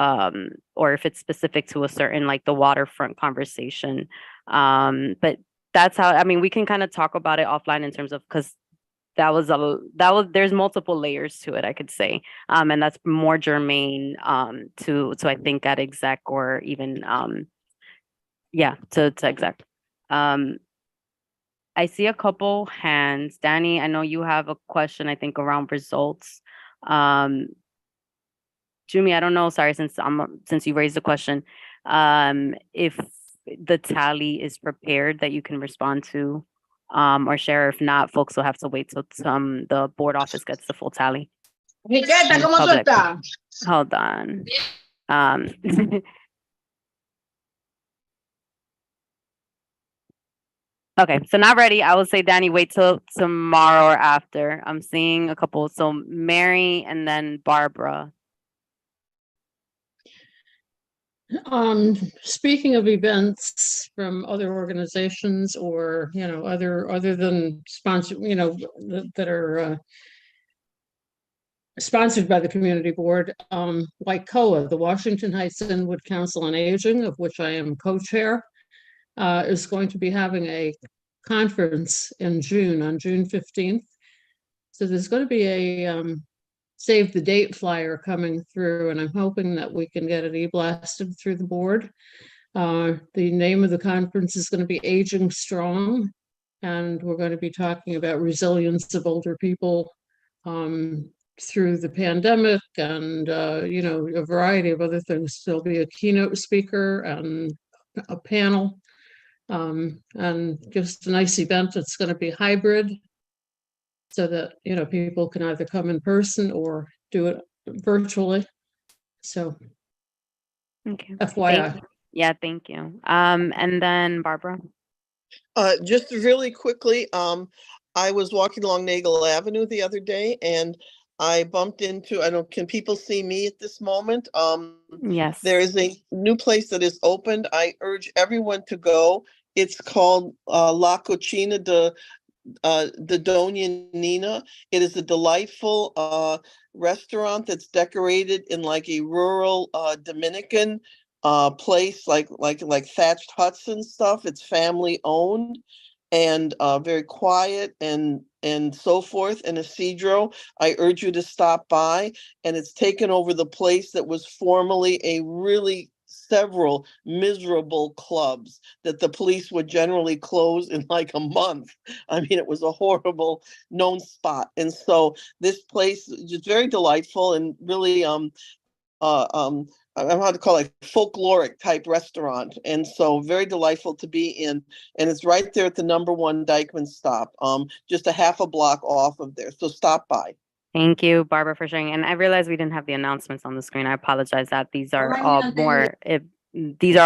or if it's specific to a certain like the waterfront conversation. But that's how, I mean, we can kind of talk about it offline in terms of, because there's multiple layers to it, I could say. And that's more germane to I think at exec or even to exec. I see a couple hands. Danny, I know you have a question, I think, around results. Jumi, I don't know, sorry, since you raised the question, if the tally is prepared that you can respond to, or share. If not, folks will have to wait till the board office gets the full tally. Riqueta, In ¿cómo tú public. estás? Hold on. Okay, so not ready. I would say, Danny, wait till tomorrow or after. I'm seeing a couple. So Mary and then Barbara. Speaking of events from other organizations or, other than sponsor, that are sponsored by the community board, like COA, the Washington Heights Inwood Council on Aging, of which I am co-chair, is going to be having a conference in June, on June 15th. So there's going to be a save the date flyer coming through, and I'm hoping that we can get it e-blasted through the board. The name of the conference is going to be Aging Strong, and we're going to be talking about resilience of older people through the pandemic and, a variety of other things. There'll be a keynote speaker and a panel, and just a nice event. It's going to be hybrid, so that, people can either come in person or do it virtually. So Okay. FYI. Yeah, thank you. And then Barbara. Just really quickly, I was walking along Nagel Avenue the other day and I bumped into, can people see me at this moment? Yes. There is a new place that is opened. I urge everyone to go. It's called La Cocina de Doña Nina. It is a delightful restaurant that's decorated in like a rural Dominican place, like thatched huts and stuff. It's family owned and very quiet and so forth. And Isidro, I urge you to stop by. And it's taken over the place that was formerly a really several miserable clubs that the police would generally close in like a month. I mean, it was a horrible known spot. And so this place is just very delightful and really I don't know how to call it, folkloric type restaurant. And so very delightful to be in. And it's right there at the #1 Dykeman stop, just a half a block off of there. So stop by. Thank you, Barbara, for sharing. And I realized we didn't have the announcements on the screen. I apologize that these are all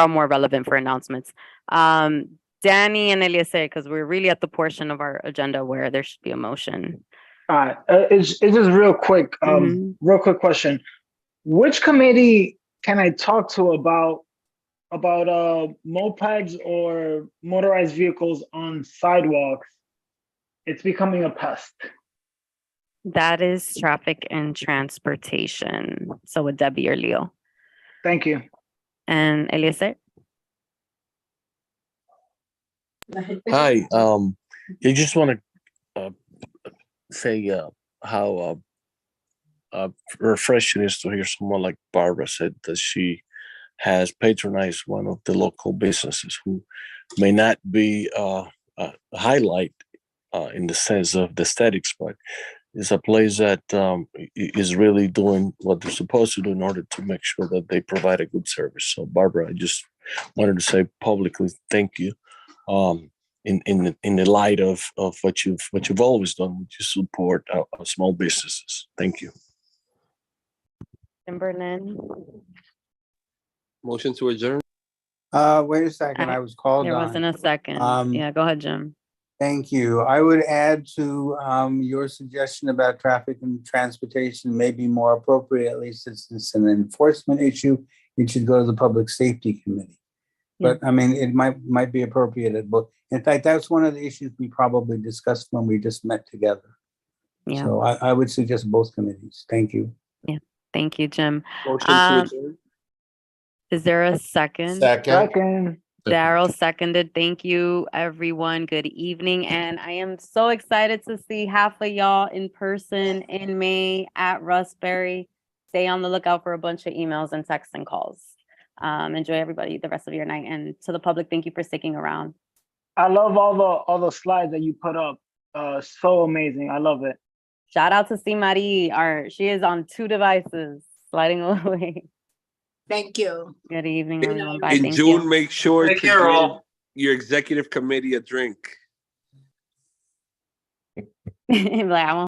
more relevant for announcements. Danny and Eliezer, because we're really at the portion of our agenda where there should be a motion. All right. It's just real quick. Real quick question. Which committee can I talk to about mopeds or motorized vehicles on sidewalks? It's becoming a pest. That is traffic and transportation. So with Debbie or Leo. Thank you. And Eliezer? Hi, I just want to say how refreshing it is to hear someone like Barbara said that she has patronized one of the local businesses who may not be a highlight in the sense of the aesthetics, but it's a place that is really doing what they're supposed to do in order to make sure that they provide a good service. So, Barbara, I just wanted to say publicly thank you. In the light of what you've always done, which is support our small businesses. Thank you. Timberland. Motion to adjourn. Wait a second, I was called There on. wasn't a second. Yeah, go ahead, Jim. Thank you. I would add to your suggestion about traffic and transportation may be more appropriate, at least since it's an enforcement issue. It should go to the Public Safety Committee. But I mean, it might be appropriate at both. In fact, that's one of the issues we probably discussed when we just met together. Yeah. So I would suggest both committees. Thank you. Yeah. Thank you, Jim. Motion to adjourn. Is there a second? Second. Daryl seconded. Thank you, everyone. Good evening. And I am so excited to see half of y'all in person in May at Rustberry. Stay on the lookout for a bunch of emails and texts and calls. Enjoy everybody the rest of your night. And to the public, thank you for sticking around. I love all the slides that you put up. So amazing. I love it. Shout out to C. Marie. She is on 2 devices, sliding away. Thank you. Good evening, everyone. Bye. In Thank June, you. make sure Take to care, give all. your executive committee a drink. Like, I won't